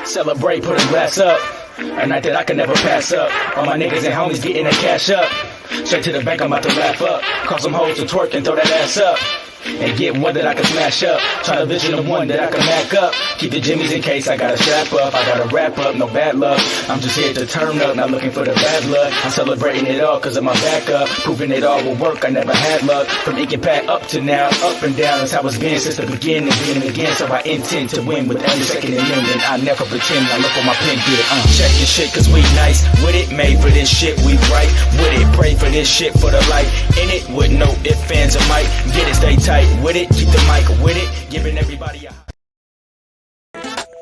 Celebrate, put a glass up. A night that I can never pass up. All my niggas and homies getting that cash up. Straight to the bank, I'm about to laugh up. Call some hoes to twerk and throw that ass up. And get one that I can smash up. Try to vision of one that I can back up. Keep the jimmies in case I gotta strap up. I gotta wrap up, no bad luck. I'm just here to turn up, not looking for the bad luck. I'm celebrating it all cause of my backup. Proving it all will work, I never had luck. From ink and pad up to now, up and down. That's how it's been since the beginning, beginning again. So I intend to win with every second and ending. I never pretend, I look on my pen, get it. Check this shit cause we nice. With it, made for this shit, we right. With it, pray for this shit for the light. In it, with no ifs, fans, or might. Get it, stay tight with it, keep the mic with it, giving everybody a...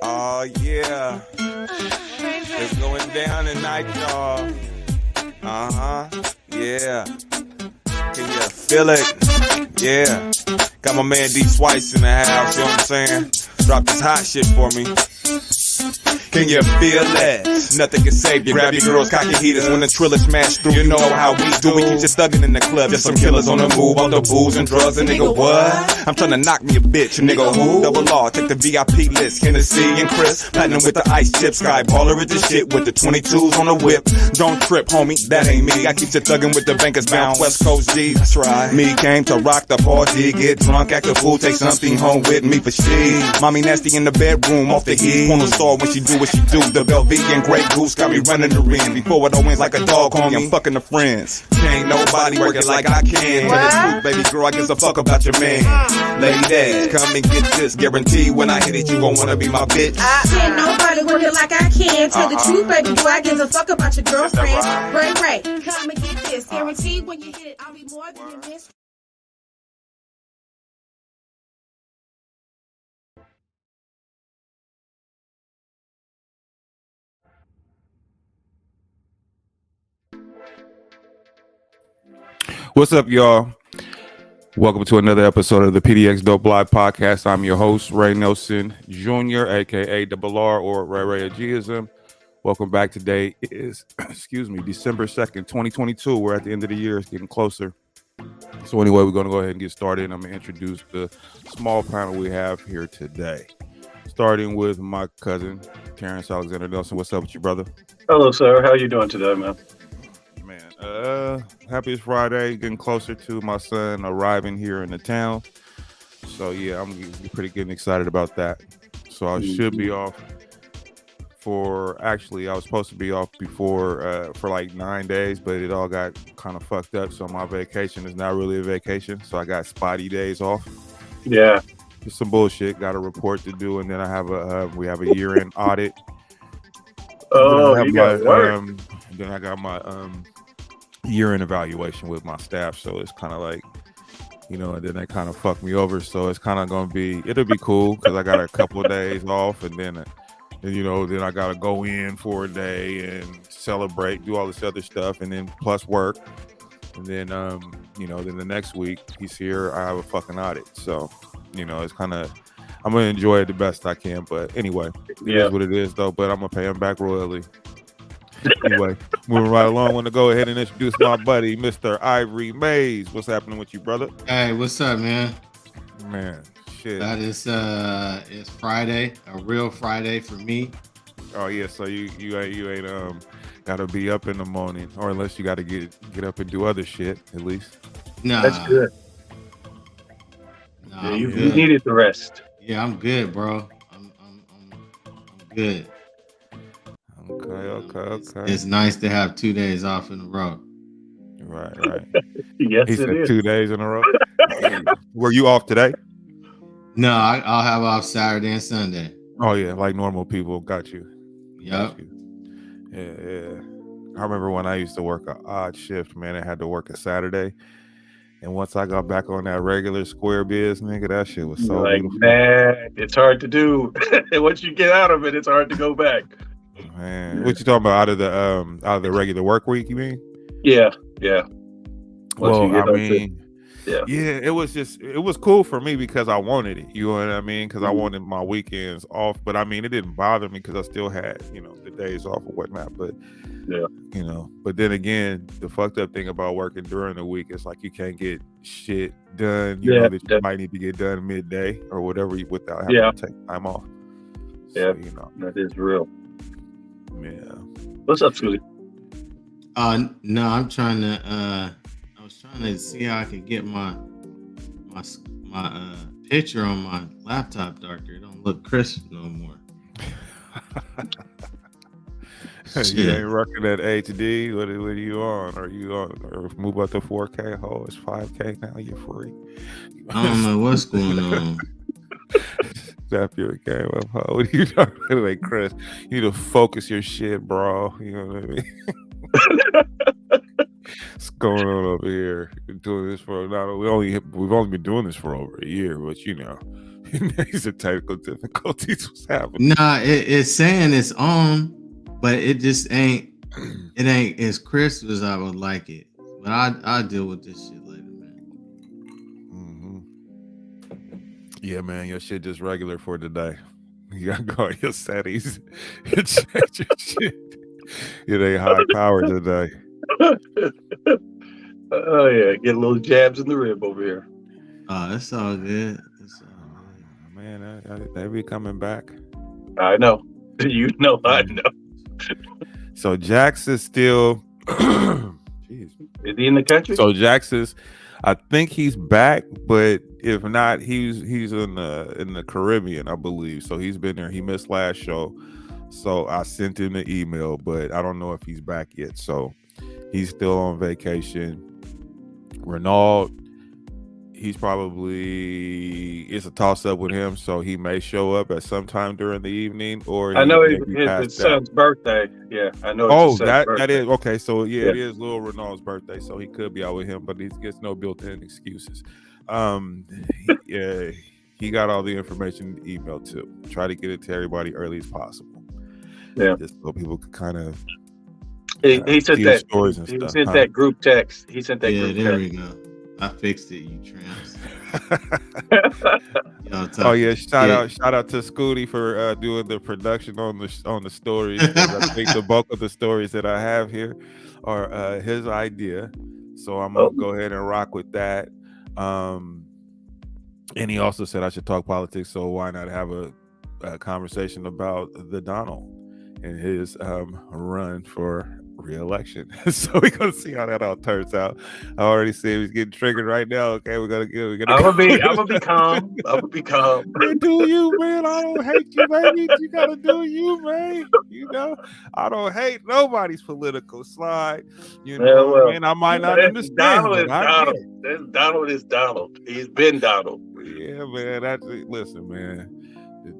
Oh yeah, it's going down tonight, y'all. Yeah. Can you feel it? Yeah. Got my man D Swice in the house, you know what I'm saying? Drop this hot shit for me. Can you feel that? Nothing can save you. Grab your girls, cock your heaters when the triller smash through. You know how we do. We keep just thugging in the club. Just some killers on the move. All the booze and drugs. And nigga, what? I'm trying to knock me a bitch. Nigga, who? Double R. Take the VIP list. Hennessy and Chris. Platinum with the ice chip. Sky baller with the shit. With the 22s on the whip. Don't trip, homie. That ain't me. I keep you thugging with the bankers bound. West Coast G's. That's right. Me came to rock the party. Get drunk, act a fool. Take something home with me for she. Mommy nasty in the bedroom. Off the heat. Porno star when she do what she do. The Belgian Grey Goose got me running the ring. Before it all wins like a dog, homie, I'm fucking the friends. Ain't nobody working like I can. Tell the truth, baby girl, I gives a fuck about your man. Ladies, come and get this. Guarantee when I hit it, you gon' wanna be my bitch. Ain't nobody working like I can. Tell the truth, baby girl, I gives a fuck about your girlfriend. Right. Come and get this. Guarantee when you hit it, I'll be more than your miss. What's up, y'all? Welcome to another episode of the Pdxdope Live Podcast. I'm your host, Ray Nelson Jr., aka DBLR or Ray Ageism. Welcome back. Today is, December 2nd, 2022. We're at the end of the year. It's getting closer. So anyway, we're going to go ahead and get started. I'm going to introduce the small panel we have here today. Starting with my cousin, Terrence Alexander Nelson. What's up with you, brother? Hello, sir. How you doing today, man? Happy it's Friday, getting closer to my son arriving here in the town. So yeah, I'm pretty getting excited about that. So I should be off I was supposed to be off before for like 9 days, but it all got kind of fucked up. So my vacation is not really a vacation. So I got spotty days off. Yeah. Just some bullshit. Got a report to do, and then I have we have a year-end audit. Oh, you got work. Then I got my year-end evaluation with my staff, so it's kind of like, and then they kind of fucked me over, so it's kind of it'll be cool because I got a couple of days off, and then I gotta go in for a day and celebrate, do all this other stuff, and then plus work, and then then the next week he's here, I have a fucking audit, so it's kind of, I'm gonna enjoy it the best I can, but anyway, it is what it is though, but I'm gonna pay him back royally. Anyway, moving right along, I want to go ahead and introduce my buddy, Mr. Ivory Mays. What's happening with you, brother? Hey, what's up, man? Man, shit. That is it's Friday, a real Friday for me. Oh yeah, so you ain't gotta be up in the morning, or unless you gotta get up and do other shit at least. Nah, that's good. Nah, yeah, you needed the rest. Yeah, I'm good, bro. I'm good. Okay. It's nice to have 2 days off in a row. Right. Yes, he said it is. 2 days in a row. Were you off today? No, I'll have off Saturday and Sunday. Oh yeah, like normal people. Got you. Yep. Yeah. I remember when I used to work an odd shift, man. I had to work a Saturday. And once I got back on that regular square biz, nigga, that shit was so beautiful. Man, it's hard to do. Once you get out of it, it's hard to go back. Man, what you talking about, out of the regular work week, you mean? Yeah. Well, I mean, it was cool for me because I wanted it. You know what I mean? Because I wanted my weekends off. But I mean, it didn't bother me because I still had, the days off or whatnot. But but then again, the fucked up thing about working during the week is like you can't get shit done. You know that you might need to get done midday or whatever without having to take time off. Yeah, you know. that is real. Yeah. What's up, Scooty? No, I'm trying to. I was trying to see how I could get my picture on my laptop darker. It don't look crisp no more. You ain't rocking that HD. What are you on? Are you on? Or move up to 4K? Oh, it's 5K now. You're free. I don't know what's going on. Step your game up. How what are you talking like, Chris? You need to focus your shit, bro. You know what I mean? What's going on over here? We're doing this for we've only been doing this for over a year, but you know, these are technical difficulties. What's happening? Nah, it's saying it's on, but it just ain't. It ain't as crisp as I would like it. But I'll deal with this shit later, man. Yeah, man, your shit just regular for today. You gotta go on your settings and change your shit. It ain't high power today. Oh yeah, get a little jabs in the rib over here. That's all good. That's all good. Man, they be coming back. I know. You know, I know. So Jax is still. Jeez. Is he in the country? So Jax is. I think he's back, but if not, he's in the Caribbean, I believe. So he's been there. He missed last show, so I sent him the email, but I don't know if he's back yet. So he's still on vacation. Renaud, he's probably it's a toss up with him, so he may show up at some time during the evening, or I know his son's birthday. Yeah, I know. Oh, that is okay. So yeah, it is Lil Renaud's birthday, so he could be out with him, but he gets no built-in excuses. He got all the information in the email too. Try to get it to everybody early as possible. Yeah, just so people could kind of. He sent that. Stories and he stuff, sent that group text. He sent that. Yeah, group there text. we go. I fixed it, you tramps. Oh yeah, shout out to Scooty for doing the production on the stories. I think the bulk of the stories that I have here are his idea, so I'm gonna go ahead and rock with that. And he also said I should talk politics, so why not have a conversation about the Donald and his run for re-election. So we're gonna see how that all turns out. I already see he's getting triggered right now. Okay, we're gonna I'm gonna be calm. I'm gonna be calm. You do you, man. I don't hate you, baby. You gotta do you, man. You know, I don't hate nobody's political slide. You know, man. I might not understand. Donald is Donald. He's been Donald. Yeah, man. Listen, man.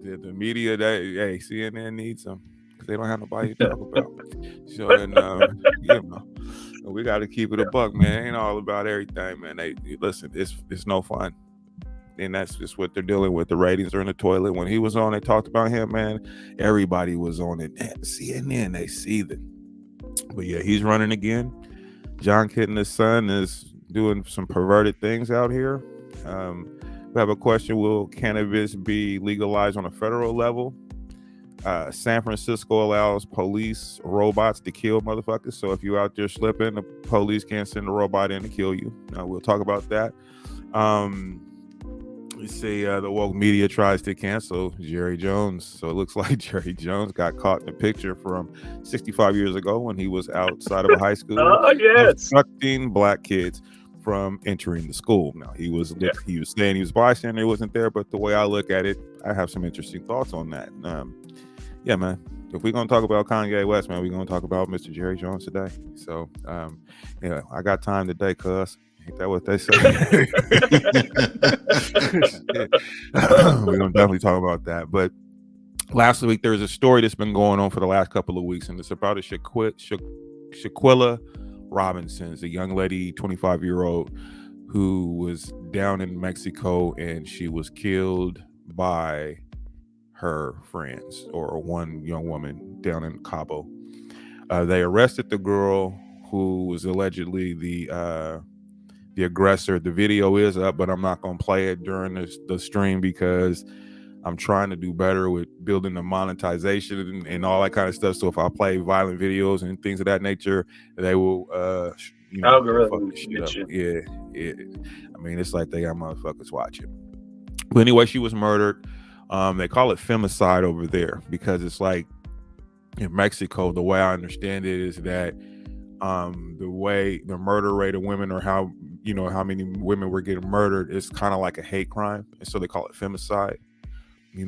The media, CNN needs them. They don't have nobody to talk about. So, and you know, we got to keep it a buck, man. It ain't all about everything, man. Listen, it's no fun, and that's just what they're dealing with. The ratings are in the toilet. When he was on, they talked about him, man. Everybody was on it. CNN, they seething. But yeah, he's running again. John Kitnas' son is doing some perverted things out here. We have a question: will cannabis be legalized on a federal level? San Francisco allows police robots to kill motherfuckers. So if you're out there slipping, the police can't send a robot in to kill you. We'll talk about that. You see, the woke media tries to cancel Jerry Jones. So it looks like Jerry Jones got caught in a picture from 65 years ago when he was outside of a high school obstructing black kids from entering the school. Now he was saying he was bystander, he wasn't there, but the way I look at it, I have some interesting thoughts on that. Yeah, man. If we're gonna talk about Kanye West, man, we're gonna talk about Mr. Jerry Jones today. So, yeah, I got time today, cuz. Ain't that what they say? We're gonna definitely talk about that. But last week there was a story that's been going on for the last couple of weeks, and it's about a Shaquilla Robinson's a young lady, 25-year-old, who was down in Mexico, and she was killed by her friends, or one young woman down in Cabo. They arrested the girl who was allegedly the aggressor. The video is up, but I'm not going to play it during the stream because I'm trying to do better with building the monetization and all that kind of stuff. So if I play violent videos and things of that nature, they will, algorithm. Yeah. I mean, it's like they got motherfuckers watching. But anyway, she was murdered They call it femicide over there because it's like in Mexico, the way I understand it is that the way the murder rate of women, or how many women were getting murdered, is kind of like a hate crime, and so they call it femicide,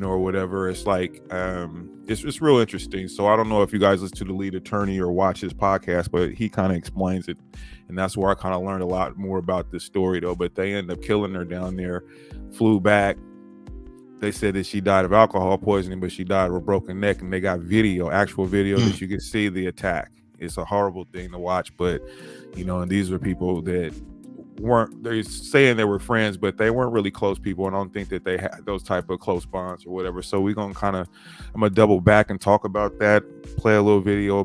or whatever. It's like it's real interesting. So I don't know if you guys listen to the lead attorney or watch his podcast, but he kind of explains it, and that's where I kind of learned a lot more about this story though. But they ended up killing her down there, flew back. They said that she died of alcohol poisoning, but she died of a broken neck, and they got actual video that you can see the attack. It's a horrible thing to watch, but and these were people that they're saying they were friends, but they weren't really close people. And I don't think that they had those type of close bonds or whatever. So I'm gonna double back and talk about that, play a little video,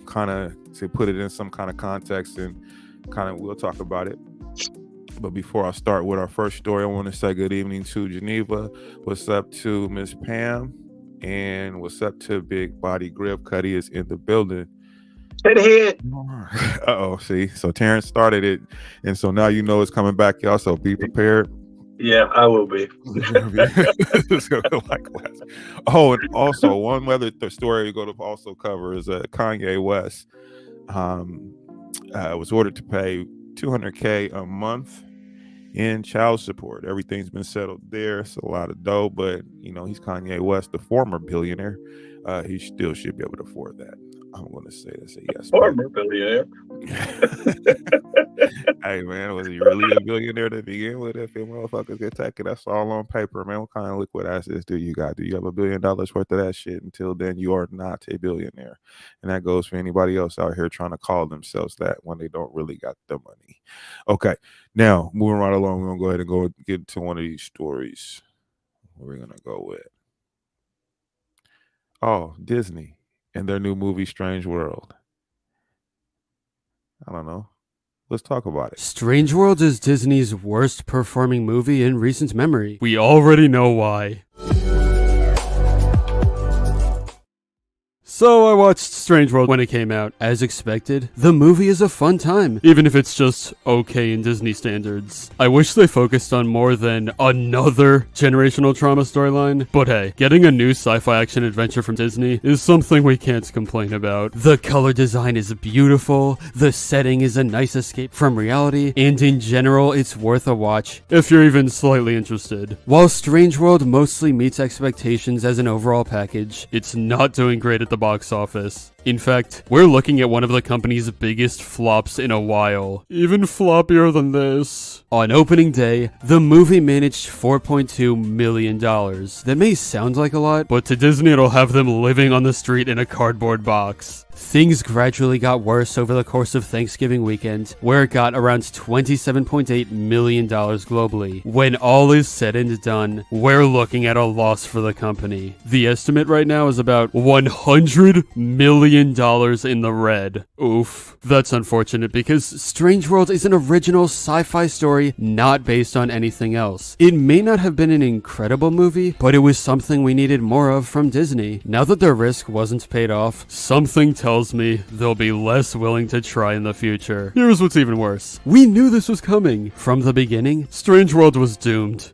kind of to put it in some kind of context, and we'll talk about it. But before I start with our first story, I want to say good evening to Geneva. What's up to Miss Pam? And what's up to Big Body Grip? Cuddy is in the building. Head. Uh-oh, see? So Terrence started it, and so now it's coming back, y'all, so be prepared. Yeah, I will be. It's gonna be like last. Oh, and also one other story we're going to also cover is Kanye West was ordered to pay $200K a month in child support. Everything's been settled there. It's a lot of dough, but he's Kanye West, the former billionaire. He still should be able to afford that. I'm going to say that's a yes. Former billionaire. Hey man, was he really a billionaire to begin with? If you motherfuckers get taken, that's all on paper, man. What kind of liquid assets do you got? Do you have $1 billion worth of that shit? Until then, you are not a billionaire, and that goes for anybody else out here trying to call themselves that when they don't really got the money. Okay, now moving right along, we're gonna go ahead and get into one of these stories. What we're gonna go with? Oh, Disney and their new movie, Strange World. I don't know. Let's talk about it. Strange World is Disney's worst performing movie in recent memory. We already know why. So I watched Strange World when it came out. As expected, the movie is a fun time, even if it's just okay in Disney standards. I wish they focused on more than another generational trauma storyline, but hey, getting a new sci-fi action adventure from Disney is something we can't complain about. The color design is beautiful, the setting is a nice escape from reality, and in general, it's worth a watch if you're even slightly interested. While Strange World mostly meets expectations as an overall package, it's not doing great at the box office. In fact, we're looking at one of the company's biggest flops in a while. Even floppier than this. On opening day, the movie managed $4.2 million. That may sound like a lot, but to Disney it'll have them living on the street in a cardboard box. Things gradually got worse over the course of Thanksgiving weekend, where it got around $27.8 million globally. When all is said and done, we're looking at a loss for the company. The estimate right now is about $100 million in the red. Oof. That's unfortunate because Strange World is an original sci-fi story not based on anything else. It may not have been an incredible movie, but it was something we needed more of from Disney. Now that their risk wasn't paid off, something tells me they'll be less willing to try in the future. Here's what's even worse. We knew this was coming. From the beginning, Strange World was doomed.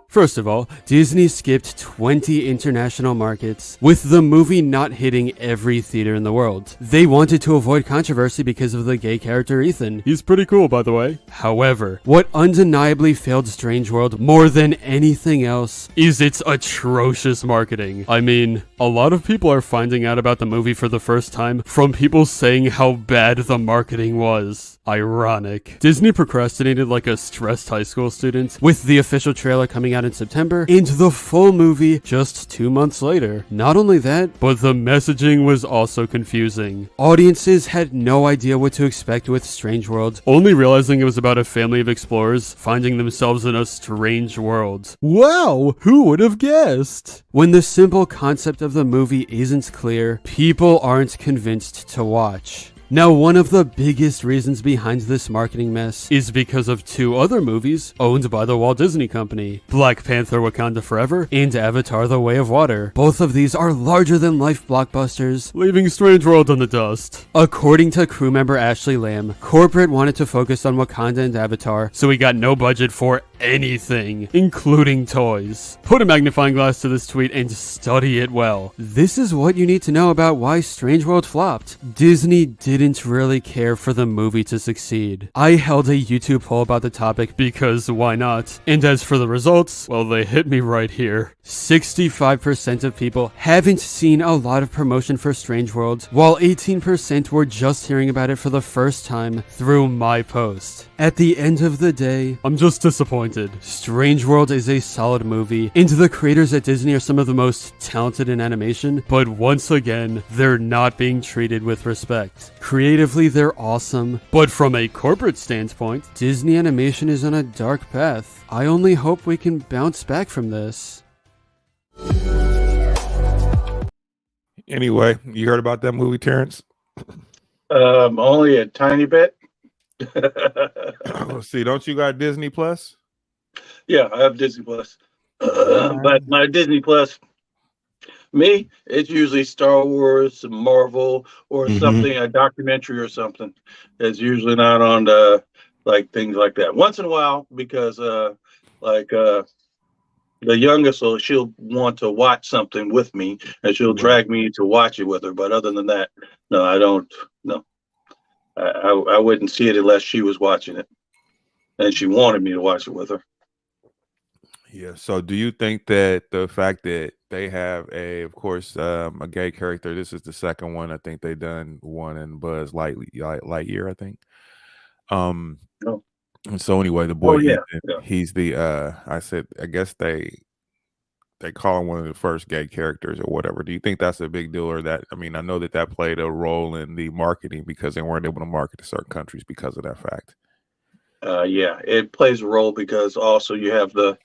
First of all, Disney skipped 20 international markets, with the movie not hitting every theater in the world. They wanted to avoid controversy because of the gay character Ethan. He's pretty cool, by the way. However, what undeniably failed Strange World more than anything else is its atrocious marketing. I mean, a lot of people are finding out about the movie for the first time from people saying how bad the marketing was. Ironic. Disney procrastinated like a stressed high school student, with the official trailer coming out in September and the full movie just 2 months later. Not only that, but the messaging was also confusing. Audiences had no idea what to expect with Strange World, only realizing it was about a family of explorers finding themselves in a strange world. Wow, who would have guessed? When the simple concept of the movie isn't clear, people aren't convinced to watch. Now, one of the biggest reasons behind this marketing mess is because of two other movies owned by the Walt Disney Company, Black Panther: Wakanda Forever and Avatar: The Way of Water. Both of these are larger-than-life blockbusters, leaving Strange World in the dust. According to crew member Ashley Lamb, corporate wanted to focus on Wakanda and Avatar, so we got no budget for anything, including toys. Put a magnifying glass to this tweet and study it well. This is what you need to know about why Strange World flopped. Disney didn't really care for the movie to succeed. I held a YouTube poll about the topic because why not? And as for the results, well, they hit me right here. 65% of people haven't seen a lot of promotion for Strange World, while 18% were just hearing about it for the first time through my post. At the end of the day, I'm just disappointed. Strange World is a solid movie, and the creators at Disney are some of the most talented in animation, but once again, they're not being treated with respect. Creatively, they're awesome, but from a corporate standpoint, Disney animation is on a dark path. I only hope we can bounce back from this. Anyway, you heard about that movie, Terrence? Only a tiny bit. Let's see, don't you got Disney Plus? Yeah, I have Disney Plus. But my Disney Plus, me, it's usually Star Wars, Marvel, or something, a documentary or something. It's usually not on the like things like that. Once in a while, because the youngest, so she'll want to watch something with me, and she'll drag me to watch it with her. But other than that, no, I don't. No, I wouldn't see it unless she was watching it, and she wanted me to watch it with her. Yeah. So, do you think that the fact that they have of course, a gay character? This is the second one. I think they done one in Buzz Lightyear. I think. No. And so anyway, the boy, yeah. he's the I guess they call him one of the first gay characters or whatever. Do you think that's a big deal, or that, I mean, I know that played a role in the marketing because they weren't able to market to certain countries because of that fact? Yeah, it plays a role because also you have the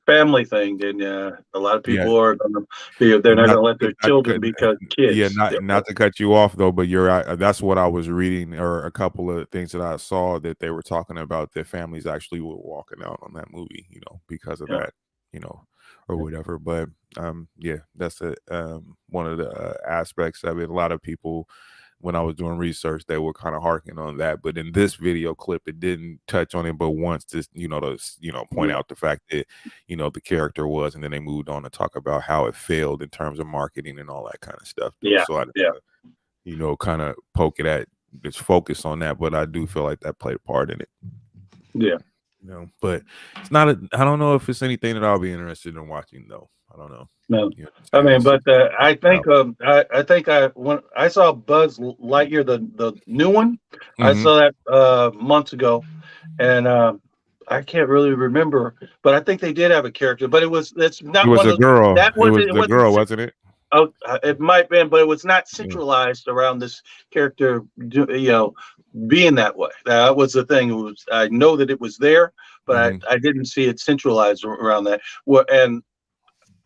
family thing, and a lot of people are going to be, they're not going to let their children become kids. Yeah, not to cut you off though, but you're right. That's what I was reading, or a couple of things that I saw that they were talking about, that families actually were walking out on that movie, because of that, or whatever. But yeah, that's one of the aspects of it. A lot of people, when I was doing research, they were kind of harking on that, but in this video clip, it didn't touch on it but once, to point out the fact that the character was, and then they moved on to talk about how it failed in terms of marketing and all that kind of stuff. Yeah. So I kind of poke it at, just focus on that, but I do feel like that played a part in it. Yeah. But it's not I don't know if it's anything that I'll be interested in watching though. I don't know. No, I mean, but I think when I saw Buzz Lightyear, the new one, I saw that months ago, and I can't really remember, but I think they did have a character, but it's not. It was a girl. It was the girl, wasn't it? Oh, it might have been, but it was not centralized around this character, being that way. That was the thing. I know that it was there, but I didn't see it centralized around that. And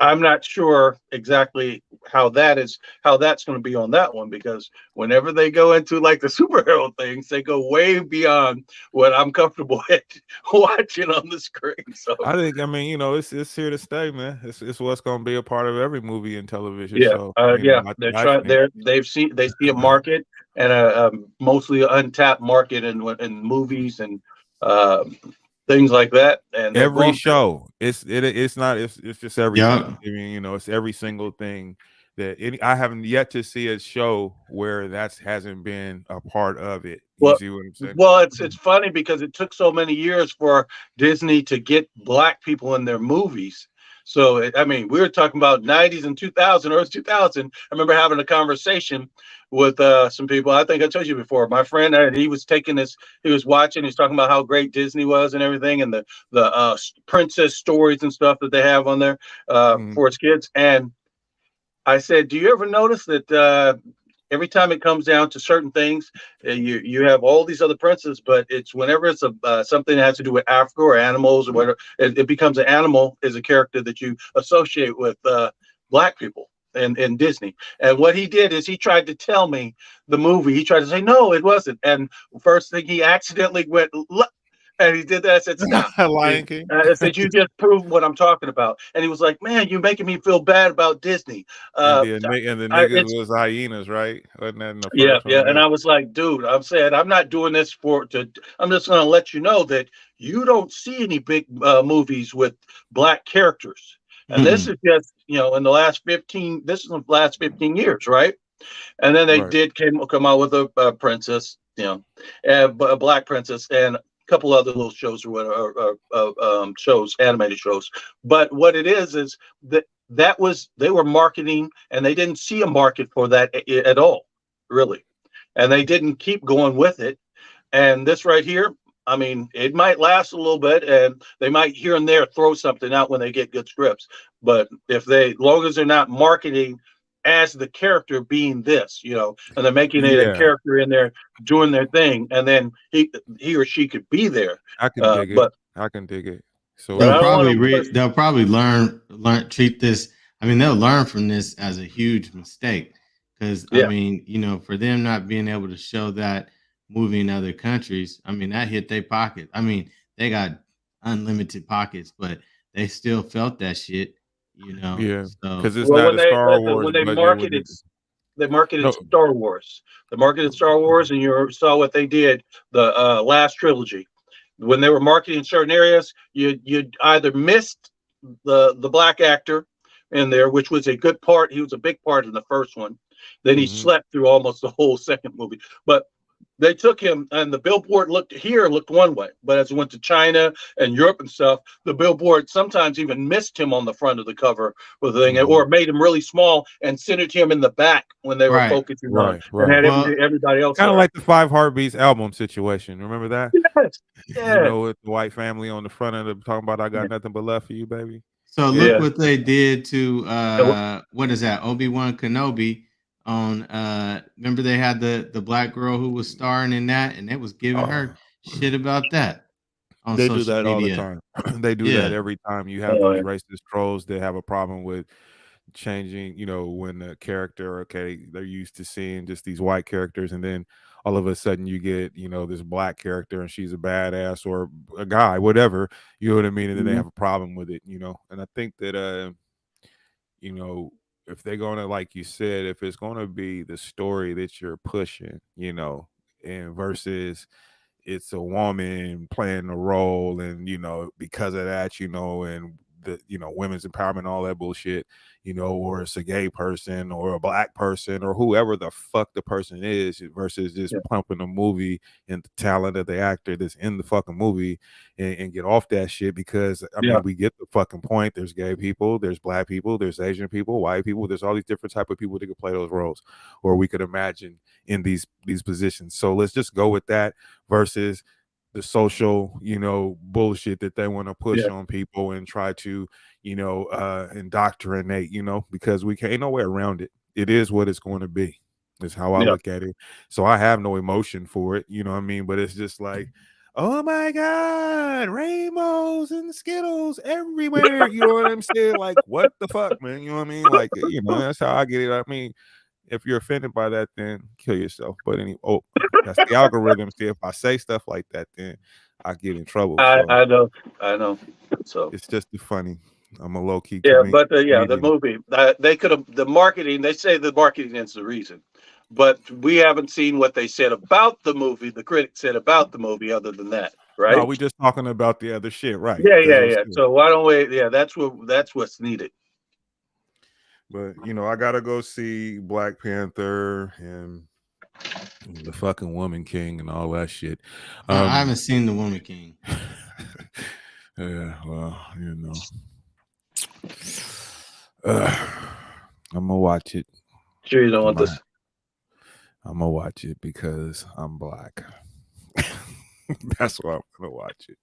I'm not sure exactly how that's going to be on that one, because whenever they go into like the superhero things, they go way beyond what I'm comfortable with watching on the screen. So I think, it's here to stay, man. It's what's going to be a part of every movie and television. Yeah, so, they're trying. They see a market, and a mostly untapped market in movies and things like that. And every show, it's just everything. Yeah. I mean, it's every single thing that I haven't yet to see a show where that hasn't been a part of it. You see what I'm saying? Well, it's funny because it took so many years for Disney to get black people in their movies. So, we were talking about 90s and 2000, early 2000. I remember having a conversation with some people. I think I told you before. My friend, he was watching, he's talking about how great Disney was and everything, and the princess stories and stuff that they have on there for his kids. And I said, do you ever notice that every time it comes down to certain things, you have all these other princes, but it's whenever it's something that has to do with Africa or animals or whatever, it becomes an animal is a character that you associate with black people. in Disney. And what he did is he tried to tell me the movie. He tried to say, no, it wasn't. And first thing he accidentally went, look, and he did that. I said, stop. Lion King. I said, you just proved what I'm talking about. And he was like, man, you're making me feel bad about Disney. And the niggas was hyenas, right? Wasn't that in the first one? Yeah. And I was like, dude, I'm saying I'm not doing this I'm just going to let you know that you don't see any big movies with black characters. And this is just, in the last 15 years, right? And then they did come out with a princess, a black princess, and a couple other little shows or whatever, shows, animated shows. But what it is that was, they were marketing, and they didn't see a market for that at all, really. And they didn't keep going with it. And this right here, I mean, it might last a little bit, and they might here and there throw something out when they get good scripts. But as long as they're not marketing as the character being this, and they're making it a character in there doing their thing, and then he or she could be there. I can dig it. I can dig it. So they'll probably learn treat this. I mean, they'll learn from this as a huge mistake, because I mean, for them not being able to show that movie in other countries, I mean, that hit their pocket. I mean, they got unlimited pockets, but they still felt that shit, Yeah, so, because it's not a Star Wars. When they marketed Star Wars. They marketed Star Wars, and you saw what they did, the last trilogy. When they were marketing certain areas, you either missed the black actor in there, which was a good part. He was a big part in the first one. Then he slept through almost the whole second movie. But they took him, and the billboard looked one way, but as it went to China and Europe and stuff, the billboard sometimes even missed him on the front of the cover of the thing, or made him really small and centered him in the back when they were focusing on, and had everybody else. Kind of like the 5 Heartbeats album situation. Remember that? Yes. Yeah. With the white family on the front of it talking about, I got nothing but love for you, baby. So look what they did to what is that? Obi-Wan Kenobi. Remember they had the black girl who was starring in that, and they was giving her shit about that on they social do that media. all the time. They do that every time you have these racist trolls that have a problem with changing, when the character, they're used to seeing just these white characters, and then all of a sudden you get, this black character and she's a badass, or a guy, whatever, you know what I mean? And then they have a problem with it, and I think that if they're gonna, like you said, if it's gonna be the story that you're pushing, and versus it's a woman playing a role, and because of that, and the women's empowerment, all that bullshit, or it's a gay person or a black person or whoever the fuck the person is, versus just pumping a movie and the talent of the actor that's in the fucking movie, and get off that shit. Because I mean, we get the fucking point. There's gay people, there's black people, there's Asian people, white people, there's all these different type of people that could play those roles, or we could imagine in these positions. So let's just go with that versus the social, bullshit that they want to push on people and try to, indoctrinate, because we can't, no way around it. It is what it's going to be, is how I look at it. So I have no emotion for it, you know what I mean? But it's just like, oh my God, rainbows and Skittles everywhere. You know what I'm saying? Like, what the fuck, man? You know what I mean? Like, that's how I get it. I mean, if you're offended by that, then kill yourself. But that's the algorithm. See, if I say stuff like that, then I get in trouble. I know. So it's just funny. I'm a low key. But the movie, they could have, the marketing. They say the marketing is the reason, but we haven't seen what they said about the movie. The critics said about the movie, other than that, right? No, we just talking about the other shit, right? Yeah. So why don't we? Yeah, that's what's needed. But I gotta go see Black Panther and the fucking Woman King and all that shit. I haven't seen the Woman King. Yeah, well, I'm gonna watch it. Sure, you don't want this. I'm gonna watch it because I'm black. That's why I'm gonna watch it.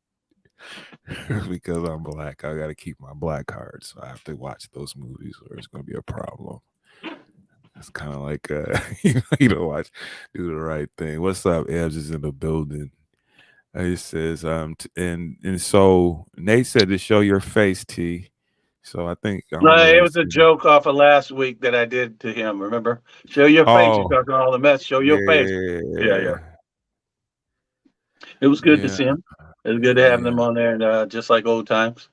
Because I'm black, I gotta keep my black card, so I have to watch those movies, or it's gonna be a problem. It's kind of like do the right thing. What's up? Ebs is in the building. He says, and so Nate said to show your face, T. So I think I No, don't know. it was a joke off of last week that I did to him. Remember? Show your face. You're Oh, talking all the mess. Show your face. Yeah, yeah. yeah, It was good to yeah, see him. It was good to have them yeah. on there, and just like old times.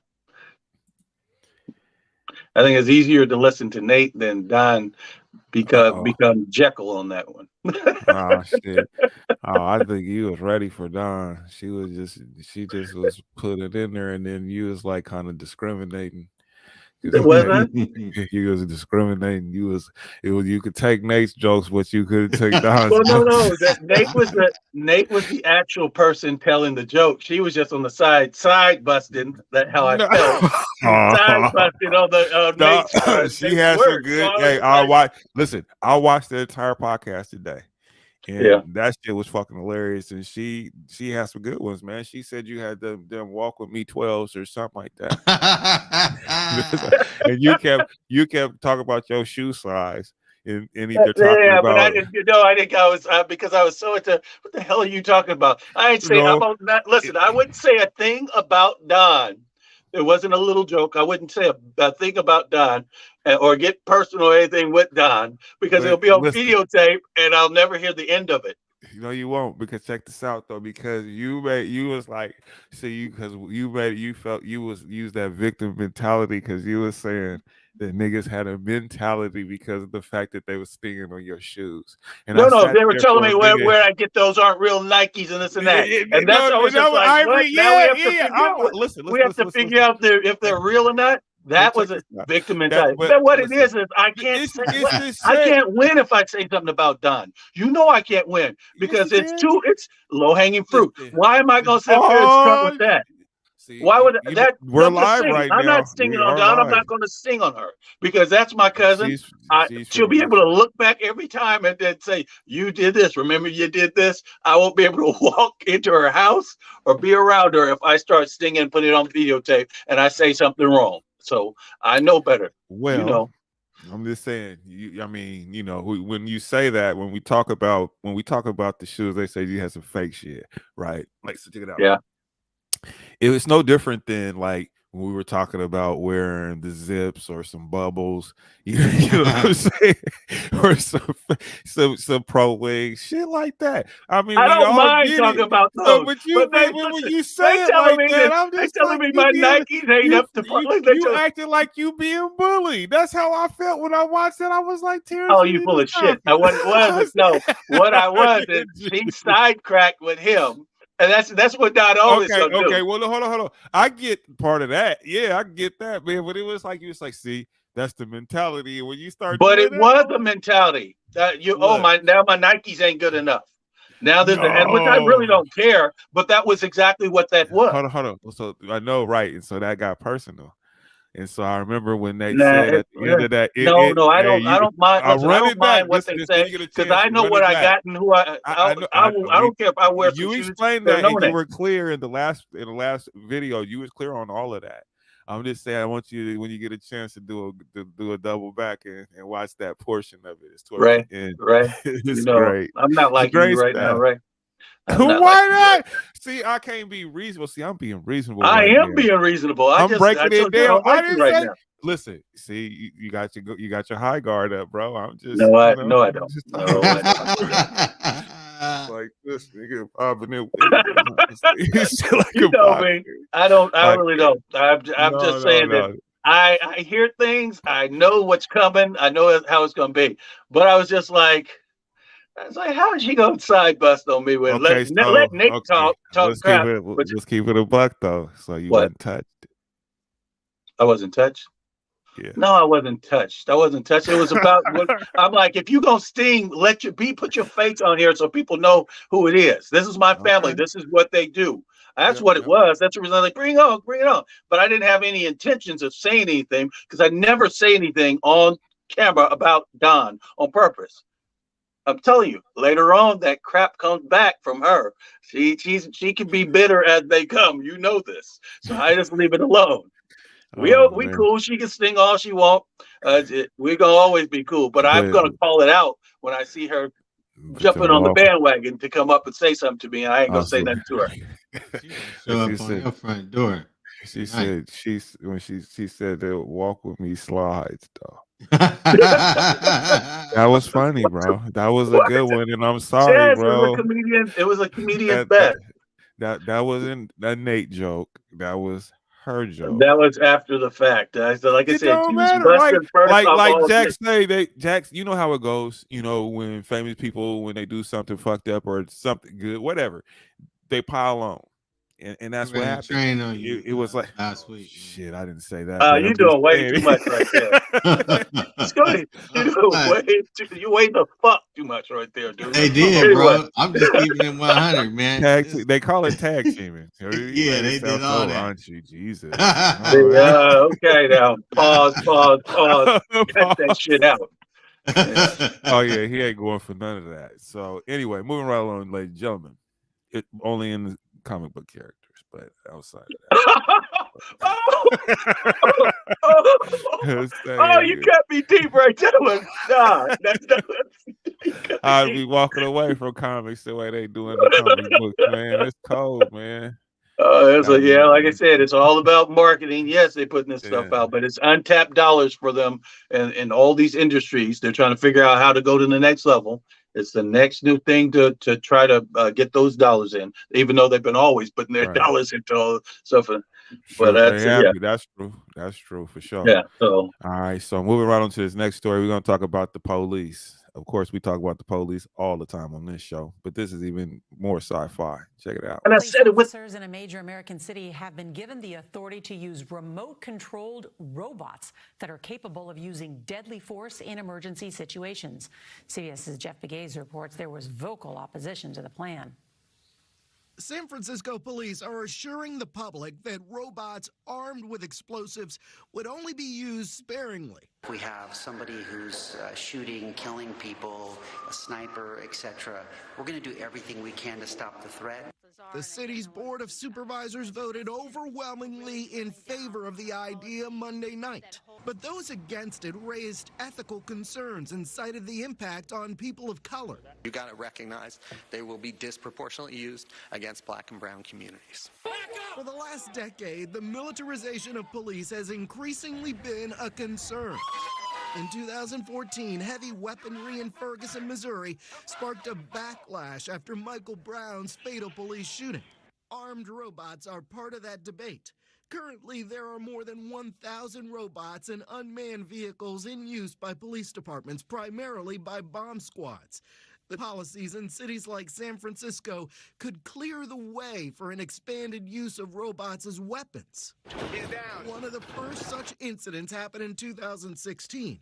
I think it's easier to listen to Nate than Don because Uh-oh. become Jekyll on that one. Oh shit. Oh, I think you was ready for Dawn. She just was put it in there, and then you was like kind of discriminating. Was I? You was discriminating. You could take Nate's jokes, but you couldn't take Don's Well, no, jokes. no. Nate was the actual person telling the joke. She was just on the side busting. That's how I felt. Side busting on the Nate's. She has some good. Hey, I watched the entire podcast today. And that shit was fucking hilarious. And she has some good ones, man. She said you had them walk with me 12s or something like that. And you kept talking about your shoe size. And either talking about, but I didn't. I think I was because I was so into. What the hell are you talking about? I ain't saying. Listen, I wouldn't say a thing about Don. It wasn't a little joke. I wouldn't say a thing about Don or get personal or anything with Don because it'll be on videotape and I'll never hear the end of it. No, you won't, because check this out though, because you was like, see, because you felt you used that victim mentality because you was saying that niggas had a mentality because of the fact that they was stinging on your shoes. And no, they were telling me where I get those aren't real Nikes and this and that. And that's always just like, what? Now we have to figure out. We have to figure out if they're real or not. That was a victim mentality. But what it is I can't I can't win if I say something about Don. You know I can't win because it's low hanging fruit. Why am I gonna sit there and start with that? See, why would that? We're live right now. I'm not singing on Don. I'm not going to sing on her because that's my cousin. She'll be able to look back every time and then say, "You did this. Remember, you did this." I won't be able to walk into her house or be around her if I start singing and put it on videotape and I say something wrong. So I know better. Well, I'm just saying. When you say that, when we talk about the shoes, they say you had some fake shit, right? Like, so check it out. Yeah. It was no different than like when we were talking about wearing the zips or some bubbles, you know what I'm saying, or some pro wings, shit like that. I mean, I don't mind talking about those. But when you say it like that, I'm just telling me my Nikes ain't up to par. You acting like you being bullied. That's how I felt when I watched it. I was like, Terrence, oh, you full of shit. Now, what it was, what I was is she sidetracked with him. And that's what Don always do. Okay, well, hold on. I get part of that. Yeah, I get that, man. But it was like, see, that's the mentality. And when you start, but it was the mentality that now my Nikes ain't good enough. Now there's and which I really don't care. But that was exactly what that was. Hold on. So I know, right? And so that got personal. And so I remember when they said at the end of that, I don't mind. I don't mind what they say because I know what I got and who I don't care if I wear. You explained that, and you were clear in the last video. You was clear on all of that. I'm just saying, I want you to, when you get a chance to do a double back and watch that portion of it. It's right. It's great. I'm not like you right now, right? Why not? See, I can't be reasonable. See, I'm being reasonable. I am being reasonable. I'm breaking it down. I didn't say. Listen, see, you got your high guard up, bro. I'm just no, I don't. No, I don't. Like this nigga popping it. You know me. I really don't. I'm just saying that I hear things. I know what's coming. I know how it's gonna be. But I was like, how is she gonna side bust on me with let Nick talk crap? Let's keep it a buck though. So you wasn't touched. I wasn't touched. Yeah. No, I wasn't touched. It was about I'm like, if you gonna sting, put your face on here so people know who it is. This is my family. Okay. This is what they do. That's what it was. That's the reason I'm like, bring it on. But I didn't have any intentions of saying anything because I never say anything on camera about Don on purpose. I'm telling you, later on, that crap comes back from her. She can be bitter as they come. You know this. So I just leave it alone. We cool. She can sting all she want. We're gonna always be cool. But I'm gonna call it out when I see her jumping on the bandwagon to come up and say something to me. And I ain't gonna say nothing to her. Show up on your front door. She said she said they'll walk with me slides though. That was funny, bro. That was a good one, and I'm sorry, Yes, bro. it was a comedian's That bet. that wasn't a Nate joke. That was her joke. That was after the fact. Like I It said, don't she was matter, like busted first off all Jax say Jax. You know how it goes. You know when famous people when they do something fucked up or something good, whatever, they pile on, and that's what happened. Train on you, It was like last week. Shit, I didn't say that. But you're doing way too much right there. Scotty, you way the fuck too much right there, dude. They did, bro. I'm just keeping it 100, man. They call it tag teaming. Yeah, they did all that. Aren't you, Jesus? Okay, now pause. Cut that shit out. Oh yeah, he ain't going for none of that. So anyway, moving right along, ladies and gentlemen. It only in the comic book characters, but outside of that. You cut me deep right there. Nah, I'd be walking away from comics the way they doing the comic books, man. It's cold, man. Like I said, it's all about marketing. Yes, they're putting this stuff out, but it's untapped dollars for them and all these industries. They're trying to figure out how to go to the next level. It's the next new thing to try to get those dollars in, even though they've been always putting their dollars into all stuff. But that's true. That's true for sure. Yeah. So all right. So moving right on to this next story, we're gonna talk about the police. Of course, we talk about the police all the time on this show, but this is even more sci-fi. Check it out. And I said it officers in a major American city have been given the authority to use remote-controlled robots that are capable of using deadly force in emergency situations. CBS's Jeff Begay reports there was vocal opposition to the plan. San Francisco police are assuring the public that robots armed with explosives would only be used sparingly. If we have somebody who's shooting, killing people, a sniper, etc., we're going to do everything we can to stop the threat. The city's Board of Supervisors voted overwhelmingly in favor of the idea Monday night. But those against it raised ethical concerns and cited the impact on people of color. You got to recognize they will be disproportionately used against black and brown communities. For the last decade, the militarization of police has increasingly been a concern. In 2014, heavy weaponry in Ferguson, Missouri, sparked a backlash after Michael Brown's fatal police shooting. Armed robots are part of that debate. Currently, there are more than 1,000 robots and unmanned vehicles in use by police departments, primarily by bomb squads. The policies in cities like San Francisco could clear the way for an expanded use of robots as weapons. One of the first such incidents happened in 2016,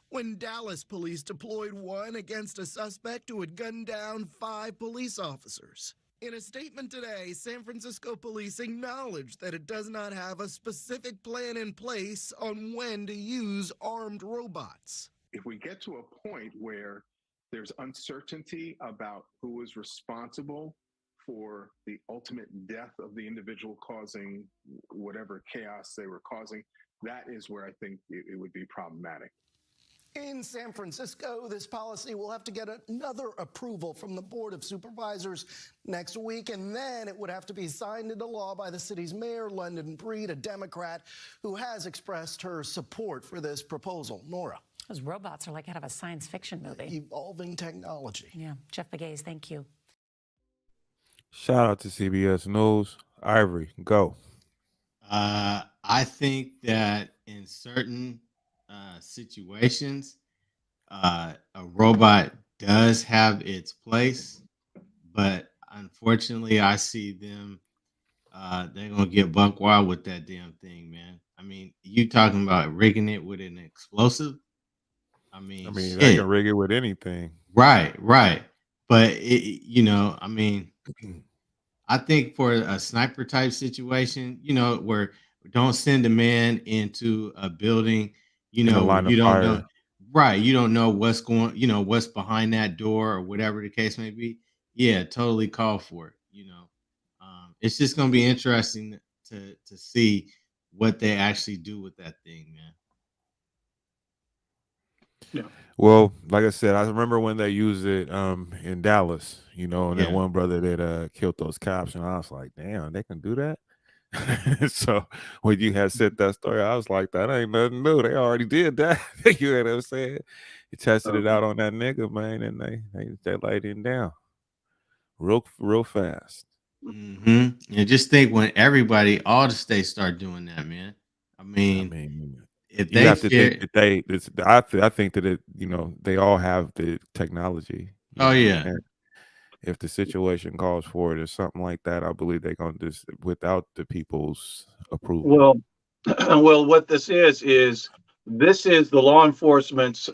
when Dallas police deployed one against a suspect who had gunned down 5 police officers. In a statement today, San Francisco police acknowledged that it does not have a specific plan in place on when to use armed robots. If we get to a point where there's uncertainty about who is responsible for the ultimate death of the individual causing whatever chaos they were causing, that is where I think it would be problematic. In San Francisco, this policy will have to get another approval from the Board of Supervisors next week, and then it would have to be signed into law by the city's mayor, London Breed, a Democrat who has expressed her support for this proposal. Nora. Those robots are like out of a science fiction movie. Evolving technology. Yeah. Jeff Begay, thank you. Shout out to CBS News. Ivory, go. I think that in certain situations, a robot does have its place, but unfortunately, I see them. They're gonna get buck wild with that damn thing, man. I mean, you talking about rigging it with an explosive? I mean, they can rig it with anything. Right. But I mean, I think for a sniper type situation, where don't send a man into a building, you don't know, right? You don't know what's what's behind that door or whatever the case may be. Yeah, totally call for it. It's just gonna be interesting to see what they actually do with that thing, man. Yeah. Well, like I said, I remember when they used it in Dallas, and that one brother that killed those cops, and I was like, damn, they can do that. So when you had said that story, I was like, that ain't nothing new. They already did that. You know what I'm saying? You tested it out on that nigga, man, and they laid him down real fast. And just think when everybody, all the states start doing that, man. I mean, if you they have to think fear, that I think that they all have the technology. oh yeah, and if the situation calls for it or something like that, I believe they're gonna do this without the people's approval. Well, well, what this is this is the law enforcement's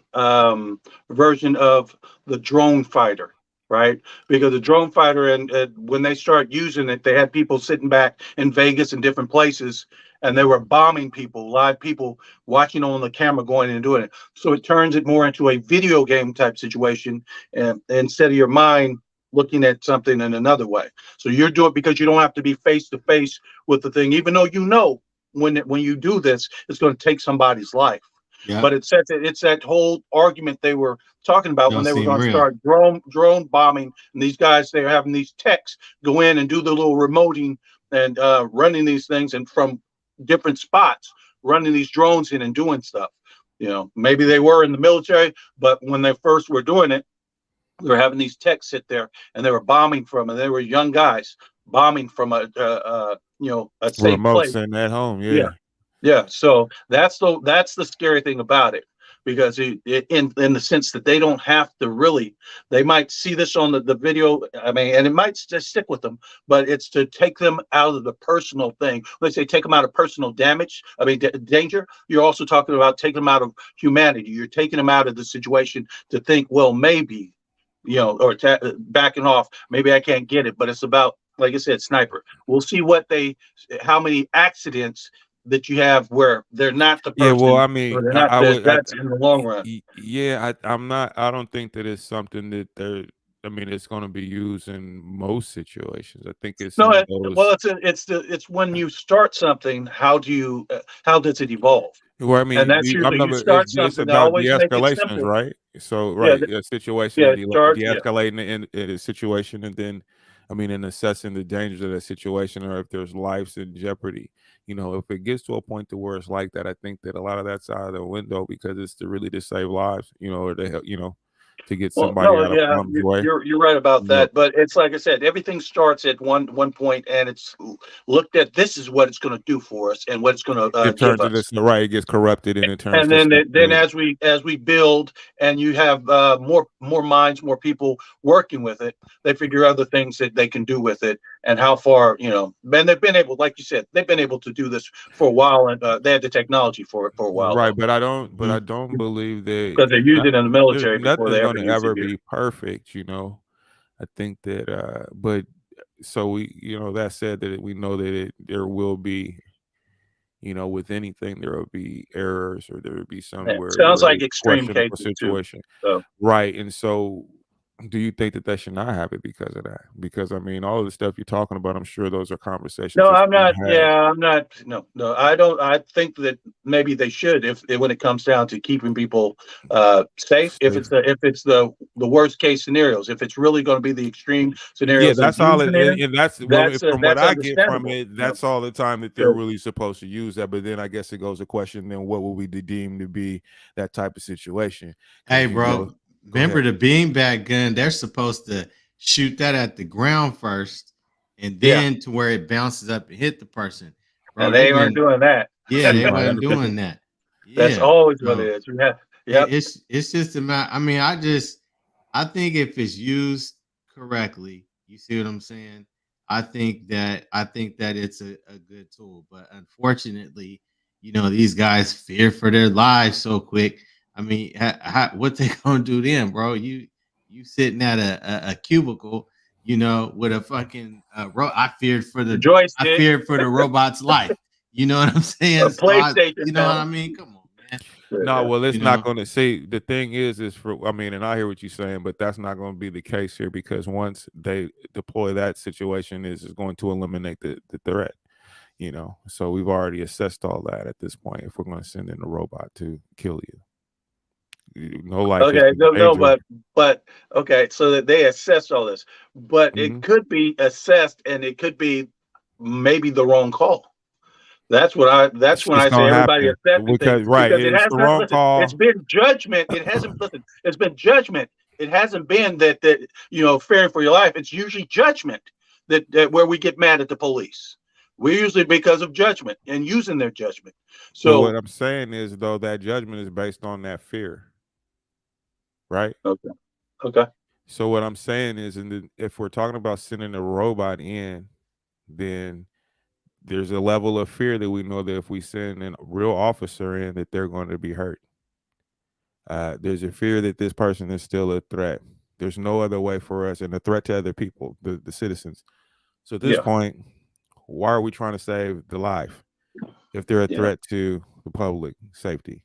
version of the drone fighter, right? Because the drone fighter, and when they start using it, they had people sitting back in Vegas and different places, and they were bombing people, live people watching on the camera, going and doing it. So it turns it more into a video game type situation, and instead of your mind looking at something in another way. So you're doing it because you don't have to be face to face with the thing, even though you know when you do this, it's going to take somebody's life. yeah, But it's that whole argument they were talking about when don't they were seem going to real. start drone bombing, and these guys, they're having these techs go in and do the little remoting and running these things, and from different spots running these drones in and doing stuff. You know, maybe they were in the military, but when they first were doing it, they were having these techs sit there and they were bombing from, and they were young guys bombing from a safe Remote place. sitting at home, Yeah, yeah. So that's the scary thing about it, because in the sense that they don't have to really, they might see this on the video. I mean, and it might just stick with them, but it's to take them out of the personal thing. Let's say take them out of personal damage. I mean, danger. You're also talking about taking them out of humanity. You're taking them out of the situation to think, well, maybe, or backing off. Maybe I can't get it, but it's about, like I said, sniper. We'll see how many accidents that you have where they're not the person, well, I or mean, they're not that's in the long run. I'm not. I don't think that it's something that they're. I mean, it's going to be used in most situations. I think it's No, in those. well, it's when you start something, how does it evolve? Well, I And mean, that's usually you start it's something, they about always make it de-escalations, simple. right? So, Yeah, right, a situation yeah, and it starts, yeah. de-escalating in a situation, and then, I mean, in assessing the dangers of that situation, or if there's lives in jeopardy. If it gets to a point to where it's like that, I think that a lot of that's out of the window, because it's to save lives, or to help, to get Well, somebody no, out of yeah, harm's way. you're right about that, but it's like I said, everything starts at one point, and it's looked at. This is what it's going to do for us, and what it's going to It give turns us. into right, it gets corrupted, and it turns And to something. then as we build, and you have more minds, more people working with it, they figure other things that they can do with it, and how far, and they've been able, like you said, they've been able to do this for a while, and they had the technology for it for a while, Right, though, but I don't believe that because they used it in the military before nothing's they ever going to used it ever here. be perfect. I think that, but so that said, that we know that there will be, with anything, there will be errors, or there will be somewhere Sounds where like it's extreme questionable cases too. situation. So Right. And so, do you think that they should not have it because of that? Because, I mean, all of the stuff you're talking about, I'm sure those are conversations no, that's I'm being not. had. Yeah, I'm not. No, I don't. I think that maybe they should, if when it comes down to keeping people safe. If Safe. it's the worst case scenarios, if it's really going to be the extreme Yeah, scenarios of that's all using it, it, and that's from what that's I get from understandable. it. That's all the time that they're really supposed to use that. But then I guess it goes to question, then what will we deem to be that type of situation? Hey, bro, remember ahead. the beanbag gun? They're supposed to shoot that at the ground first, and then to where it bounces up and hit the person. Bro, And they weren't doing that. Yeah, they weren't doing that. Yeah, That's always what so it is. Yeah, yep. it's just a matter. I mean, I think if it's used correctly, you see what I'm saying? I think that it's a good tool. But unfortunately, these guys fear for their lives so quick. I mean, what they gonna do then, bro? You sitting at a cubicle, with a fucking I feared for the joystick. I feared for the robot's life. You know what I'm saying? So PlayStation. you know what I mean? Come on, man. No, well, it's not going to see. The thing is I mean, and I hear what you're saying, but that's not going to be the case here, because once they deploy that situation, is going to eliminate the threat. So we've already assessed all that at this point. If we're going to send in a robot to kill you, no life. Okay, no, but okay, so that they assessed all this, but it could be assessed, and it could be maybe the wrong call. That's when I say everybody accepted things, right, because it it's has the not, wrong listen, call. it's been judgment. It hasn't, listen, it's been judgment. It hasn't been that fearing for your life. It's usually judgment that where we get mad at the police. We're usually because of judgment and using their judgment. So what So I'm saying is, though, that judgment is based on that fear, right? okay. So what I'm saying is, if we're talking about sending a robot in, then there's a level of fear that we know that if we send a real officer in, that they're going to be hurt. There's a fear that this person is still a threat. There's no other way for us, and a threat to other people, the citizens. So at this point, why are we trying to save the life if they're a threat to the public safety?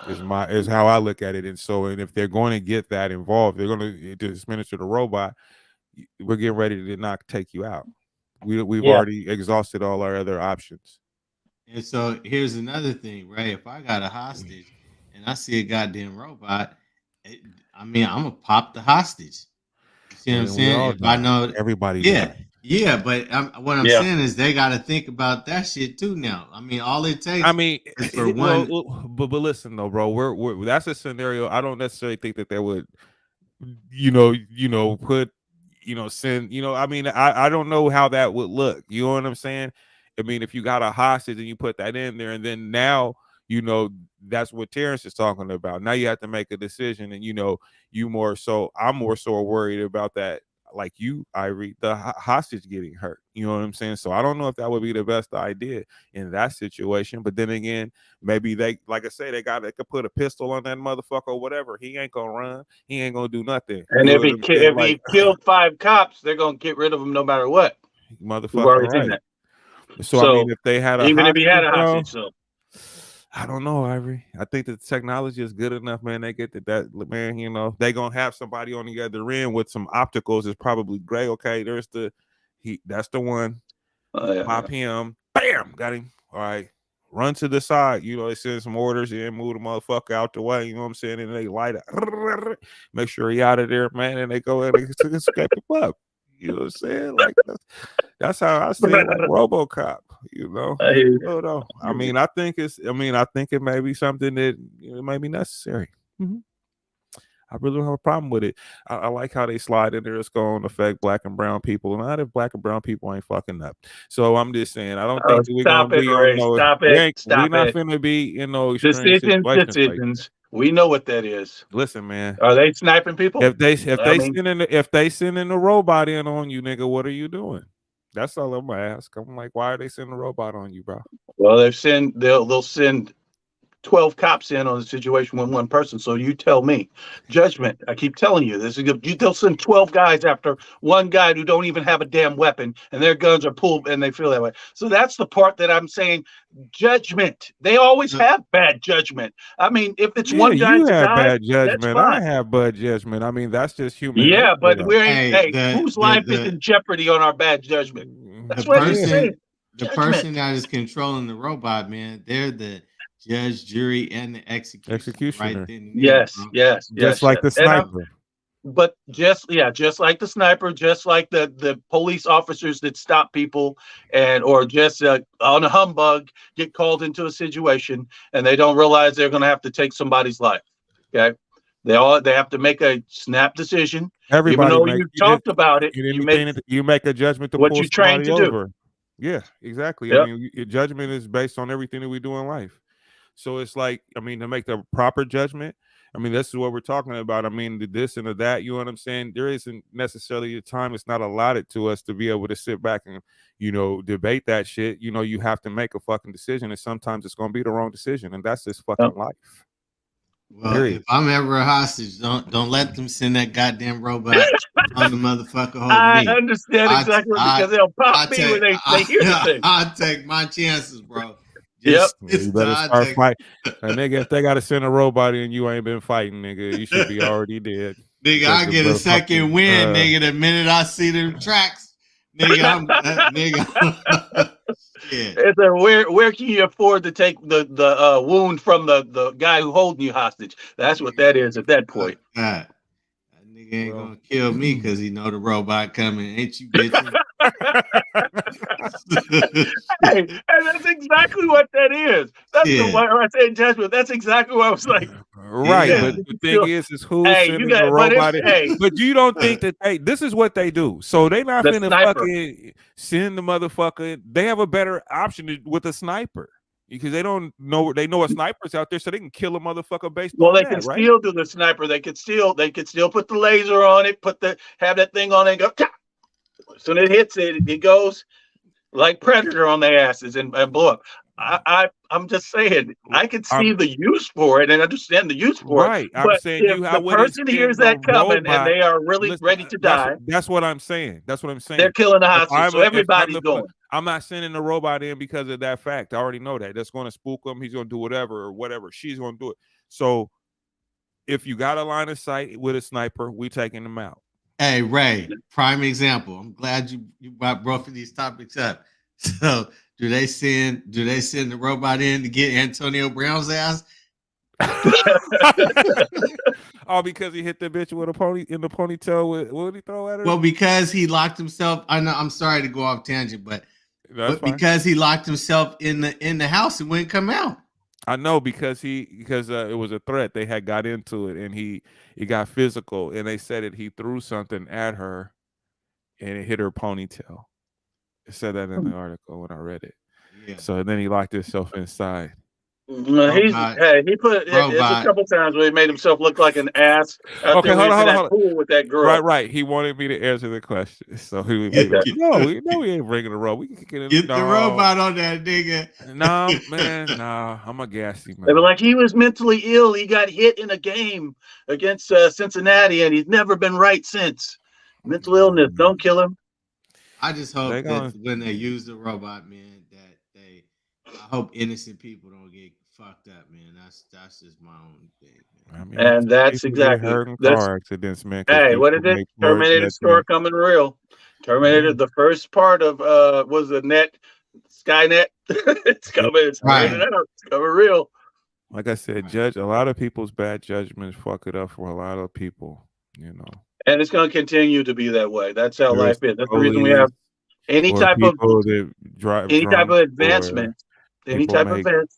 Is how I look at it. And if they're going to get that involved, they're going to administer the robot. We're getting ready to not take you out. We've already exhausted all our other options. And so here's another thing, right? If I got a hostage and I see a goddamn robot, I'm gonna pop the hostage. You see what I'm saying? If I know everybody, but what I'm saying is they got to think about that shit too now. I mean, all it takes. Is for one. But listen though, bro, we're that's a scenario. I don't necessarily think that they would, put. Send, I mean, I don't know how that would look. You know what I'm saying? I mean, if you got a hostage and you put that in there, and then now, that's what Terrence is talking about. Now you have to make a decision, and I'm more so worried about that, like you, Ivory, the hostage getting hurt. You know what I'm saying? So I don't know if that would be the best idea in that situation. But then again, maybe they could put a pistol on that motherfucker or whatever. He ain't gonna run. He ain't gonna do nothing. And if he killed 5 cops, they're gonna get rid of him no matter what. Motherfucker, we've already right. seen that. So I mean, if they had if he had a hostage, I don't know, Ivory. I think the technology is good enough, man. They get that, man. They gonna have somebody on the other end with some opticals. It's probably gray. Okay, that's the one. Pop him, bam, got him. All right, run to the side. They send some orders in, move the motherfucker out the way. You know what I'm saying? And they light it, make sure he out of there, man. And they go in and escape him up. You know what I'm saying? Like that's how I see it, like RoboCop. I mean, I think it may be something that it may be necessary. Mm-hmm. I really don't have a problem with it. I like how they slide in there. It's going to affect black and brown people. Not if black and brown people ain't fucking up. So I'm just saying, I don't think we're gonna be on no. We're not finna be in no extreme decisions. We know what that is. Listen, man. Are they sniping people? If they sending a robot in on you, nigga, what are you doing? That's all I'm gonna ask. I'm like, why are they sending a robot on you, bro? Well, they'll send 12 cops in on a situation with one person. So you tell me. Judgment. I keep telling you this. They'll send 12 guys after one guy who don't even have a damn weapon, and their guns are pulled, and they feel that way. So that's the part that I'm saying. Judgment. They always have bad judgment. I mean, if it's one guy, you have bad judgment. I have bad judgment. I mean, that's just human. Yeah, but we ain't. Whose life is in jeopardy on our bad judgment? That's what I'm saying. The person that is controlling the robot, man, they're the judge, jury, and the executioner. Right? Yes. Just like the sniper. But just like the sniper, just like the police officers that stop people, or just on a humbug get called into a situation and they don't realize they're going to have to take somebody's life. Okay, they have to make a snap decision. Everybody, even though you talked about it, you make a judgment to what pull you're trying to over. do. Yeah, exactly. Yep. I mean, your judgment is based on everything that we do in life. So it's like, I mean, to make the proper judgment, I mean, this is what we're talking about. I mean, this and that, you know what I'm saying? There isn't necessarily a time. It's not allotted to us to be able to sit back and, debate that shit. You have to make a fucking decision, and sometimes it's going to be the wrong decision, and that's just fucking life. Well, if I'm ever a hostage, don't let them send that goddamn robot on the motherfucker hold me. I understand exactly because they'll pop me when they hear the thing. I'll take my chances, bro. You better start fighting. Nigga, if they got to send a robot in, you ain't been fighting, nigga. You should be already dead. Nigga, I get a second win, nigga, the minute I see them tracks. Nigga, nigga. Yeah. Where can you afford to take the wound from the guy who holding you hostage? That's what that is at that point. Nigga, Nigga ain't gonna kill me because he know the robot coming, ain't you, bitches? Hey, and that's exactly what that is. That's the way I say judgment. That's exactly what I was like. Right, Yeah. but the thing is who's Hey, sending you got, the but robot? hey, But you don't think that this is what they do? So they not the finna sniper. fucking send the motherfucker. They have a better option with a sniper because they don't know. They know a sniper's out there, so they can kill a motherfucker based Well, on they that, can right? still do the sniper. They could still put the laser on it, have that thing on it, and go. Tah! As soon as it hits it, it goes like Predator on their asses and blow up. I'm just saying, I could see the use for it and understand the use for it. Right. I'm But saying if I the wouldn't person send hears the that coming and robot. they are really Listen, ready to die, that's what I'm saying. That's what I'm saying. they're killing the If hostage. So I'm everybody's the, going. I'm not sending the robot in because of that fact. I already know that. That's going to spook him. He's going to do whatever or whatever. She's going to do it. So if you got a line of sight with a sniper, we taking them out. Hey, Ray, prime example. I'm glad you brought both of these topics up. So do they send the robot in to get Antonio Brown's ass? Oh, because he hit the bitch with a ponytail with what did he throw at her? Well, because he locked himself. I know. I'm sorry to go off tangent, but because he locked himself in the house and wouldn't come out. I know because it was a threat. They had got into it and he got physical and they said he threw something at her and it hit her ponytail. It said that in the article when I read it. Yeah. So then he locked himself inside. There's a couple times where he made himself look like an ass out there in that pool with that girl. Right. He wanted me to answer the question, so he would be like, "No, we ain't bringing the robot. We can get the robot on that nigga." No, man, no, I'm a gassy man. They were like, he was mentally ill. He got hit in a game against Cincinnati, and he's never been right since. Mental illness, don't kill him. I just hope that when they use the robot, man, I hope innocent people don't get fucked up, man. That's just my own thing, man. I mean, and that's exactly car accidents, man. Hey, what is it? Terminator story coming real. Terminator, the first part of was the net, Skynet. It's coming. It's coming out. It's coming real. Like I said, a lot of people's bad judgments fuck it up for a lot of people, you know. And it's going to continue to be that way. That's how life is. That's the reason we have any type of advancement. Any type of advancement.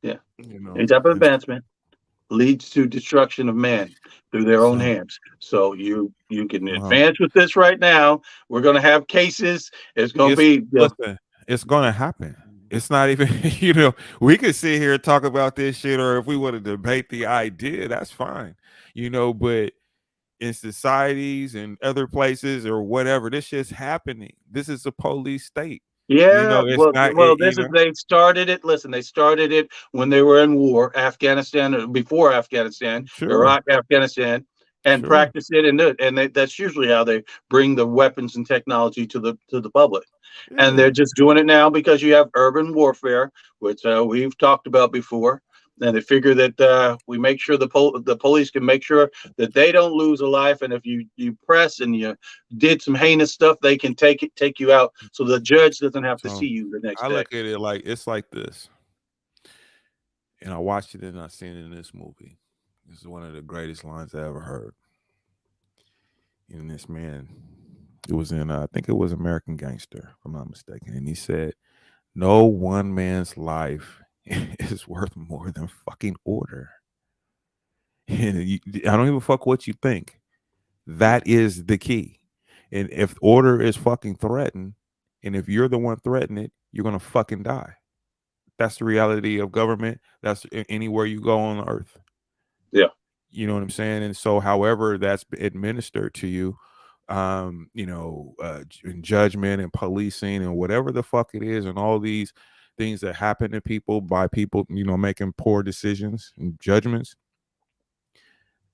Yeah. You know, any type of advancement leads to destruction of man through their own hands. So you can advance with this right now. We're going to have cases. It's going to be. Listen, it's going to happen. It's not even, you know, we could sit here and talk about this shit, or if we want to debate the idea, that's fine, you know, but in societies and other places or whatever, this shit's happening. This is a police state. Yeah, you know, they started it. Listen, they started it when they were in war, Afghanistan, or before Afghanistan, Iraq, Afghanistan, and practice it, and that's usually how they bring the weapons and technology to the public. And they're just doing it now because you have urban warfare, which we've talked about before. And they figure that we make sure the police can make sure that they don't lose a life. And if you press and you did some heinous stuff, they can take you out, so the judge doesn't have to see you the next day. I look at it like it's like this, and I watched it and I seen it in this movie. This is one of the greatest lines I ever heard. And this man, it was in I think it was American Gangster, if I'm not mistaken, and he said, "No one man's life is worth more than fucking order." And I don't even fuck what you think. That is the key. And if order is fucking threatened, and if you're the one threatening it, you're gonna fucking die. That's the reality of government. That's anywhere you go on earth. Yeah. You know what I'm saying? And so however that's administered to you, you know, in judgment and policing and whatever the fuck it is, and all these things that happen to people by people, you know, making poor decisions and judgments.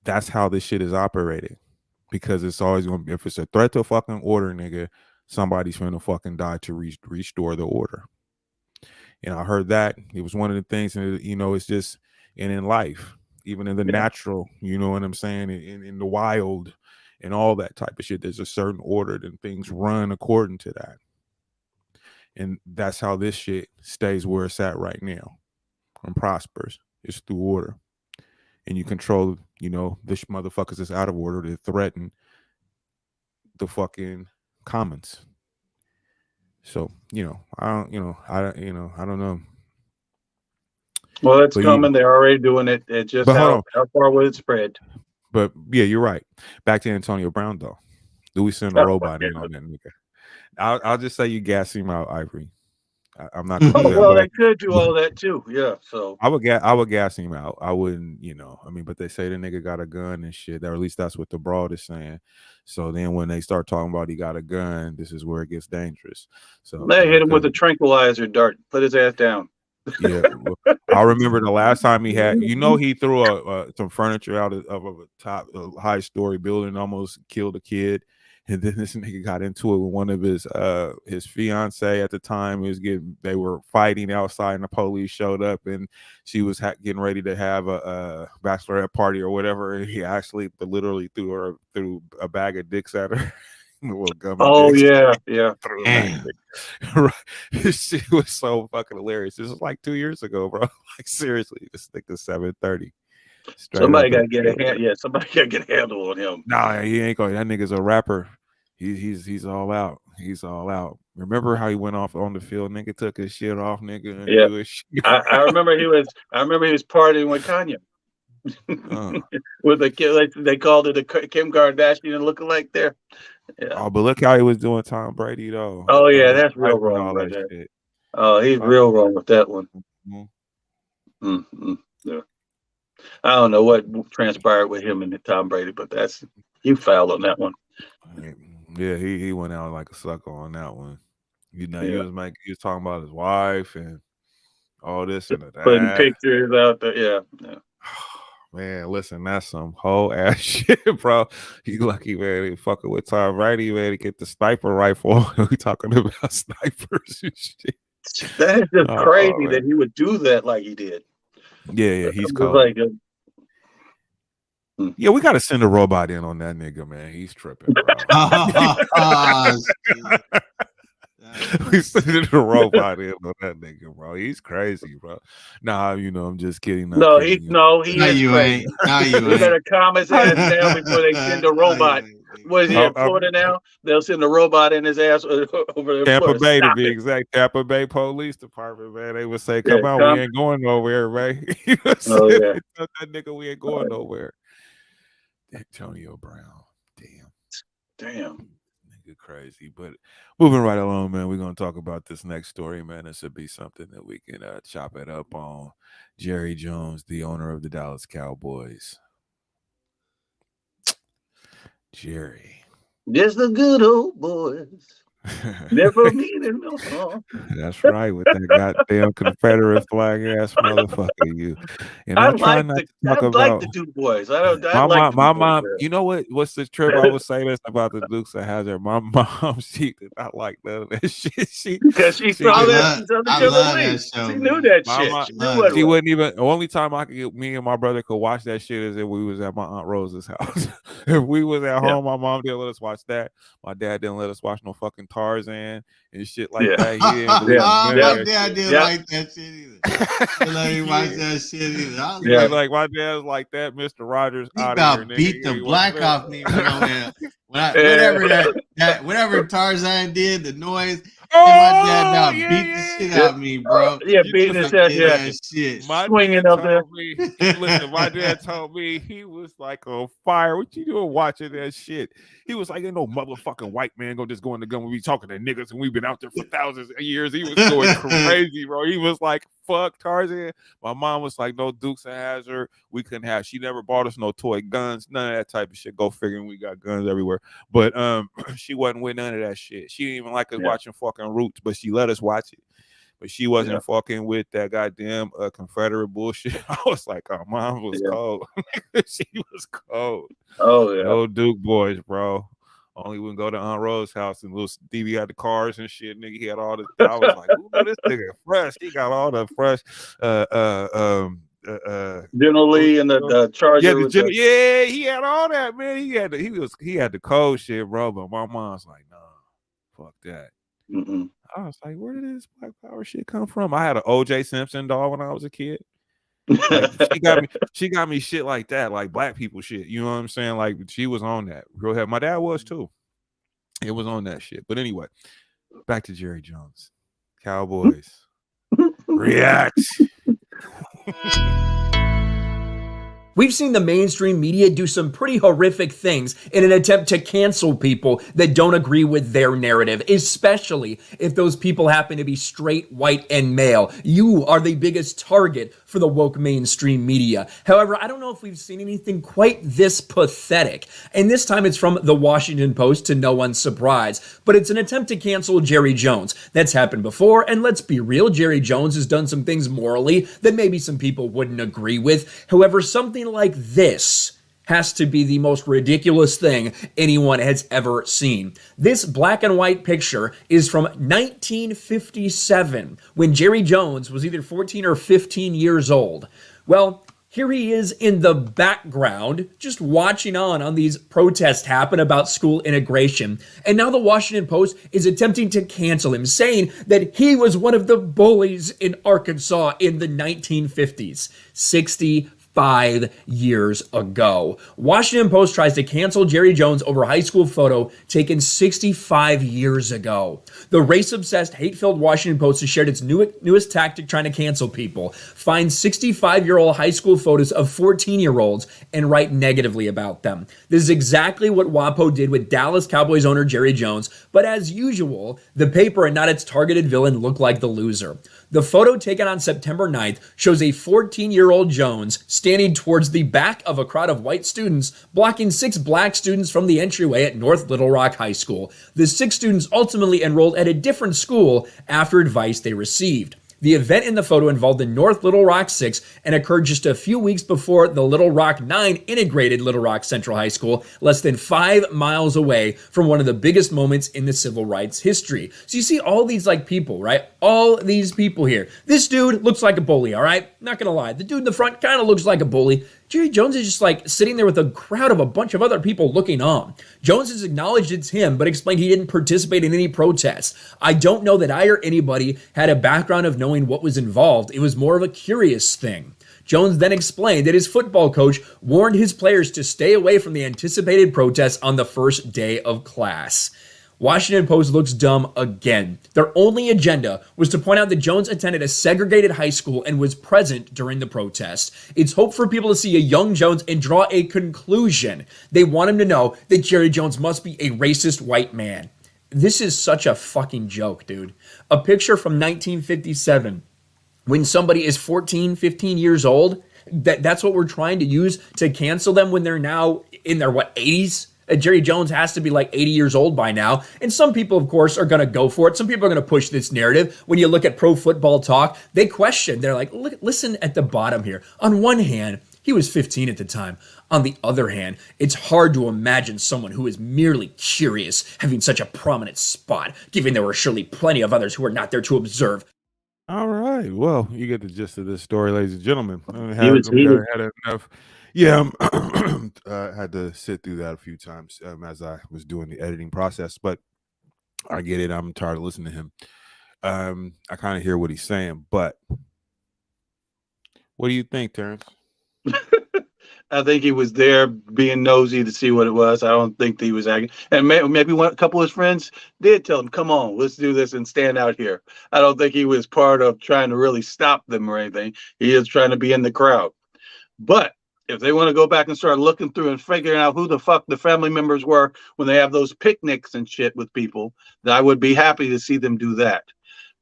That's how this shit is operated, because it's always going to be, if it's a threat to fucking order, nigga, somebody's going to fucking die to restore the order. And I heard that it was one of the things, and you know, it's just, and in life, even in the natural, you know what I'm saying, in the wild and all that type of shit, there's a certain order and things run according to that. And that's how this shit stays where it's at right now and prospers. It's through order. and you control, this motherfuckers is out of order to threaten the fucking commons. So, I don't know. Well, it's But coming. They're already doing it. It's just how far will it spread? But yeah, you're right. Back to Antonio Brown though. Do we send a robot in on that nigga? I'll just say you gas him out, Ivory. I'm not gonna do that. Well, they could do all that too. Yeah. So I would gas him out. I wouldn't, but they say the nigga got a gun and shit, or at least that's what the broad is saying. So then when they start talking about he got a gun, this is where it gets dangerous. So they hit him with a tranquilizer dart, put his ass down. Yeah, I remember the last time he had, he threw some furniture out of a high story building, almost killed a kid, and then this nigga got into it with one of his fiance at the time. They were fighting outside, and the police showed up, and she was getting ready to have a bachelorette party or whatever. And he actually literally threw a bag of dicks at her. Oh yeah. Right. This shit was so fucking hilarious. This was like 2 years ago, bro. Like seriously, this nigga 7:30. Somebody gotta get a hand. Yeah, somebody gotta get a handle on him. Nah, he ain't going. That nigga's a rapper. He's all out. He's all out. Remember how he went off on the field? Nigga took his shit off, nigga. And yeah, I remember he was partying with Kanye. With the kid, they called it a Kim Kardashian lookalike there. Yeah. Oh, but look how he was doing Tom Brady though. Oh yeah, that's real wrong with that shit. Oh, he's real wrong with that one. Yeah. I don't know what transpired with him and Tom Brady, but you fouled on that one. Yeah, he went out like a sucker on that one. He was talking about his wife and all this and that. Putting pictures out there. Yeah. Man, listen, that's some whole ass shit, bro. You lucky, man. He fucking with Tom Brady, man, to get the sniper rifle. We talking about snipers and shit. That is just crazy that he would do that like he did. Yeah, he's cold. Yeah, we gotta send a robot in on that nigga, man. He's tripping, bro. We sending a robot in on that nigga, bro. He's crazy, bro. Nah, I'm just kidding. No, he is crazy. No, you better calm his ass down before they send a robot. What is he in Florida now? They'll send a robot in his ass over there. Tampa Bay, to be exact. Tampa Bay Police Department, man. They would say, "Come on, we ain't going nowhere, man." Oh yeah, that nigga, we ain't going nowhere. Antonio Brown, damn. Crazy. But moving right along, man, we're gonna talk about this next story, man. This should be something that we can chop it up on. Jerry Jones, the owner of the Dallas Cowboys. Jerry, just the good old boys. Never meaning no harm. That's right, with that goddamn Confederate flag ass motherfucker, you. And I like the Duke boys. My mom. You know what's the trip? I would say this about the Dukes of Hazzard. My mom, she did not like none of that shit. Because she saw that. She knew that shit. She wouldn't even. The only time me and my brother could watch that shit is if we was at my Aunt Rose's house. If we was at home, my mom didn't let us watch that. My dad didn't let us watch no fucking Tarzan and shit like that. My dad didn't like that shit either. Let me watch that shit either. Like my dad's like that. Mr. Rogers he about beat the black off me. Whatever Tarzan did, the noise. My dad now beat the shit out of me, bro. Yeah, beating his ass. Yeah, shit. Swinging up there. Listen, my dad told me he was like on fire. What you doing watching that shit? He was like, ain't no motherfucking white man gonna just go in the gun. We be talking to niggas and we've been out there for thousands of years. He was going crazy, bro. He was like, fuck Tarzan. My mom was like, no Dukes of Hazzard. We couldn't have. She never bought us no toy guns, none of that type of shit. Go figuring, we got guns everywhere. But she wasn't with none of that shit. She didn't even like us watching fucking Roots, but she let us watch it. But she wasn't fucking with that goddamn Confederate bullshit. I was like, oh, mom was cold. She was cold. Oh yeah. No Duke boys, bro. Only we can go to Aunt Rose's house and little Stevie had the cars and shit. Nigga, he had all the. I was like, ooh, this nigga fresh. He got all the fresh. General Lee and the Charger. Yeah, he had all that, man. He had the cold shit, bro. But my mom's like, nah, fuck that. I was like, where did this Black Power shit come from? I had an O.J. Simpson doll when I was a kid. Like she got me shit like that, like black people shit. You know what I'm saying? Like she was on that real heavy. My dad was too. It was on that shit. But anyway, back to Jerry Jones. Cowboys. React. We've seen the mainstream media do some pretty horrific things in an attempt to cancel people that don't agree with their narrative, especially if those people happen to be straight, white, and male. You are the biggest target for the woke mainstream media. However, I don't know if we've seen anything quite this pathetic. And this time it's from the Washington Post, to no one's surprise. But it's an attempt to cancel Jerry Jones. That's happened before, and let's be real, Jerry Jones has done some things morally that maybe some people wouldn't agree with. However, something like this has to be the most ridiculous thing anyone has ever seen. This black and white picture is from 1957, when Jerry Jones was either 14 or 15 years old. Well, here he is in the background, just watching on these protests happen about school integration. And now the Washington Post is attempting to cancel him, saying that he was one of the bullies in Arkansas in the 1950s. 65 years ago. Washington Post tries to cancel Jerry Jones over high school photo taken 65 years ago. The race-obsessed, hate-filled Washington Post has shared its newest tactic trying to cancel people. Find 65-year-old high school photos of 14-year-olds and write negatively about them. This is exactly what WAPO did with Dallas Cowboys owner Jerry Jones, but as usual, the paper and not its targeted villain look like the loser. The photo taken on September 9th shows a 14-year-old Jones standing towards the back of a crowd of white students, blocking 6 black students from the entryway at North Little Rock High School. The 6 students ultimately enrolled at a different school after advice they received. The event in the photo involved the North Little Rock 6 and occurred just a few weeks before the Little Rock 9 integrated Little Rock Central High School, less than 5 miles away from one of the biggest moments in the civil rights history. So you see all these people, right? All these people here. This dude looks like a bully, all right? Not gonna lie. The dude in the front kind of looks like a bully. Jerry Jones is just sitting there with a crowd of a bunch of other people looking on. Jones has acknowledged it's him, but explained he didn't participate in any protests. I don't know that I or anybody had a background of knowing what was involved. It was more of a curious thing. Jones then explained that his football coach warned his players to stay away from the anticipated protests on the first day of class. Washington Post looks dumb again. Their only agenda was to point out that Jones attended a segregated high school and was present during the protest. It's hope for people to see a young Jones and draw a conclusion. They want him to know that Jerry Jones must be a racist white man. This is such a fucking joke, dude. A picture from 1957, when somebody is 14, 15 years old, that's what we're trying to use to cancel them when they're now in their, 80s? Jerry Jones has to be 80 years old by now. And some people, of course, are going to go for it. Some people are going to push this narrative. When you look at Pro Football Talk, they question. They're like, look, listen at the bottom here. On one hand, he was 15 at the time. On the other hand, it's hard to imagine someone who is merely curious having such a prominent spot, given there were surely plenty of others who were not there to observe. All right. Well, you get the gist of this story, ladies and gentlemen. He was heated. Had enough. Yeah, I had to sit through that a few times as I was doing the editing process, but I get it. I'm tired of listening to him. I kind of hear what he's saying, but what do you think, Terrence? I think he was there being nosy to see what it was. I don't think that he was acting. And maybe a couple of his friends did tell him, come on, let's do this and stand out here. I don't think he was part of trying to really stop them or anything. He is trying to be in the crowd. But if they want to go back and start looking through and figuring out who the fuck the family members were when they have those picnics and shit with people, then I would be happy to see them do that,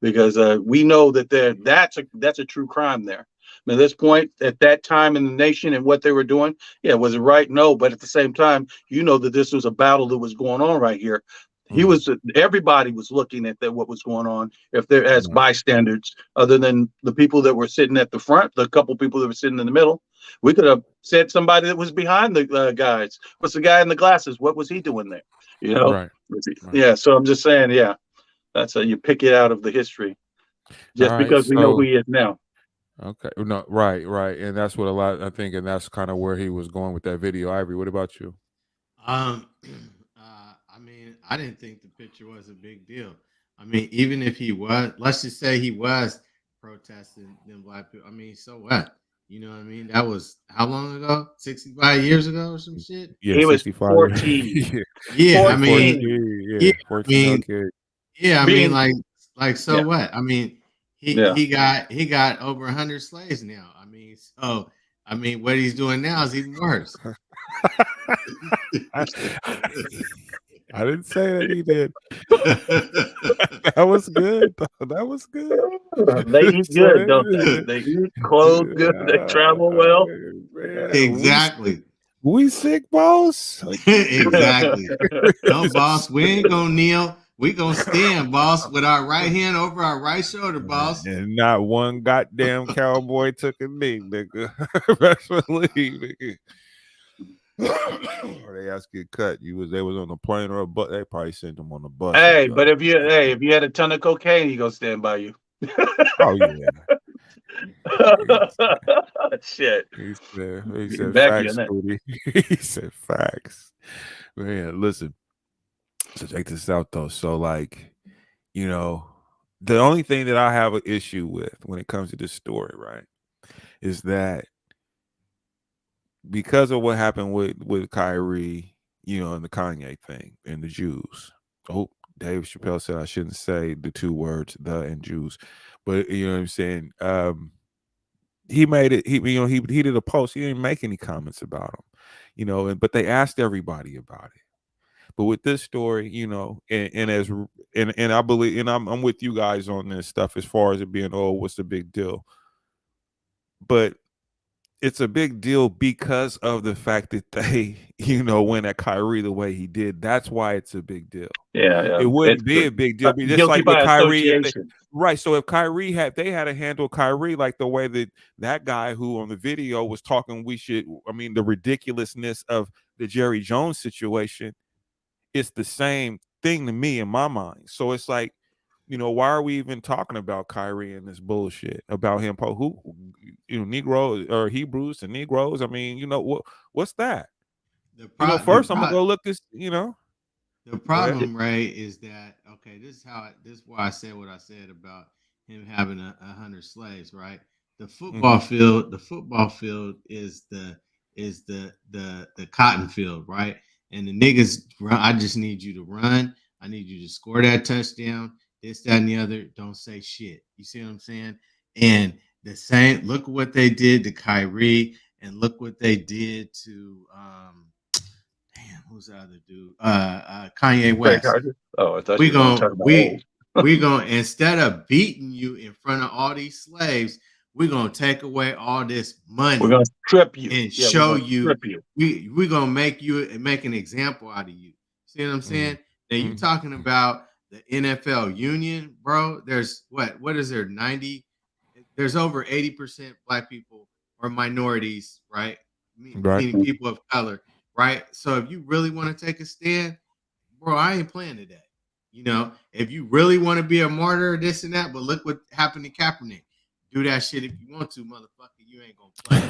because we know that that's a true crime there. At this point, at that time in the nation and what they were doing, yeah, was it right? No, but at the same time, you know that this was a battle that was going on right here. Everybody was looking at what was going on, if they're as bystanders, other than the people that were sitting at the front, the couple people that were sitting in the middle. We could have said somebody that was behind the guys. What's the guy in the glasses? What was he doing there? You know? Right. Yeah. So I'm just saying, yeah, that's how you pick it out of the history, just because we know who he is now. Okay. No, right. And that's what I think, and that's kind of where he was going with that video. Ivory, what about you? I mean, I didn't think the picture was a big deal. I mean, even if he was, let's just say he was protesting them black people. I mean, so what? You know what I mean? That was how long ago? 65 years ago or some shit? Yeah, He was 65. 14. Yeah, I mean, 14. yeah, I 14 mean, kid. yeah, I mean, Being, like, so yeah, what? I mean, yeah. he got over 100 slaves now. I mean, so I mean, what he's doing now is even worse. I didn't say that he did. That was good. That was good. They eat So good, don't they? They eat, clothes good, they travel well. man, Exactly. we sick, boss. Exactly. No, boss, we ain't gonna kneel. We gonna stand, boss, with our right hand over our right shoulder, boss. And not one goddamn cowboy took a knee, nigga. Best believe, nigga. Or they asked get cut. They was on the plane or a bus. They probably sent them on the bus. Hey, but if you had a ton of cocaine, he gonna stand by you. Oh yeah. Shit. He said Back facts, your neck. Cootie. He said facts. Man, listen. So check this out though. So like, the only thing that I have an issue with when it comes to this story, right, is that because of what happened with Kyrie, and the Kanye thing and the Jews. Oh, Dave Chappelle said I shouldn't say the two words "the" and Jews, but you know what I'm saying. He made it. He did a post. He didn't make any comments about him, but they asked everybody about it. But with this story, and I believe, and I'm with you guys on this stuff as far as it being, what's the big deal? But it's a big deal because of the fact that they, went at Kyrie the way he did. That's why it's a big deal. Yeah. It wouldn't be a big deal. Just like with Kyrie, right? So if Kyrie they had to handle Kyrie like the way that guy who on the video was talking, the ridiculousness of the Jerry Jones situation. It's the same thing to me in my mind. So it's like, why are we even talking about Kyrie and this bullshit about him? Who, Negroes or Hebrews and Negroes? I mean, what's that? First I'm gonna go look this. The problem, Ray, is that this is why I said what I said about him having 100 slaves, right? The football field, is the cotton field, right? And the niggas run. I just need you to run. I need you to score that touchdown. This, that, and the other. Don't say shit. You see what I'm saying? And the same. Look what they did to Kyrie, and look what they did to who's the other dude? Kanye West. Oh, I thought you were going to talk about we gonna instead of beating you in front of all these slaves, we're gonna take away all this money. We're gonna strip you and show you. We're gonna make an example out of you. See what I'm saying? Now you talking about the NFL union, bro. There's what is there? 90. There's over 80% black people or minorities, right? Meaning people of color, right? So if you really want to take a stand, bro, I ain't playing today. If you really want to be a martyr, this and that, but look what happened to Kaepernick. Do that shit if you want to, motherfucker. You ain't gonna play.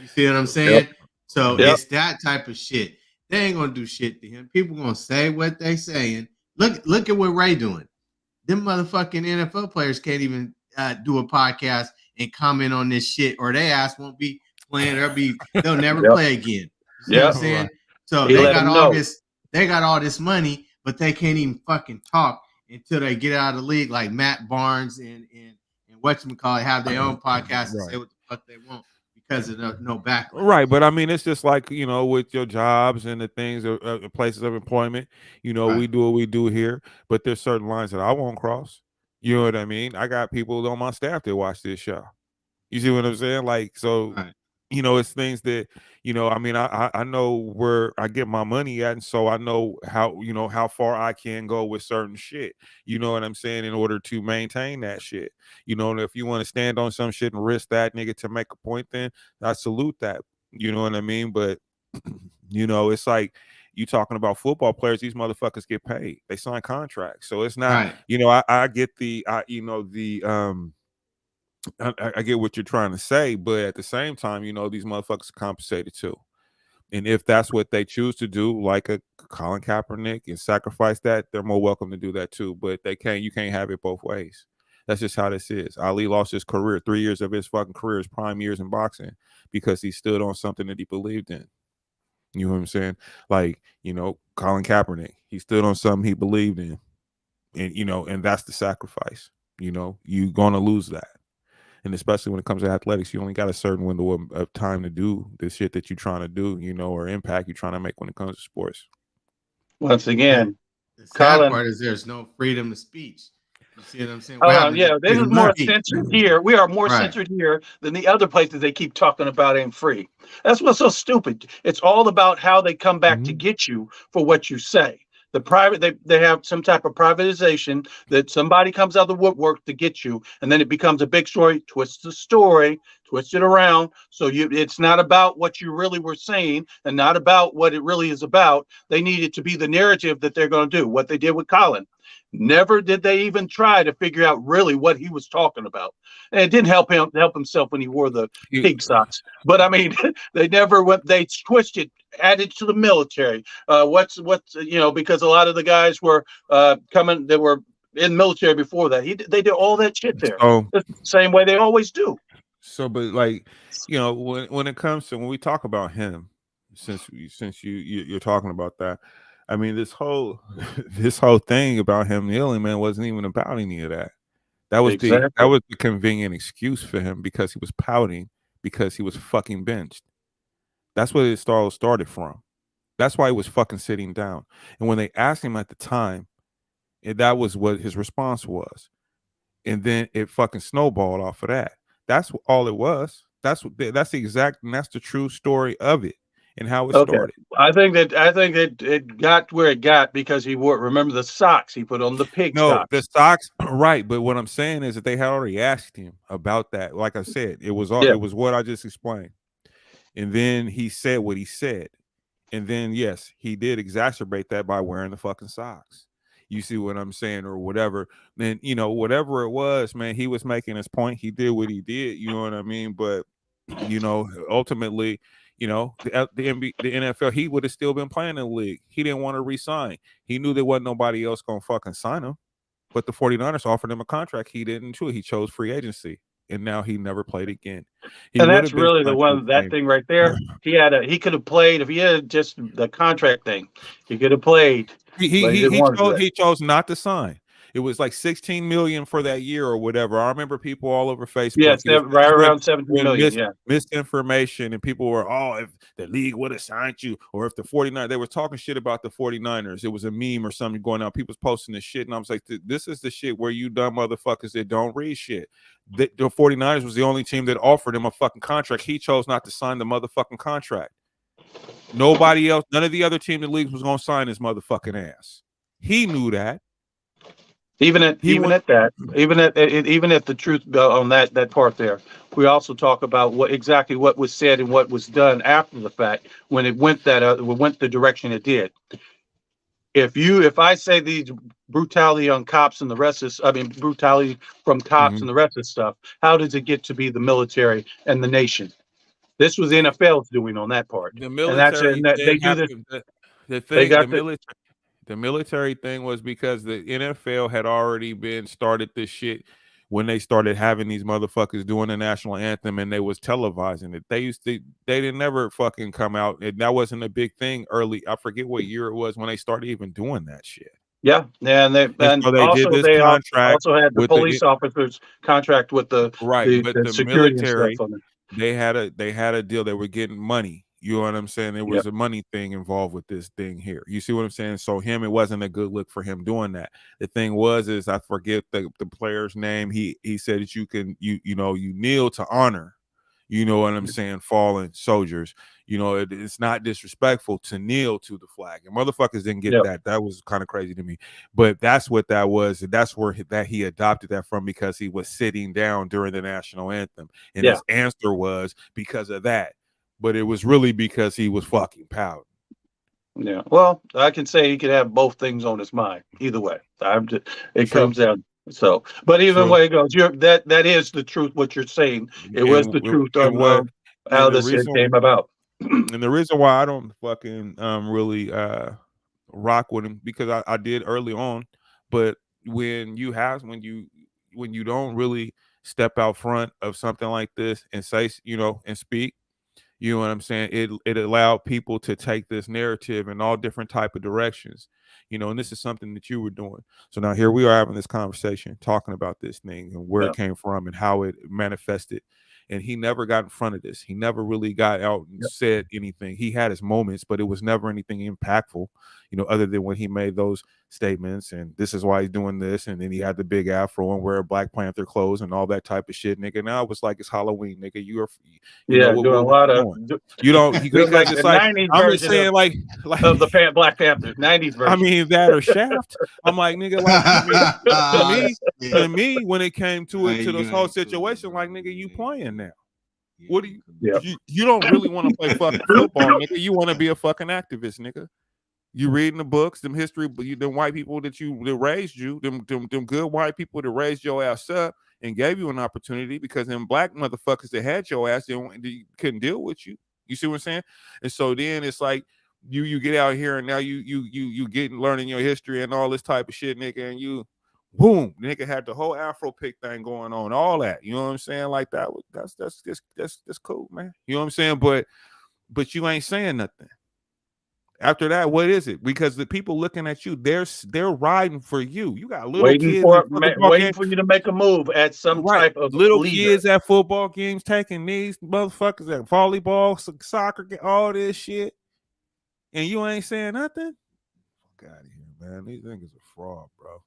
You see what I'm saying? So it's that type of shit. They ain't gonna do shit to him. People gonna say what they saying. Look at what Ray doing. Them motherfucking NFL players can't even do a podcast and comment on this shit, or they ass won't be playing. They'll never play again. You see what I'm saying? So they got all this. They got all this money, but they can't even fucking talk until they get out of the league, like Matt Barnes and whatchamacallit have their own podcast and say what the fuck they want because of no backlash. Right, but I mean, it's just like, with your jobs and the things, places of employment, we do what we do here, but there's certain lines that I won't cross. You know what I mean? I got people on my staff that watch this show. You see what I'm saying? Like, so, it's things that, I know where I get my money at. And so I know how far I can go with certain shit. You know what I'm saying? In order to maintain that shit. And if you want to stand on some shit and risk that nigga to make a point, then I salute that. You know what I mean? But, it's like you talking about football players. These motherfuckers get paid. They sign contracts. So it's not, I get I get what you're trying to say, but at the same time, these motherfuckers are compensated too. And if that's what they choose to do, like a Colin Kaepernick, and sacrifice that, they're more welcome to do that too. But you can't have it both ways. That's just how this is. Ali lost his career, 3 years of his fucking career, his prime years in boxing, because he stood on something that he believed in. You know what I'm saying? Like, you know, Colin Kaepernick, he stood on something he believed in. And, you know, and that's the sacrifice. You know, you're going to lose that. And especially when it comes to athletics, you only got a certain window of time to do the shit that you're trying to do, you know, or impact you're trying to make when it comes to sports. Once again, the sad Colin, part is there's no freedom of speech. You see what I'm saying? yeah, this is more censored here. We are more Right. censored here than the other places they keep talking about ain't free. That's what's so stupid. It's all about how they come back to get you for what you say. The private, they have some type of privatization that somebody comes out of the woodwork to get you, and then it becomes a big story, twist the story, twist it around. So it's not about what you really were saying and not about what it really is about. They need it to be the narrative that they're going to do. What they did with Colin. Never did they even try to figure out really what he was talking about. And it didn't help himself when he wore the pig socks. But I mean, they never went, they twisted, added to the military. What's you know, because a lot of the guys were coming, they were in military before that. They did all that shit there. So, the same way they always do. So, but like, you know, when it comes to when we talk about him, since you're talking about that, I mean, this whole thing about him kneeling, man, wasn't even about any of that. That was the convenient excuse for him because he was pouting because he was fucking benched. That's what it all started from. That's why he was fucking sitting down. And when they asked him at the time, that was what his response was. And then it fucking snowballed off of that. That's all it was. That's the exact, and that's the true story of it and how it started. I think that it got where it got because he wore. Remember the socks he put on, the pig socks. The socks, right? But what I'm saying is that they had already asked him about that. Like I said, it was all, it was what I just explained, and then he said what he said, and then yes, he did exacerbate that by wearing the fucking socks. You see what I'm saying, or whatever. Then, you know, whatever it was, man, he was making his point. He did what he did. You know what I mean? But, you know, ultimately, you know, the NFL, he would have still been playing in the league. He didn't want to resign. He knew there wasn't nobody else going to fucking sign him. But the 49ers offered him a contract. He didn't choose. He chose free agency. And now he never played again. And that's really the one, that thing right there. He could have played if he had just the contract thing. He could have played. He chose not to sign. It was like 16 million for that year or whatever. I remember people all over Facebook. Yes, right around 17 million. Misinformation, and people were, if the league would have signed you, or if the 49ers, they were talking shit about the 49ers. It was a meme or something going on. People's posting this shit, and I was like, this is the shit where you dumb motherfuckers that don't read shit. The 49ers was the only team that offered him a fucking contract. He chose not to sign the motherfucking contract. Nobody else, none of the other team in the league was going to sign his motherfucking ass. He knew that. Even at the truth on that part there, we also talk about what was said and what was done after the fact when it went the direction it did. If I say these brutality on cops and the rest of, brutality from cops and the rest of stuff, how does it get to be the military and the nation? This was the NFL's doing on that part. The military, they do this. The military thing was because the NFL had already started this shit when they started having these motherfuckers doing the national anthem, and they was televising it. They didn't never fucking come out, and that wasn't a big thing early. I forget what year it was when they started even doing that shit. Yeah, and they also had the police officers contract with the security military. Stuff on it. They had a deal. They were getting money. You know what I'm saying? There was a money thing involved with this thing here. You see what I'm saying? So it wasn't a good look for him doing that. The thing is I forget the player's name. He said that you kneel to honor, you know what I'm saying, fallen soldiers. You know, it's not disrespectful to kneel to the flag. And motherfuckers didn't get that. That was kind of crazy to me. But that's what that was. And that's where he adopted that from, because he was sitting down during the national anthem. And his answer was because of that. But it was really because he was fucking pouting. Yeah. Well, I can say he could have both things on his mind. Either way, it comes out. So, but even way it goes, that is the truth. What you're saying, it was the truth of how this came about. And the reason why I don't fucking really rock with him, because I did early on, but when you when you don't really step out front of something like this and say, and speak, you know what I'm saying? It allowed people to take this narrative in all different type of directions, and this is something that you were doing. So now here we are having this conversation, talking about this thing and where it came from and how it manifested. And he never got in front of this. He never really got out and said anything. He had his moments, but it was never anything impactful, other than when he made those statements. And this is why he's doing this. And then he had the big afro and wear Black Panther clothes and all that type of shit, nigga. Now it was like it's Halloween, nigga. Doing a lot of. You don't. You like just the like 90s I'm version just saying, like of the Black Panthers, 90s version. I mean that or Shaft. I'm like, nigga, to me, when it came to this whole situation, like, nigga, you playing now. What do you don't really want to play fucking football, nigga. You want to be a fucking activist, nigga. You reading the books, them history, but them white people that raised you, them good white people that raised your ass up and gave you an opportunity, because them black motherfuckers that had your ass, they couldn't deal with you. You see what I'm saying? And so then it's like you get out here and now you getting learning your history and all this type of shit, nigga, and you boom, nigga had the whole Afro pick thing going on, all that. You know what I'm saying? Like that's cool, man. You know what I'm saying? But you ain't saying nothing. After that, what is it? Because the people looking at you, they're riding for you. You got little waiting kids waiting for you to make a move at some type of little leader. Kids at football games taking these motherfuckers at volleyball, soccer, all this shit, and you ain't saying nothing. Fuck out of here, man. These niggas are fraud, bro.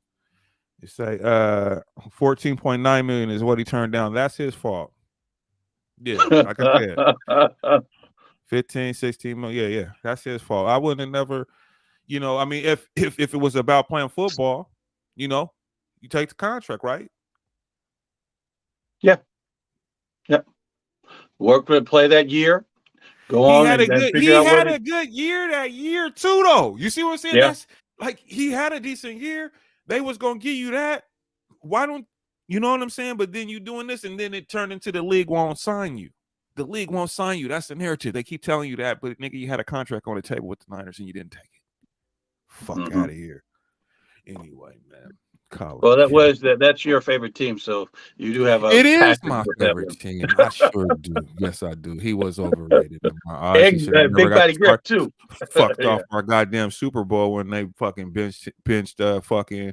You say 14.9 million is what he turned down. That's his fault. Yeah, like I said. 15, 16 million. Yeah. That's his fault. I wouldn't have never, I mean, if it was about playing football, you take the contract, right? Yeah. Work to play that year. Go on and figure out he had a good year that year too, though. You see what I'm saying? Yeah. That's like he had a decent year. They was gonna give you that. Why don't you know what I'm saying? But then you doing this, and then it turned into the league won't sign you. The league won't sign you. That's the narrative. They keep telling you that, but nigga, you had a contract on the table with the Niners and you didn't take it. Fuck out of here. Anyway, man. Well, that's your favorite team, so you do have a. It is my favorite team. I sure do. Yes, I do. He was overrated. Big body grip too. Fucked off our goddamn Super Bowl when they fucking benched fucking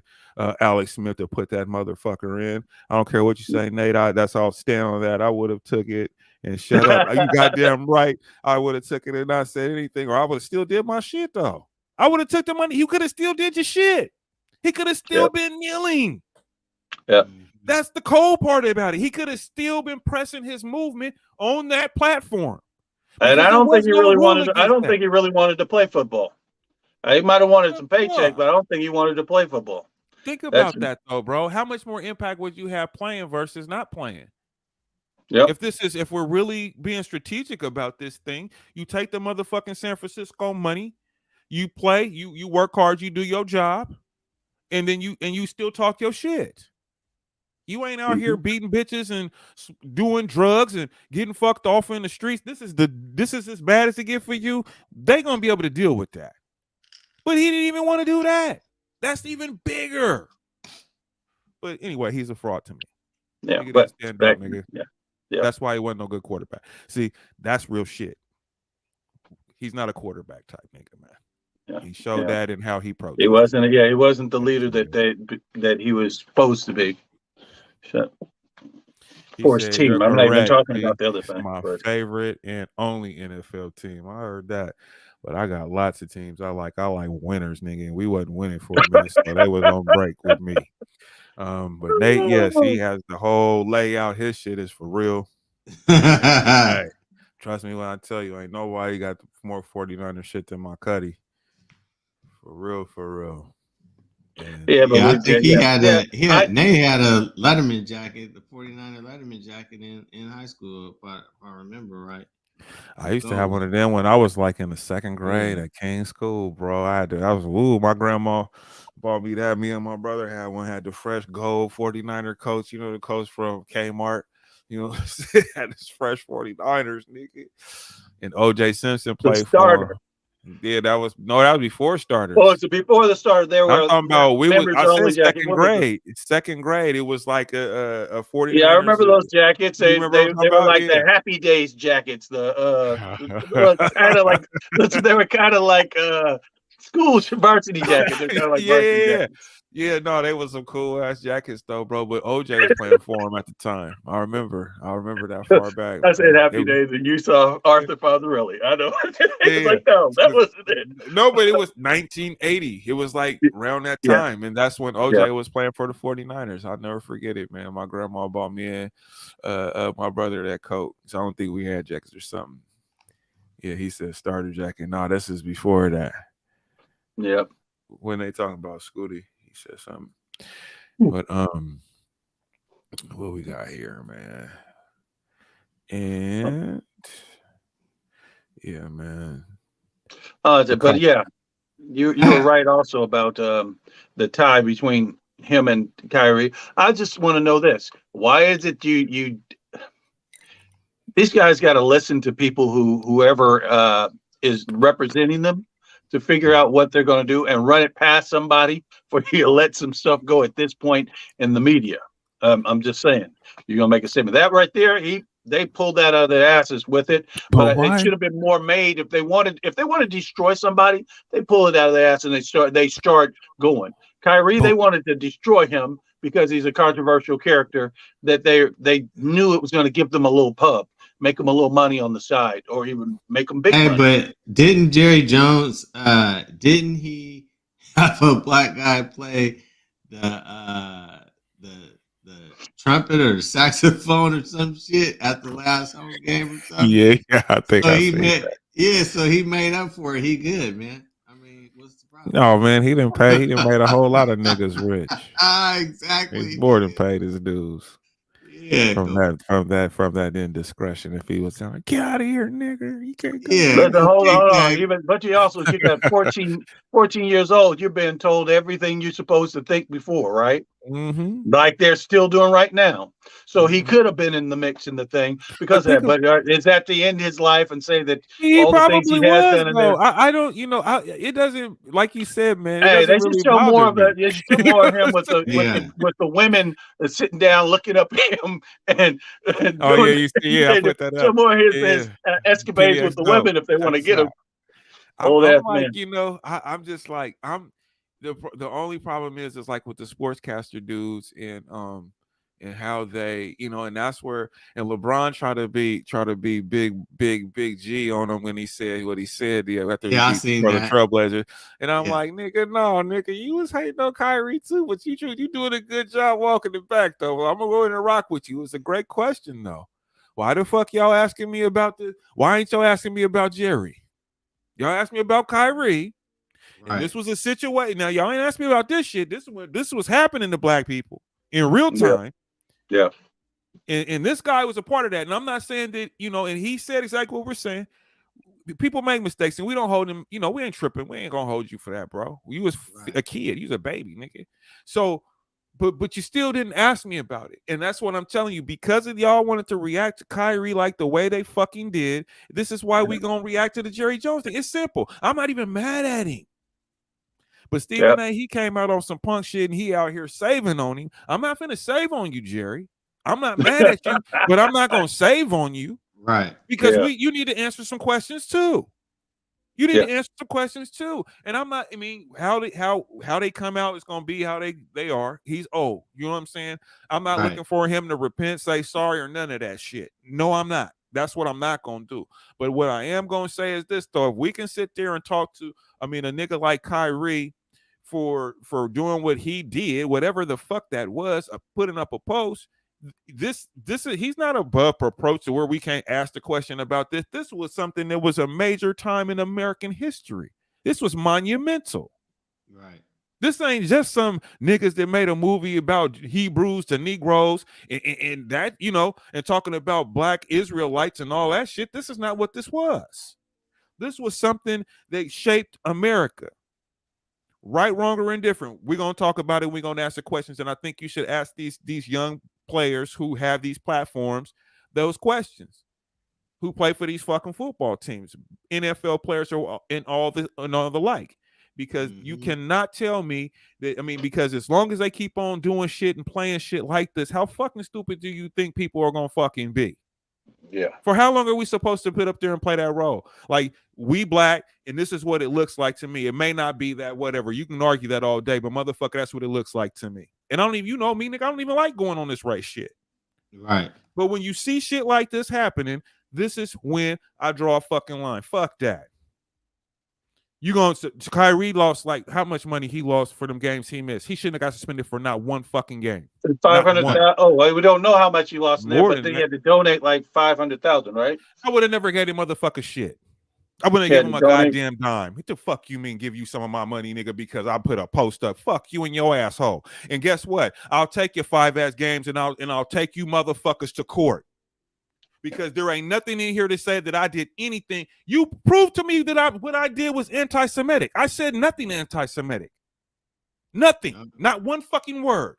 Alex Smith to put that motherfucker in. I don't care what you say, Nate. That's all. Stand on that. I would have took it and shut up. You goddamn right. I would have took it and not said anything, or I would have still did my shit though. I would have took the money. You could have still did your shit. He could have still been kneeling. Yeah. That's the cold part about it. He could have still been pressing his movement on that platform. And I don't think he really wanted to play football. He might have wanted some paycheck, but I don't think he wanted to play football. Think about that though, bro. How much more impact would you have playing versus not playing? Yep. If we're really being strategic about this thing, you take the motherfucking San Francisco money, you play, you work hard, you do your job. And then you still talk your shit. You ain't out here beating bitches and doing drugs and getting fucked off in the streets. This is as bad as it get for you. They gonna be able to deal with that. But he didn't even want to do that. That's even bigger. But anyway, he's a fraud to me. Yeah, nigga, but stand up, nigga. Yeah. That's why he wasn't no good quarterback. See, that's real shit. He's not a quarterback type nigga, man. Yeah. He showed that in how he protested. He wasn't. Yeah, he wasn't the leader that he was supposed to be. For his team, I'm not even talking about the other thing. My favorite and only NFL team. I heard that, but I got lots of teams I like. I like winners, nigga. And we wasn't winning for a minute, so they was on break with me. But Nate, yes, he has the whole layout. His shit is for real. Hey, trust me when I tell you, ain't nobody got more 49er shit than my Cuddy. For real. And I think Nate had a Letterman jacket, the 49er Letterman jacket in high school, if I remember right. I used to have one of them when I was like in the second grade at King's School, bro. My grandma bought me that. Me and my brother had the fresh gold 49er coach, the coach from Kmart, had this fresh 49ers, nigga. And OJ Simpson played for him. Yeah, that was before starters. Oh, it's before the start. There were I'm talking about I only said jacket. second grade. Second grade. It was like a 49ers. Yeah, I remember those jackets. You They remember what I'm were talking like about? the Happy Days jackets. The kind of like they were kind of like school varsity jackets. They're kind of like varsity jackets. Yeah, no, they was some cool ass jackets though, bro. But OJ was playing for him at the time. I remember that far back. I said Happy Days, and you saw Arthur Fonzarelli. I know. It's like, no, that wasn't it. No, but it was 1980. It was like around that time, and that's when OJ was playing for the 49ers. I'll never forget it, man. My grandma bought me and my brother that coat. So I don't think we had jackets or something. Yeah, he said starter jacket. No, this is before that. Yep. When they talking about Scooty, he said something. But what we got here, man? And yeah, man. But yeah, you were right also about the tie between him and Kyrie. I just want to know this: why is it you? These guys got to listen to people whoever is representing them to figure out what they're going to do and run it past somebody for you to let some stuff go at this point in the media. I'm just saying, you're gonna make a statement. That right there, they pulled that out of their asses with it. But it should have been more made. If they want to destroy somebody, they pull it out of their ass and they start going. Kyrie, they wanted to destroy him because he's a controversial character that they knew it was going to give them a little pub, make them a little money on the side, or even make them big money. But didn't Jerry Jones, didn't he have a black guy play the trumpet or the saxophone or some shit at the last home game or something? Yeah, I think so he made up for it. He good, man. I mean, what's the problem? No, man, he didn't pay. He didn't made a whole lot of niggas rich. Exactly. He's more than paid his dues. Yeah, from that indiscretion. If he was saying, "Get out of here, nigga," you can't go. Yeah, but hold on. But you also get that 14 years old. You're being told everything you're supposed to think before, right? Mm-hmm. Like they're still doing right now. So he could have been in the mix in the thing because of that. But is that the end of his life and say that he all the things he has done? I don't. It doesn't. Like you said, man. Hey, they should show more of that. They should show more of him with the women sitting down looking up at him and oh yeah, I put that up. Show more of his escapades with the women if they want to get him. Old ass man. I'm just like the only problem is like with the sportscaster dudes and how they, and that's where, and LeBron try to be big G on him when he said what he said after he beat the Trailblazers, and I'm like, nigga, you was hating on Kyrie too, but you doing a good job walking it back though. I'm gonna go in and rock with you. It's a great question though. Why the fuck y'all asking me about this? Why ain't y'all asking me about Jerry? Y'all asked me about Kyrie. Right. And this was a situation. Now y'all ain't asked me about this shit. This was happening to black people in real time. Yeah. And this guy was a part of that. And I'm not saying that, and he said exactly what we're saying. People make mistakes and we don't hold him, we ain't tripping. We ain't gonna hold you for that, bro. You was a kid, you was a baby, nigga. So, but you still didn't ask me about it. And that's what I'm telling you. Because of y'all wanted to react to Kyrie like the way they fucking did, this is why we gonna react to the Jerry Jones thing. It's simple. I'm not even mad at him. But Stephen A, he came out on some punk shit and he out here saving on him. I'm not finna save on you, Jerry. I'm not mad at you, but I'm not gonna save on you. Right. Because you need to answer some questions too. You need to answer some questions too. And I'm not, how they come out is gonna be how they are. He's old. You know what I'm saying? I'm not looking for him to repent, say sorry, or none of that shit. No, I'm not. That's what I'm not gonna do. But what I am gonna say is this though: if we can sit there and talk to, a nigga like Kyrie for doing what he did, whatever the fuck that was, putting up a post. This is, he's not above approach to where we can't ask the question about this. This was something that was a major time in American history. This was monumental. Right. This ain't just some niggas that made a movie about Hebrews to Negroes and that, and talking about black Israelites and all that shit. This is not what this was. This was something that shaped America. Right, wrong, or indifferent. We're going to talk about it. We're going to ask the questions. And I think you should ask these young players who have these platforms those questions. who play for these fucking football teams, NFL players, or and all the like. Because you cannot tell me that. I mean, because as long as they keep on doing shit and playing shit like this, how fucking stupid do you think people are gonna fucking be? Yeah. For how long are we supposed to put up there and play that role? Like, we black, and this is what it looks like to me. It may not be that, whatever. You can argue that all day, but motherfucker, that's what it looks like to me. And I don't even, you know me, nigga, I don't even like going on this race shit. Right. But when you see shit like this happening, this is when I draw a fucking line. Fuck that. You going to Kyrie lost, like, how much money he lost for them games he missed? He shouldn't have got suspended for not one fucking game. 500,000. Oh, well, we don't know how much he lost there, but then he had to donate like 500,000, right? I would have never gave him motherfucker shit. I wouldn't give him a goddamn dime. What the fuck you mean give you some of my money, nigga, because I put a post up? Fuck you and your asshole. And guess what? I'll take your 5-ass games and I'll take you motherfuckers to court. Because there ain't nothing in here to say that I did anything. You proved to me that what I did was anti-Semitic. I said nothing anti-Semitic. Nothing. Not one fucking word.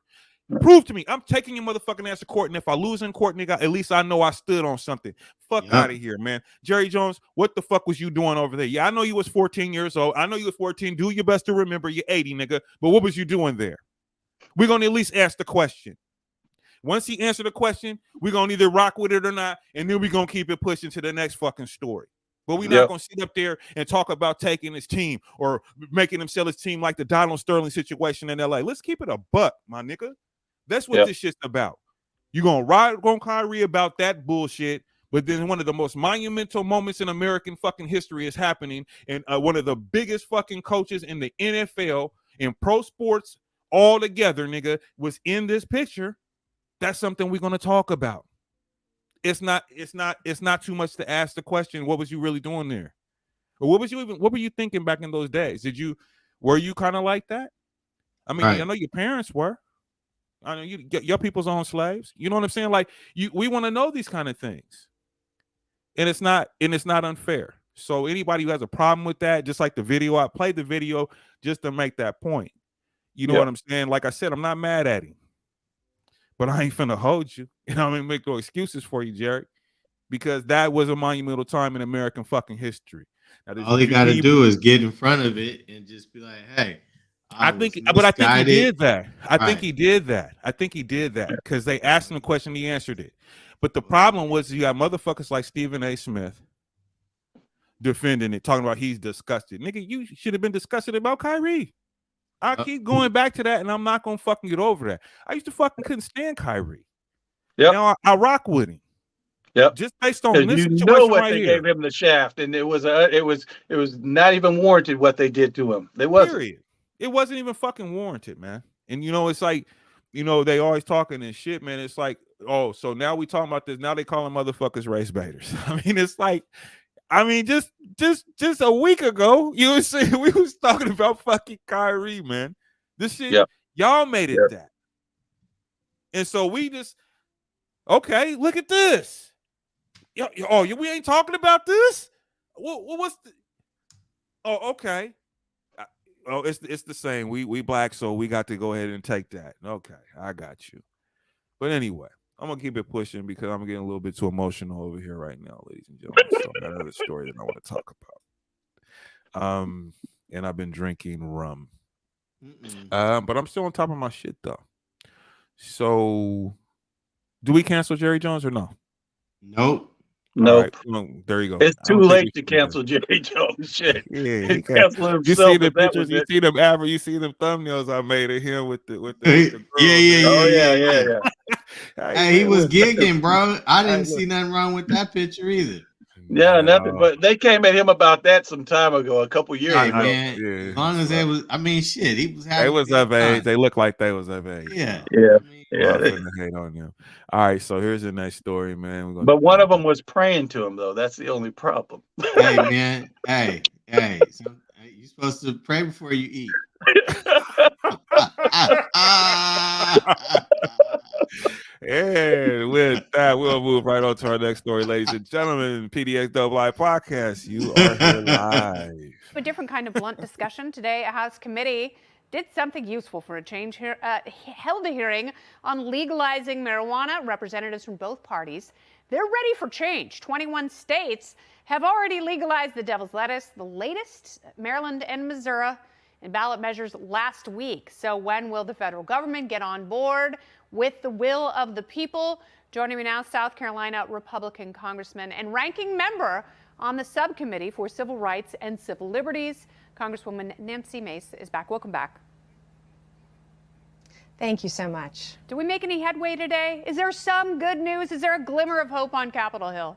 Prove to me. I'm taking your motherfucking ass to court, and if I lose in court, nigga, at least I know I stood on something. Fuck out of here, man. Jerry Jones, what the fuck was you doing over there? Yeah, I know you was 14 years old. I know you was 14. Do your best to remember. You're 80, nigga. But what was you doing there? We're going to at least ask the question. Once he answered the question, we're going to either rock with it or not, and then we're going to keep it pushing to the next fucking story. But we're not going to sit up there and talk about taking his team or making him sell his team like the Donald Sterling situation in L.A. Let's keep it a buck, my nigga. That's what this shit's about. You're going to ride on Kyrie about that bullshit, but then one of the most monumental moments in American fucking history is happening, and one of the biggest fucking coaches in the NFL, in pro sports altogether, nigga, was in this picture. That's something we're going to talk about. It's not too much to ask the question, what was you really doing there? Or what were you thinking back in those days? Were you kind of like that? I mean, I know your parents were. I know your people's own slaves. You know what I'm saying? Like, we want to know these kind of things. And it's not unfair. So anybody who has a problem with that, just like the video, I played the video just to make that point. You know what I'm saying? Like I said, I'm not mad at him. But I ain't finna hold you. You know what I mean? Make no excuses for you, Jerry. Because that was a monumental time in American fucking history. Now, all he got to do is get in front of it and just be like, hey. I think he did that. I think he did that because they asked him a question, he answered it. But the problem was you got motherfuckers like Stephen A. Smith defending it, talking about he's disgusted. Nigga, you should have been disgusted about Kyrie. I keep going back to that, and I'm not gonna fucking get over that. I used to fucking couldn't stand Kyrie. Yeah, now I rock with him. Yep. Just based on this situation what right they here. gave him the shaft, and it was not even warranted what they did to him. They wasn't. Period. It wasn't even fucking warranted, man. And it's like, they always talking and shit, man. It's like, oh, so now we talking about this. Now they calling motherfuckers race baiters. I mean, it's like, just a week ago, you were saying we was talking about fucking Kyrie, man. This shit, y'all made it that. And so we just, okay, look at this. We ain't talking about this? What's the, oh, okay. Oh, it's the same. We black, so we got to go ahead and take that. Okay, I got you. But anyway, I'm gonna keep it pushing because I'm getting a little bit too emotional over here right now, ladies and gentlemen. So I got another story that I want to talk about. And I've been drinking rum. But I'm still on top of my shit though. So, do we cancel Jerry Jones or no? Nope. No, right. Well, there you go. It's too late to cancel Jerry Jones. Shit. Yeah, he cancel himself. You see the pictures? You see them you see them thumbnails I made of him with the girl. Yeah. Hey, he was gigging, bro. I didn't see nothing wrong with that picture either. Yeah, nothing. But they came at him about that some time ago, a couple years ago. Man, yeah, as long as they was, shit, he was having. They was of age. They looked like they was of age. Yeah. I'm gonna hate on them. All right, so here's the next story, man. But one of them was praying to him, though. That's the only problem. Hey, man. Hey. So, you're supposed to pray before you eat. And with that, we'll move right on to our next story, ladies and gentlemen. Pdxdope podcast. You are here live. A different kind of blunt discussion today. A House committee did something useful for a change here. Held a hearing on legalizing marijuana. Representatives from both parties They're ready for change. 21 states have already legalized the devil's lettuce, the latest, Maryland and Missouri, in ballot measures last week. So when will the federal government get on board with the will of the people? Joining me now, South Carolina Republican Congressman and ranking member on the subcommittee for Civil Rights and Civil Liberties, Congresswoman Nancy Mace is back. Welcome back. Thank you so much. Did we make any headway today? Is there some good news? Is there a glimmer of hope on Capitol Hill?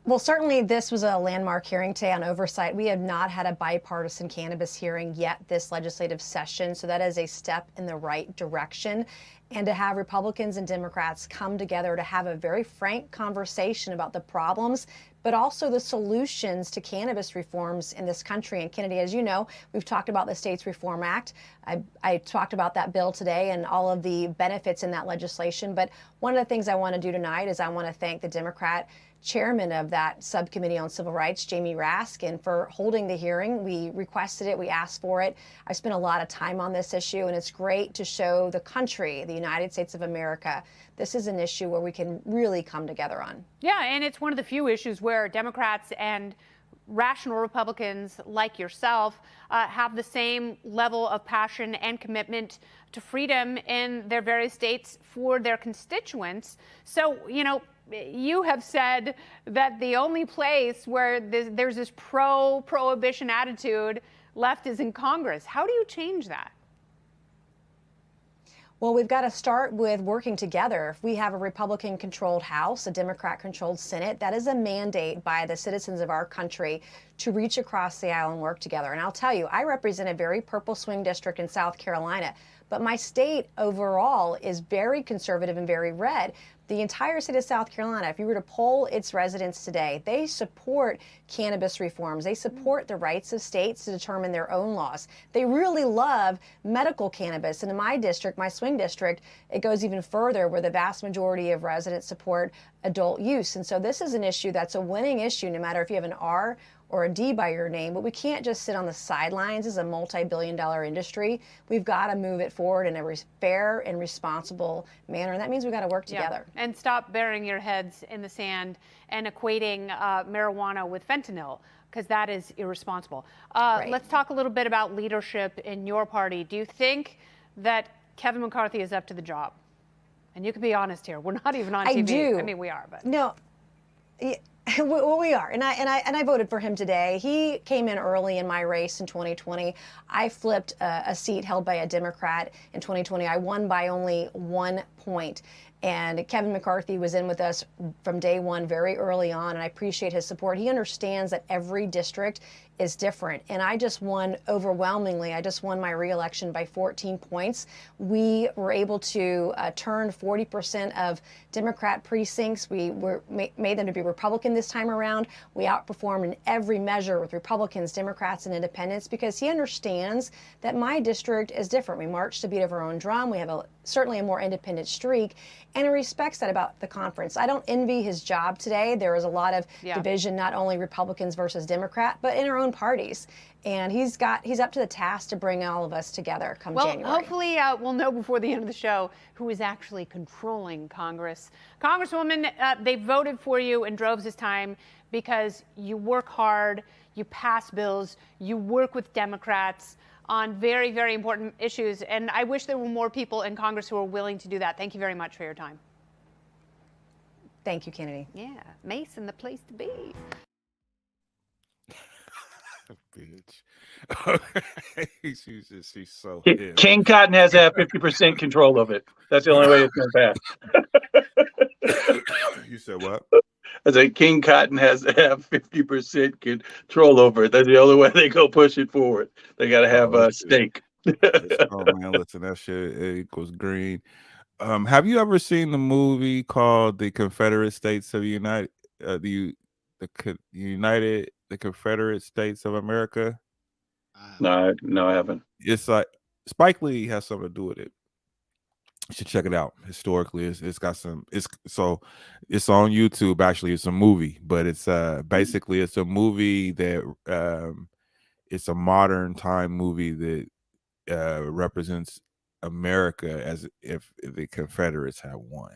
Well, certainly this was a landmark hearing today on oversight. We have not had a bipartisan cannabis hearing yet this legislative session, so that is a step in the right direction. And to have Republicans and Democrats come together to have a very frank conversation about the problems, but also the solutions to cannabis reforms in this country. And Kennedy, as you know, we've talked about the States Reform Act. I talked about that bill today and all of the benefits in that legislation. But one of the things I want to do tonight is I want to thank the Democrat chairman of that subcommittee on civil rights, Jamie Raskin, for holding the hearing. We requested it, we asked for it. I spent a lot of time on this issue, and it's great to show the country, the United States of America, this is an issue where we can really come together on. Yeah, and it's one of the few issues where Democrats and rational Republicans like yourself have the same level of passion and commitment to freedom in their various states for their constituents. So, you know, you have said that the only place where there's this pro-prohibition attitude left is in Congress. How do you change that? Well, we've got to start with working together. If we have a Republican-controlled House, a Democrat-controlled Senate, that is a mandate by the citizens of our country to reach across the aisle and work together. And I'll tell you, I represent a very purple swing district in South Carolina, but my state overall is very conservative and very red. The entire state of South Carolina, if you were to poll its residents today, they support cannabis reforms. They support the rights of states to determine their own laws. They really love medical cannabis. And in my district, my swing district, it goes even further where the vast majority of residents support adult use. And so this is an issue that's a winning issue, no matter if you have an R or a D by your name, but we can't just sit on the sidelines as a multi-billion-dollar industry. We've got to move it forward in a fair and responsible manner, and that means we've got to work together. Yeah. And stop burying your heads in the sand and equating marijuana with fentanyl, because that is irresponsible. Right. Let's talk a little bit about leadership in your party. Do you think that Kevin McCarthy is up to the job? And you can be honest here. We're not even on TV. I do. I mean, we are, but no. Well, we are, and I voted for him today. He came in early in my race in 2020. I flipped a seat held by a Democrat in 2020. I won by only 1 point. And Kevin McCarthy was in with us from day one, very early on, and I appreciate his support. He understands that every district is different, and I just won overwhelmingly. I just won my re-election by 14 points. We were able to turn 40% of Democrat precincts. We made them to be Republican this time around. We outperformed in every measure with Republicans, Democrats, and independents, because he understands that my district is different. We march to beat of our own drum. We have certainly a more independent streak, and he respects that about the conference. I don't envy his job today. There is a lot of division, not only Republicans versus Democrat, but in our own parties. And he's up to the task to bring all of us together come January. Well, hopefully we'll know before the end of the show who is actually controlling Congress. Congresswoman, they voted for you in droves this time because you work hard, you pass bills, you work with Democrats on very, very important issues. And I wish there were more people in Congress who are willing to do that. Thank you very much for your time. Thank you, Kennedy. Yeah, Mason, the place to be. Bitch. she's so King Cotton has to have 50% control of it. That's the only way it's going to pass. You said what? I said King Cotton has to have 50% control over it. That's the only way they go push it forward. They got to have a stake. Oh man, listen, that shit equals green. Have you ever seen the movie called The Confederate States of the Confederate States of America? No, I haven't. It's like Spike Lee has something to do with it. You should check it out. Historically, it's got some. It's on YouTube. Actually, it's a movie, but it's basically it's a movie that it's a modern time movie that represents America as if the Confederates had won.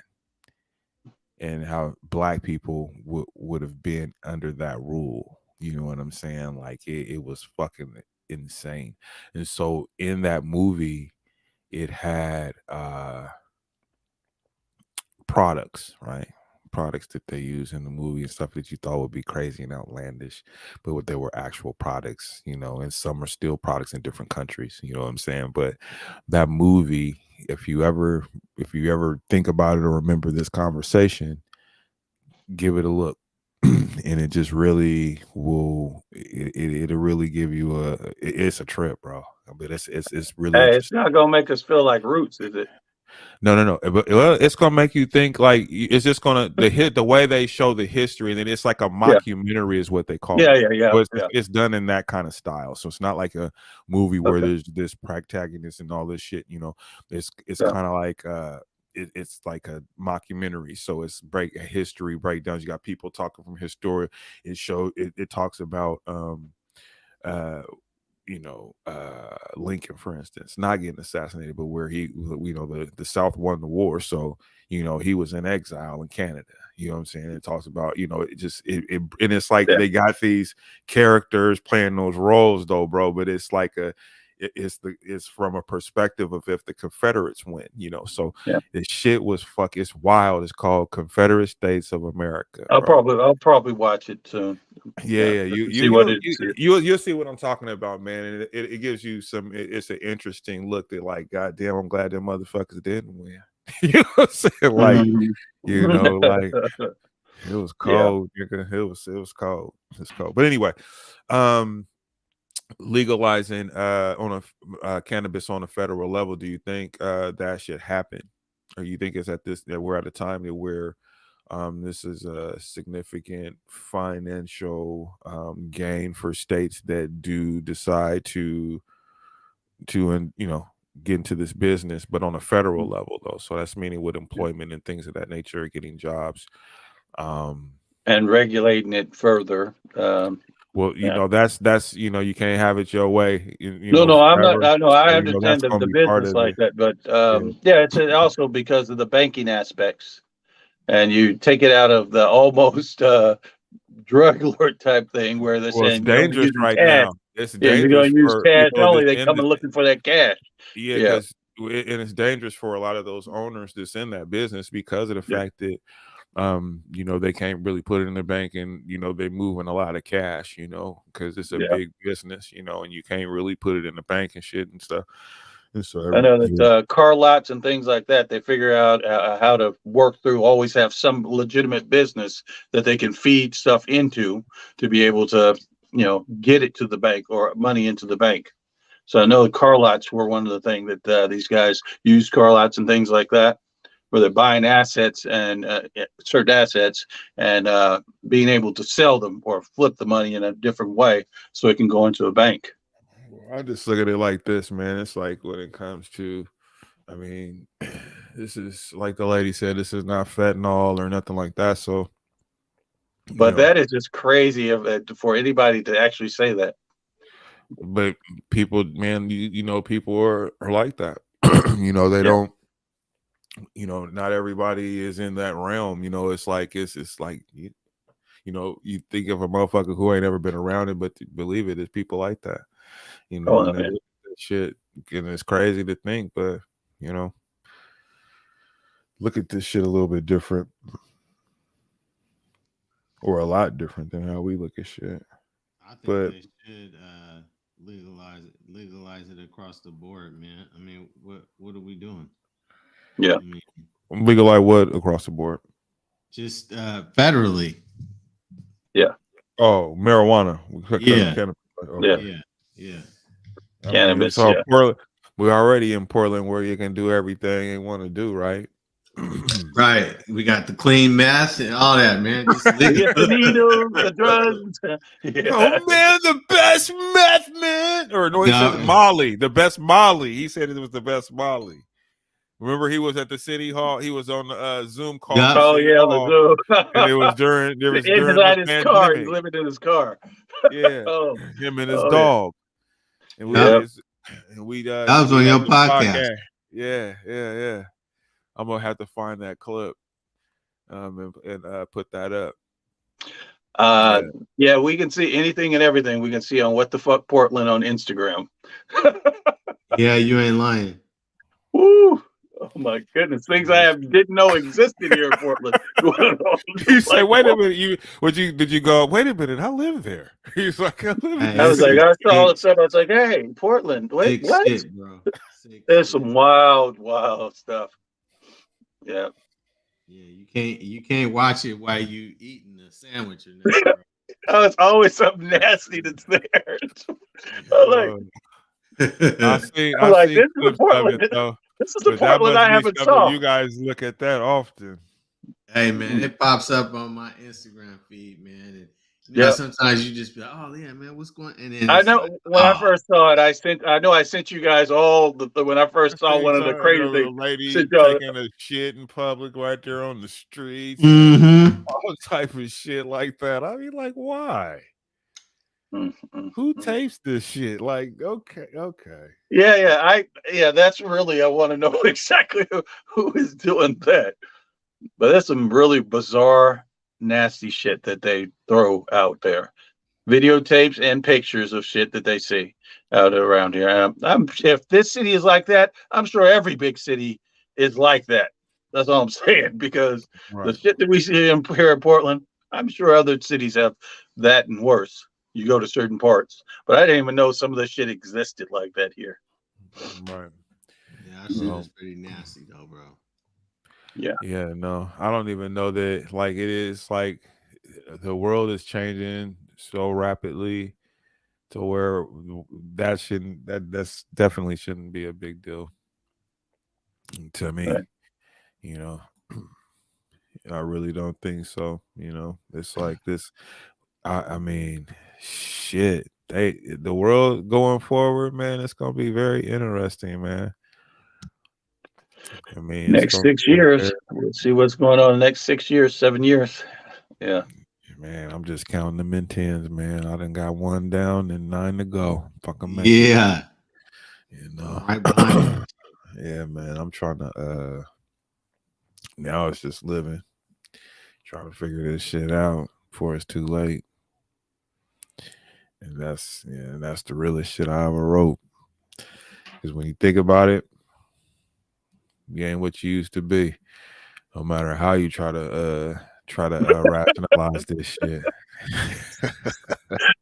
and how black people would have been under that rule. You know what I'm saying? Like it was fucking insane. And so in that movie, it had products, right? Products that they use in the movie and stuff that you thought would be crazy and outlandish, but what they were actual products, you know, and some are still products in different countries, you know what I'm saying? But that movie, if you ever think about it or remember this conversation, give it a look. And it just really will it'll really give you it's a trip, bro. But it's really Hey, it's interesting. not gonna make us feel like roots, is it? No. But well, it's gonna make you think. Like it's just gonna the way they show the history, and then it's like a Yeah. mockumentary is what they call it. Yeah. So it's done in that kind of style. So it's not like a movie where there's this protagonist and all this shit. You know, it's kind of like it's like a mockumentary. So it's history breakdowns. You got people talking from history. It talks about Lincoln, for instance, not getting assassinated, but where the South won the war, so he was in exile in Canada. You know what I'm saying? It talks about and it's like they got these characters playing those roles though, bro. But it's like it's from a perspective of if the Confederates win, So the shit was it's wild. It's called Confederate States of America. I'll probably watch it soon. Yeah. You'll see what I'm talking about, man. And it gives you it's an interesting look at like, goddamn, I'm glad them motherfuckers didn't win. You know what I'm saying? Like, like it was cold. Nigga. It was cold. It's cold. But anyway, legalizing on a cannabis on a federal level, do you think that should happen, or you think it's that we're at a time where this is a significant financial gain for states that do decide to get into this business, but on a federal level though? So that's meaning with employment and things of that nature, getting jobs, and regulating it further. Well, that's you can't have it your way. No, I'm not. I know. I So, understand that's gonna the be part business of like it. that, but it's also because of the banking aspects, and you take it out of the almost drug lord type thing where they're Well, it's saying you're only dangerous using right cash. now. It's Yeah, you're dangerous going to use for cash only. this They come and looking for that cash. Yeah, because and it's dangerous for a lot of those owners that's in that business because of the fact that they can't really put it in the bank, and they're moving a lot of cash, because it's a big business, and you can't really put it in the bank and shit and stuff. And so I know that car lots and things like that, they figure out how to work through, always have some legitimate business that they can feed stuff into to be able to, get it to the bank or money into the bank. So I know the car lots were one of the things that these guys use, car lots and things like that, where they're buying assets and certain assets and being able to sell them or flip the money in a different way so it can go into a bank. I just look at it like this, man. It's like when it comes to, this is like the lady said, this is not fentanyl or nothing like that. So, but that is just crazy for anybody to actually say that. But people, man, people are like that. They don't. Not everybody is in that realm. It's like it's like you think of a motherfucker who ain't ever been around it, but to believe it, there's people like that. And they look at that shit, and it's crazy to think, but look at this shit a little bit different, or a lot different than how we look at shit. I think they should legalize it across the board, man. What are we doing? Yeah. Legalize what across the board? Just federally. Yeah. Oh, marijuana. Yeah. Okay. Yeah. Cannabis. Portland, we're already in Portland where you can do everything you want to do, right? Right. We got the clean meth and all that, man. Just get the needles, the drugs. Oh man, the best meth, man. Or no, he said Molly, the best Molly. He said it was the best Molly. Remember, he was at the city hall. He was on the Zoom call. Yeah. Oh yeah, on the Zoom. And it was during. There was during inside the his car. He's pandemic. living in his car. Yeah, him and his dog. Yeah. And we that was on your podcast. Yeah. I'm gonna have to find that clip. and put that up. Yeah, we can see anything and everything. We can see on What the Fuck Portland on Instagram. Yeah, you ain't lying. Woo! Oh my goodness, things I didn't know existed here in Portland. You say, wait a minute, did you go, wait a minute, I live there. He's like, I live there. I was like, I saw all of a sudden, I was like, hey, Portland, wait, what? Shit, bro. There's some wild stuff. Yeah. Yeah, you can't watch it while you eating a sandwich or nothing, bro. Oh, it's always something nasty that's there. I'm like, I see this is the Portland. This is the Portland I haven't saw. You guys look at that often. Hey man, it pops up on my Instagram feed, man. And sometimes you just be like, oh yeah, man, what's going on? And then I know when I first saw it, I sent you guys all when I first saw one of the crazy things. Lady taking a shit in public right there on the streets. Mm-hmm. All type of shit like that. I mean, like, why? Who tapes this shit? Like, okay. Yeah, that's really, I want to know exactly who is doing that. But that's some really bizarre, nasty shit that they throw out there. Videotapes and pictures of shit that they see out around here. If this city is like that, I'm sure every big city is like that. That's all I'm saying, because the shit that we see here in Portland, I'm sure other cities have that and worse. You go to certain parts, but I didn't even know some of the shit existed like that here. Right. Yeah, that shit is pretty nasty though, bro. Yeah, no, I don't even know that. Like, it is like the world is changing so rapidly to where that's definitely shouldn't be a big deal to me. Right. You know, I really don't think so. You know, it's like this. I mean, shit. The world going forward, man, it's gonna be very interesting, man. I mean, next 6 years, we'll see what's going on in the next 6 years, 7 years. Yeah. Man, I'm just counting them in tens, man. I done got 1 down and 9 to go. Fucking man. Yeah. You know. Right behind yeah, man. I'm trying to now it's just living. Trying to figure this shit out before it's too late. And that's the realest shit I ever wrote. Because when you think about it, you ain't what you used to be. No matter how you try to rationalize this shit.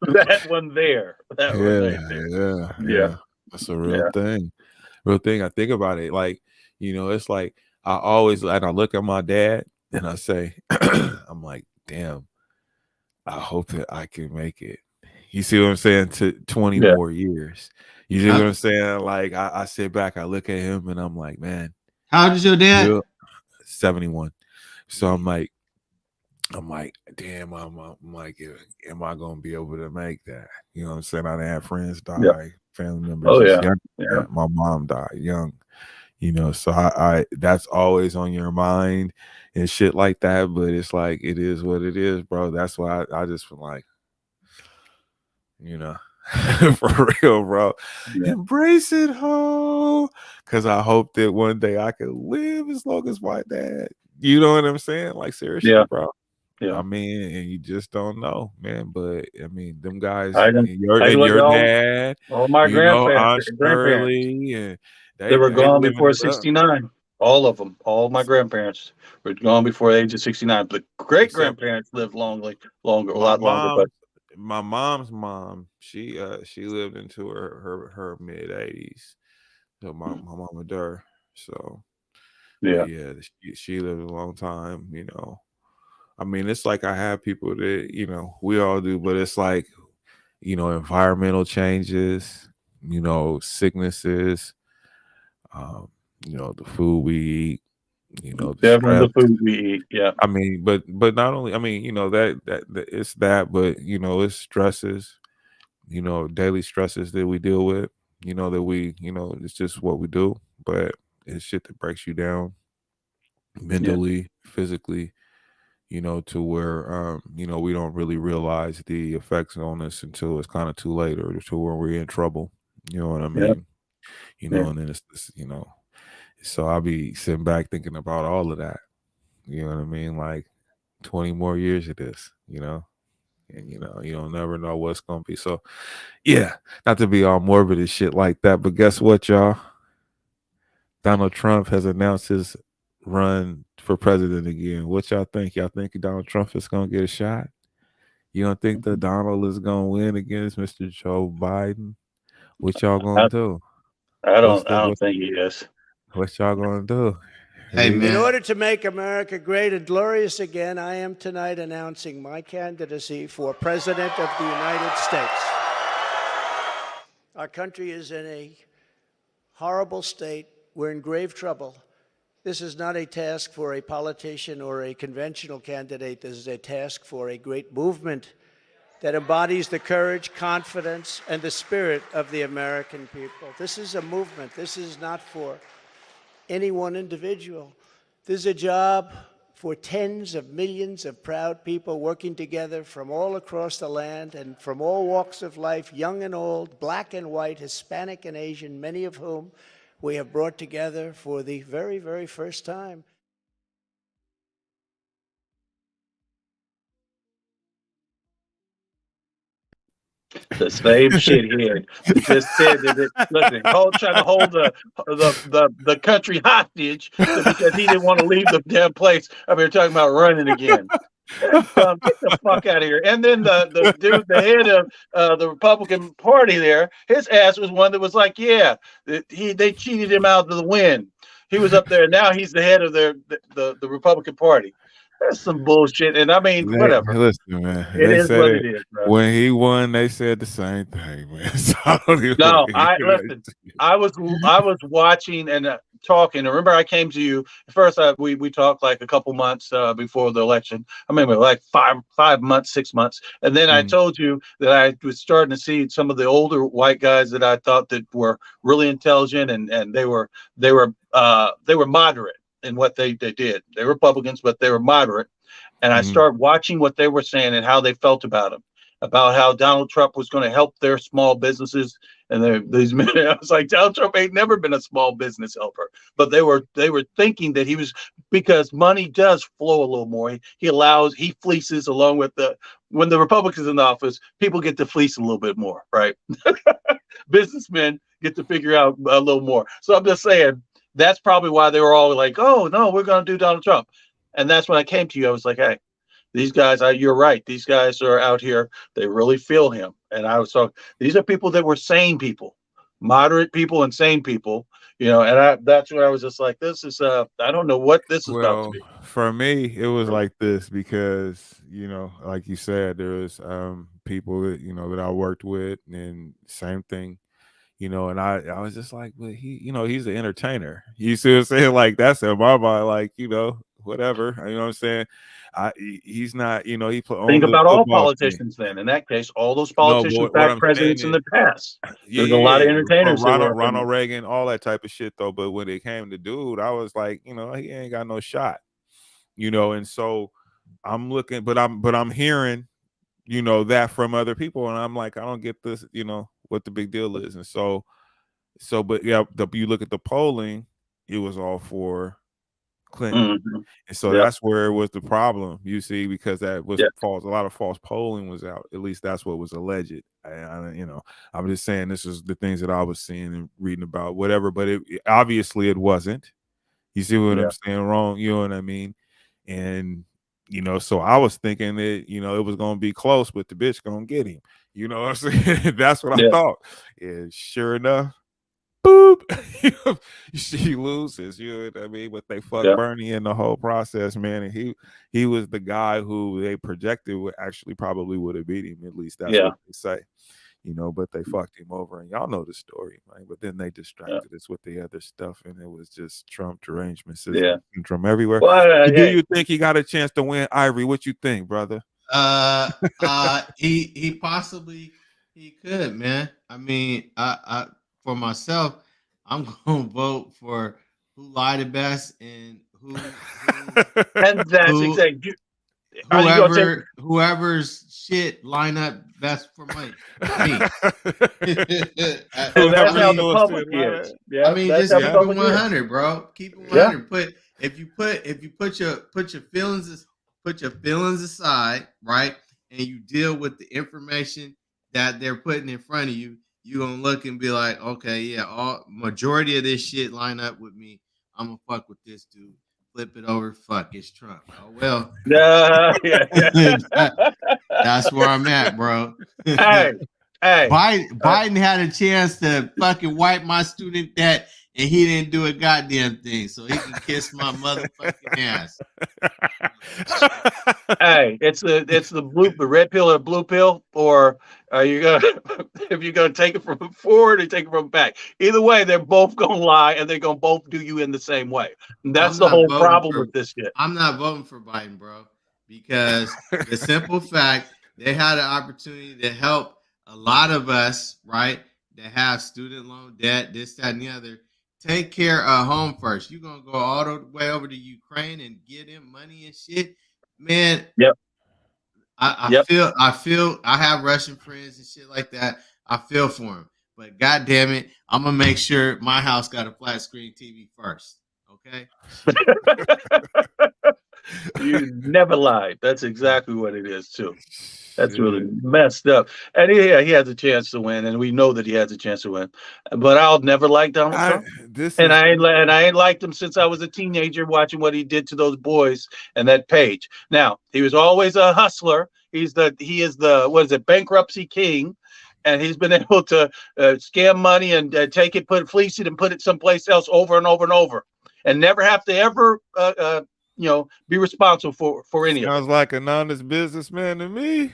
That one there. Yeah. That's a real thing. Real thing. I think about it. Like, you know, it's like I look at my dad and I say, I'm like, damn, I hope that I can make it. You see what I'm saying? To 20 more years. You see what I'm saying? Like, I sit back, I look at him, and I'm like, man. How old is your dad? 71. So I'm like, damn, I'm like, am I gonna be able to make that? You know what I'm saying? I done had friends die, family members. Young. My mom died young. You know, so I that's always on your mind and shit like that. But it's like, it is what it is, bro. That's why I just feel like, you know, for real, bro. Embrace it, ho. Because I hope that one day I can live as long as my dad. You know what I'm saying? Like, seriously, bro. Yeah. I mean, and you just don't know, man. But I mean, them guys, your dad, all my grandparents, and they were gone before 69. All of them, all my grandparents were gone before the age of 69. But great grandparents lived a lot longer. But my mom's mom, she lived into her mid 80s. So my mama Dur. So she lived a long time, you know. I mean, it's like I have people that, you know, we all do, but it's like, you know, environmental changes, you know, sicknesses, you know, the food we eat, you know, definitely the food we eat. Yeah. I mean, but not only, I mean, you know, that it's that, but you know, it's stresses, you know, daily stresses that we deal with, you know, that we, you know, it's just what we do, but it's shit that breaks you down mentally, physically, you know, to where, you know, we don't really realize the effects on us until it's kind of too late or to where we're in trouble. You know what I mean? You know, and then it's, you know, so I'll be sitting back thinking about all of that, You know what I mean? Like 20 more years of this, you know? And, you know, you don't never know what's going to be. So, yeah, not to be all morbid and shit like that, but guess what, y'all? Donald Trump has announced his run for president again. What y'all think? Y'all think Donald Trump is going to get a shot? You don't think that Donald is going to win against Mr. Joe Biden? What y'all going to do? I don't think he is. What y'all going to do? Hey, man. In order to make America great and glorious again, I am tonight announcing my candidacy for President of the United States. Our country is in a horrible state. We're in grave trouble. This is not a task for a politician or a conventional candidate. This is a task for a great movement that embodies the courage, confidence, and the spirit of the American people. This is a movement. This is not for any one individual. This is a job for tens of millions of proud people working together from all across the land and from all walks of life, young and old, black and white, Hispanic and Asian, many of whom we have brought together for the very, very first time. The same shit here. He just said that listen, trying to hold the country hostage because he didn't want to leave the damn place. I mean, we're talking about running again. Get the fuck out of here. And then the dude, the head of the Republican Party there, his ass was one that was like, yeah, they cheated him out of the win. He was up there. Now he's the head of the Republican Party. That's some bullshit. And I mean, whatever. Listen, man. It is what it is, bro. When he won, they said the same thing, man. So I don't even listen. I was watching and talking. Remember, I came to you first. We talked like a couple months before the election. I remember like 5 months, 6 months, and then I told you that I was starting to see some of the older white guys that I thought that were really intelligent and they were moderate in what they did. They were Republicans, but they were moderate. And I started watching what they were saying and how they felt about him, about how Donald Trump was going to help their small businesses. And these men, I was like, Donald Trump ain't never been a small business helper. But they were thinking that he was, because money does flow a little more. He fleeces along with when the Republicans in the office, people get to fleece a little bit more, right? Businessmen get to figure out a little more. So I'm just saying, that's probably why they were all like, oh, no, we're going to do Donald Trump. And that's when I came to you. I was like, hey, these guys, you're right. These guys are out here. They really feel him. And I was talking, these are people that were sane people, moderate people and sane people, you know, and that's when I was just like, this is, I don't know what this is about to be. For me, it was like this because, you know, like you said, there was people that, you know, that I worked with and same thing. You know, and I was just like, well, he's an entertainer. You see what I'm saying? Like, that's in my mind, like, you know, whatever. You know what I'm saying? He's not, you know, think about all politicians then. In that case, all those politicians back presidents in the past. There's a lot of entertainers. Ronald Reagan, all that type of shit, though. But when it came to dude, I was like, you know, he ain't got no shot. You know, and so I'm looking, but I'm hearing, you know, that from other people, and I'm like, I don't get this, you know, what the big deal is. And so but yeah, you look at the polling, it was all for Clinton. And so that's where it was the problem, you see, because that was false. A lot of false polling was out. At least that's what was alleged. You know, I'm just saying this is the things that I was seeing and reading about, whatever, but obviously it wasn't. You see what I'm saying? Wrong, you know what I mean? And you know, so I was thinking that, you know, it was going to be close, but the bitch going to get him. You know what I'm saying? That's what I thought. And sure enough, boop, she loses. You know what I mean? But they fucked Bernie in the whole process, man. And he was the guy who they projected probably would have beat him. At least that's what they say. You know, but they fucked him over, and y'all know the story, right? But then they distracted us with the other stuff, and it was just Trump derangement syndrome everywhere. Well, do you think he got a chance to win, Ivory? What you think, brother? He possibly could, man. I mean, I for myself, I'm gonna vote for who lied the best and who and that's exactly. Whoever's shit line up best for me. That's how the public is. I mean, just keep it 100, bro. Keep it 100. if you put your feelings aside, right, and you deal with the information that they're putting in front of you, you're gonna look and be like, okay, yeah, all majority of this shit line up with me. I'm gonna fuck with this dude. Flip it over, fuck, it's Trump. Oh well. That's where I'm at, bro. Hey. Biden had a chance to fucking wipe my student debt, and he didn't do a goddamn thing, so he can kiss my motherfucking ass. Hey, it's the red pill or blue pill, or are you gonna if you're gonna take it from forward or take it from back? Either way, they're both gonna lie, and they're gonna both do you in the same way. And that's the whole problem with this shit. I'm not voting for Biden, bro, because the simple fact they had an opportunity to help a lot of us, right, that have student loan debt, this, that, and the other. Take care of home first. You're gonna go all the way over to Ukraine and get him money and shit, man. Yep. I feel I have Russian friends and shit like that. I feel for him, but god damn it, I'm gonna make sure my house got a flat screen TV first. Okay. You never lied. That's exactly what it is too. That's really messed up. And he has a chance to win, and we know that he has a chance to win. But I'll never like Donald Trump. I ain't liked him since I was a teenager, watching what he did to those boys and that page. Now, he was always a hustler. He is the bankruptcy king, and he's been able to scam money and take it, fleece it, and put it someplace else over and over and over, and never have to ever be responsible for any of it. Sounds like an honest businessman to me.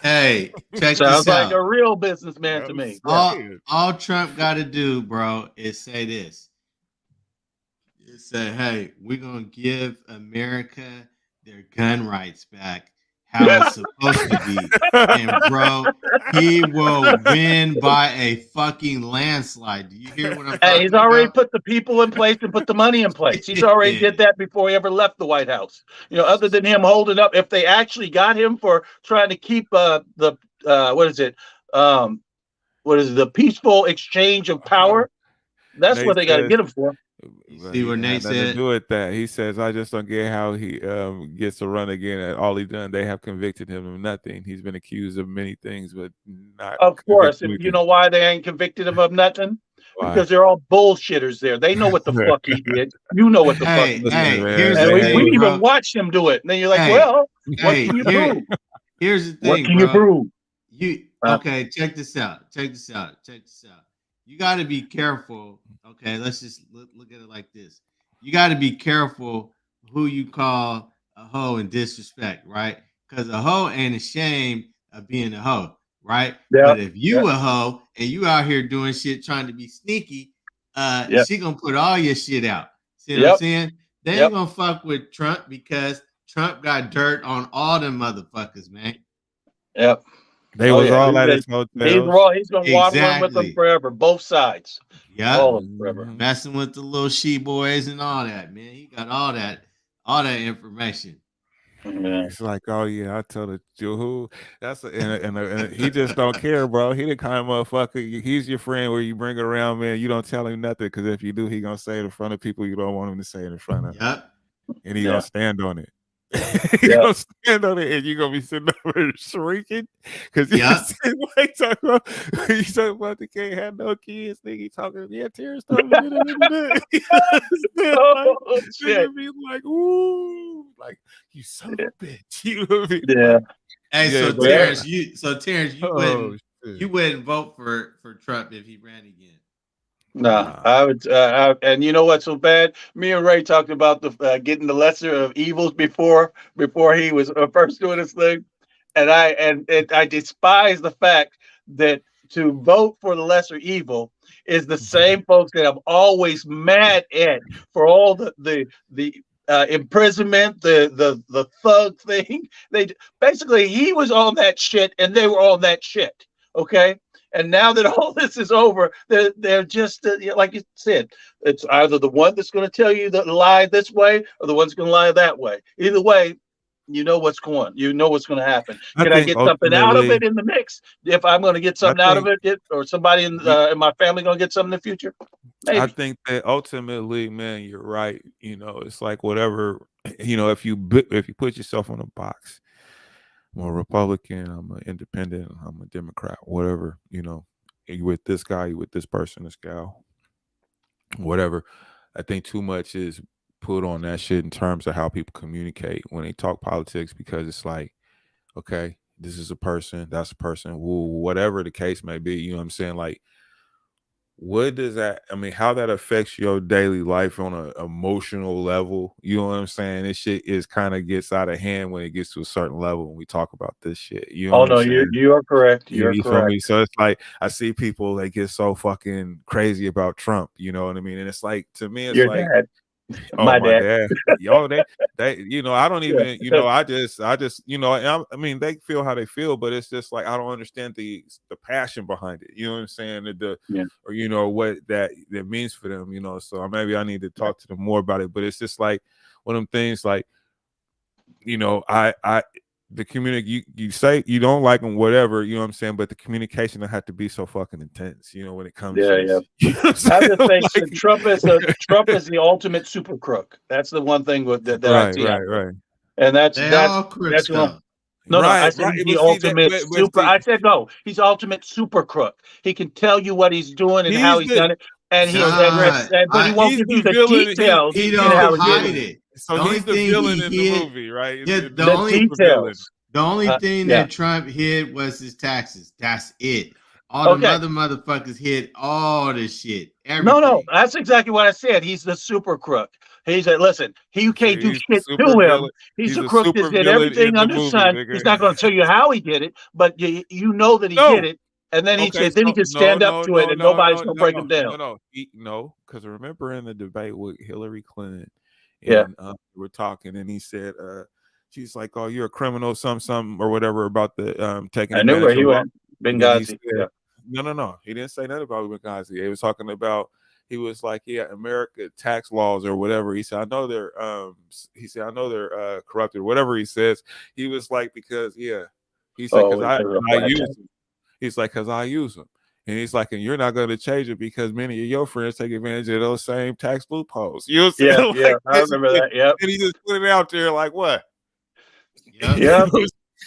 Hey, check Sounds this out. like a real businessman to me. All Trump got to do, bro, is say this. Is say, hey, we're going to give America their gun rights back how it's supposed to be. And, bro, he will win by a fucking landslide. Do you hear what I'm talking He's already about? put the people in place and put the money in place. He's already did that before he ever left the White House. Other than him holding up, if they actually got him for trying to keep the peaceful exchange of power, that's Nate what they got to get him for. See what Nate said? Do it that he says, I just don't get how he gets to run again at all he done. They have convicted him of nothing. He's been accused of many things, but not. Of course, and you know why they ain't convicted him of nothing? Why? Because they're all bullshitters there. They know what the fuck he did. You know what the fuck he did. We even watched him do it. And then you're like, what can you prove? Here's the thing, what can you prove? Okay, check this out. You got to be careful. Okay, let's just look at it like this. You got to be careful who you call a hoe and disrespect, right? Because a hoe ain't ashamed of being a hoe, right? Yep. But if you a hoe and you out here doing shit trying to be sneaky, she gonna put all your shit out. See what I'm saying? They ain't gonna fuck with Trump because Trump got dirt on all them motherfuckers, man. Yep. They was all at his hotel. He's gonna waddle in with them forever, both sides. Yeah, all of them forever. Messing with the little she boys and all that, man. He got all that information. Yeah. It's like, oh yeah, I told it to who. That's and he just don't care, bro. He the kind of motherfucker. He's your friend where you bring it around, man. You don't tell him nothing because if you do, he gonna say it in front of people you don't want him to say it in front of. Yep. And he gonna stand on it. Gonna stand on it, and you're gonna be sitting over shrinking because he's like talking about they can't have no kids. Nigga talking, Terrence told me shit. Be like, ooh, like you son of a bitch. You know what I mean? Yeah. Hey, Terrence, you wouldn't vote for Trump if he ran again. No, I would, and you know what's so bad? Me and Ray talked about the getting the lesser of evils before he was first doing this thing, and I despise the fact that to vote for the lesser evil is the same folks that I'm always mad at for all the imprisonment, the thug thing. Basically he was on that shit and they were on that shit. Okay. And now that all this is over, they're just like you said. It's either the one that's going to tell you the lie this way, or the one's going to lie that way. Either way, you know what's going. You know what's going to happen. Can I get something out of it in the mix? If I'm going to get something out of it, or somebody in my family going to get something in the future? I think that ultimately, man, you're right. You know, it's like whatever. You know, if you put yourself in a box, I'm a Republican, I'm an independent, I'm a Democrat, whatever. You know, you with this guy, you with this person, this gal, whatever. I think too much is put on that shit in terms of how people communicate when they talk politics, because it's like, okay, this is a person, that's a person, whatever the case may be. You know what I'm saying? Like, what does that, I mean, how that affects your daily life on an emotional level? You know what I'm saying? This shit is kind of gets out of hand when it gets to a certain level when we talk about this shit. You know Oh what I'm no, saying? you are correct. You're You feel me? correct. So it's like I see people, they get so fucking crazy about Trump, you know what I mean? And it's like, to me, it's Your like, dad. oh, My my dad. dad. Yo, they, you know, I don't Yeah. even, you know, I just, you know, I mean, they feel how they feel, but it's just like I don't understand the passion behind it. You know what I'm saying? Yeah. Or you know what that means for them. You know, so maybe I need to talk to them more about it. But it's just like one of them things. Like, you know, the community, you say you don't like them, whatever, you know what I'm saying, but the communication don't have to be so fucking intense, you know, when it comes Yeah, to yeah. this. You know what I I'm just think saying? Trump is the ultimate super crook. That's the one thing that I Right, see out there. right. And They all crooks that's one. though. No, I Right, said right. he's the But see that, ultimate but super. see, I said no, he's ultimate super crook. He can tell you what he's doing and how he's he's the done it, and Nah, but he won't he's give you the the villain. details he in don't how he did hide it. it. So The only he's the thing villain he in the hid, movie, right? yeah, The details. the only thing Yeah. that Trump hid was his taxes. That's it. All the Okay. other motherfuckers hid all the shit, No, everything. that's exactly what I said. He's the super crook. He said, listen, you can't See, do he's the shit super to villain. him. He's He's a a crook super that did villain everything in the under the movie, sun. nigga. He's not going to tell you how he did it, but you know that he did No. it. And then he Okay, said, then he so can stand up to it, and nobody's going to break him down. No, because remember in the debate with Hillary Clinton, Yeah. and we're talking, and he said, she's like, "Oh, you're a criminal, something or whatever about the taking I knew where advantage he of law." went. And then he Benghazi. said, Yeah. "No, he didn't say nothing about Benghazi. He was talking about." He was like, "Yeah, America tax laws or whatever." He said, "I know they're I know they're corrupted." Whatever he says, he was like, "Because he said because Oh, it's a I flat use tax. them." He's like, "Because I use them." And he's like, "And you're not going to change it because many of your friends take advantage of those same tax loopholes." You know what I'm Yeah, saying? yeah, Like, I remember basically, that. Yep. and he just put it out there like, what? Yep.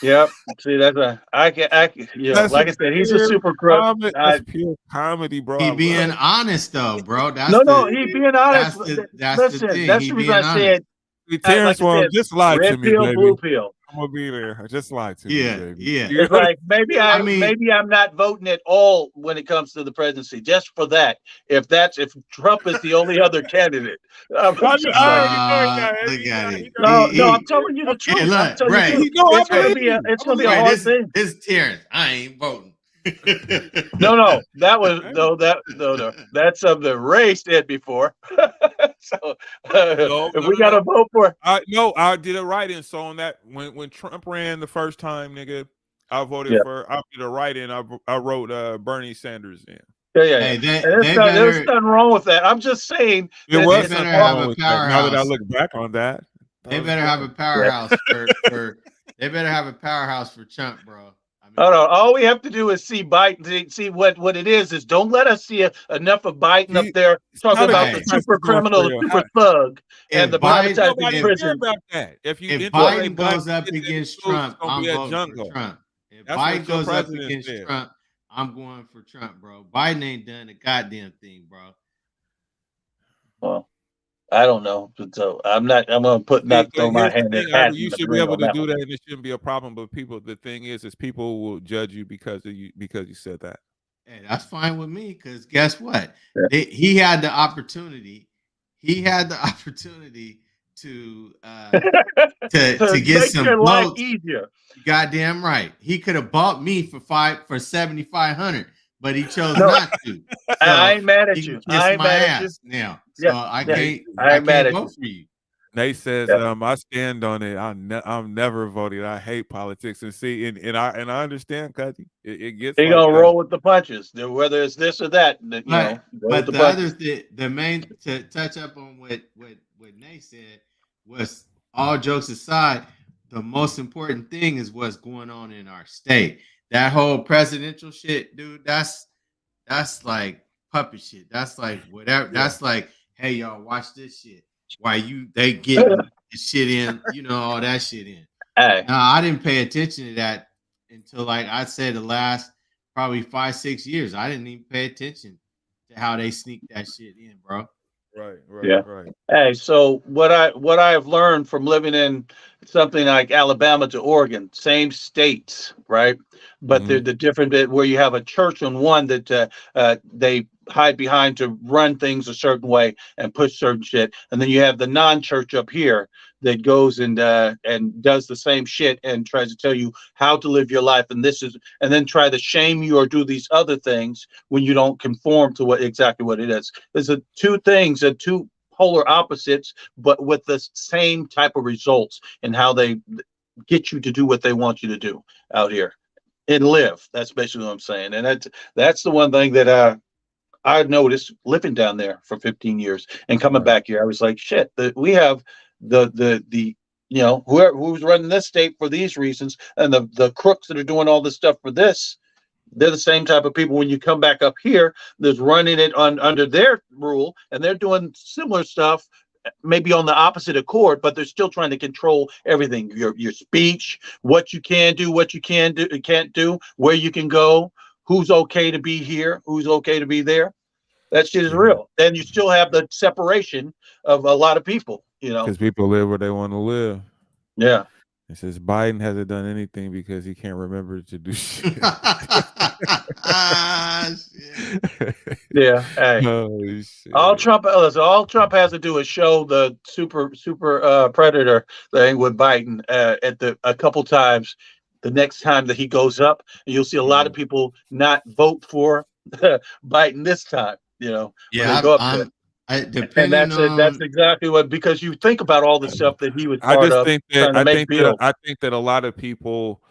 Yep. See, I can, That's like I just said, he's a pure super crook. comedy. That's pure comedy, bro. I He love being it. honest though, bro. No, he being honest. That's the Listen, thing. that's He the reason being I honest. said, Hey, Terrence, like I well, said, just lie to red me, pill, baby. blue pill. I'm gonna be there. Just lie to me, Yeah, baby. yeah. It's like maybe I mean, maybe I'm not voting at all when it comes to the presidency, just for that. If Trump is the only other candidate, I'm just like, look at it. no, I'm telling you the truth. Hey, I'm look, telling you the Bray. truth. No, I It's gonna believe be you. it's I gonna be a believe hard This thing. this Terrence. I ain't voting. No, that was no. That's of the race did before. So No, if we got to vote for, I did it right in. So on that, when Trump ran the first time, nigga, I voted for. I did a write in. I wrote Bernie Sanders in. yeah. Hey, And there's nothing wrong with that. I'm just saying There that was it's nothing better have wrong a with that. Now that I powerhouse. look back on that, They was better have a good. powerhouse for they better have a powerhouse for Trump, bro. I mean, Oh no! All we have to do is see Biden. See what it is. Don't let us see enough of Biden up there talking How the about the Democrats super is going criminal, the for real? super thug, and the if Biden privatizing Nobody care prison. about that. If you if integrate Biden black goes up kids in the against schools, it's Trump, gonna I'm be a voting for jungle. Trump. If That's Biden what your goes up president against said. Trump, I'm going for Trump, bro. Biden ain't done a goddamn thing, bro. Well, I don't know. So I'm not. I'm gonna See, throw my here's the hand in thing, hat Ivory. in You the should be ring able on to that do one. that, and it shouldn't be a problem. But the thing is people will judge you because you said that. Hey, that's fine with me because guess what? He had the opportunity. He had the opportunity to to get make some your life votes. easier. Goddamn right. He could have bought me for 7,500, but he chose No, not to. I So ain't mad at he you. can kiss I ain't my mad at you. ass now. So Yeah, I yeah. can't I ain't mad at vote you. for you. Nate says, Yeah. I stand on it. I'm never voting. I hate politics. And see, and I understand, Cuddy. It gets He like gonna that. roll with the punches, whether it's this or that. Roll with But the the other punches. the main to touch up on what Nate said was, all jokes aside, the most important thing is what's going on in our state. That whole presidential shit, dude, that's like puppet shit. That's like whatever. That's like, hey y'all, watch this shit. Why they getting the shit in, all that shit in. Hey. Now I didn't pay attention to that until like I'd say the last probably 5-6 years. I didn't even pay attention to how they sneak that shit in, bro. Right. Hey, so what I've learned from living in something like Alabama to Oregon, same states, right? But they're the different bit where you have a church on one that they hide behind to run things a certain way and push certain shit, and then you have the non-church up here that goes and does the same shit and tries to tell you how to live your life, and then try to shame you or do these other things when you don't conform to exactly what it is. There's two things, two polar opposites, but with the same type of results and how they get you to do what they want you to do out here and live. That's basically what I'm saying, and that's the one thing that I noticed living down there for 15 years and coming back here. I was like, shit, we have the who's running this state for these reasons, and the crooks that are doing all this stuff for this, they're the same type of people. When you come back up here, there's running it under their rule, and they're doing similar stuff, maybe on the opposite accord, but they're still trying to control everything: your speech, what you can do, what you can't do, where you can go, who's okay to be here, who's okay to be there. That shit is real. And you still have the separation of a lot of people, because people live where they want to live. Yeah. It says Biden hasn't done anything because he can't remember to do shit. Yeah. Hey. All Trump has to do is show the super predator thing with Biden a couple times. The next time that he goes up, and you'll see a lot of people not vote for Biden this time. Yeah, and that's exactly what, because you think about all the stuff that he was part of. I think that a lot of people,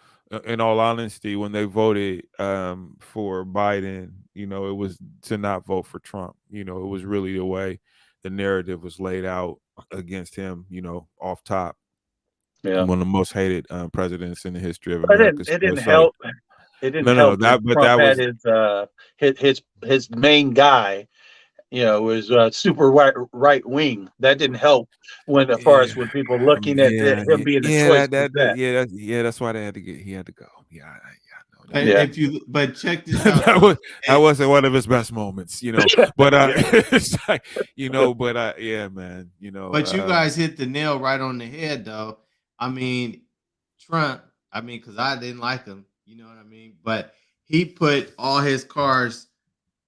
in all honesty, when they voted for Biden, it was to not vote for Trump. It was really the way the narrative was laid out against him. Off top. Yeah, one of the most hated presidents in the history of America. It didn't help. It didn't help. That was his main guy. Was super right wing. That didn't help as far as when people looking at him being the choice. That's why he had to go. But check this out. that wasn't one of his best moments, But it's like, yeah, man, But you guys hit the nail right on the head, though. I mean, Trump. Because I didn't like him. You know what I mean? But he put all his cars.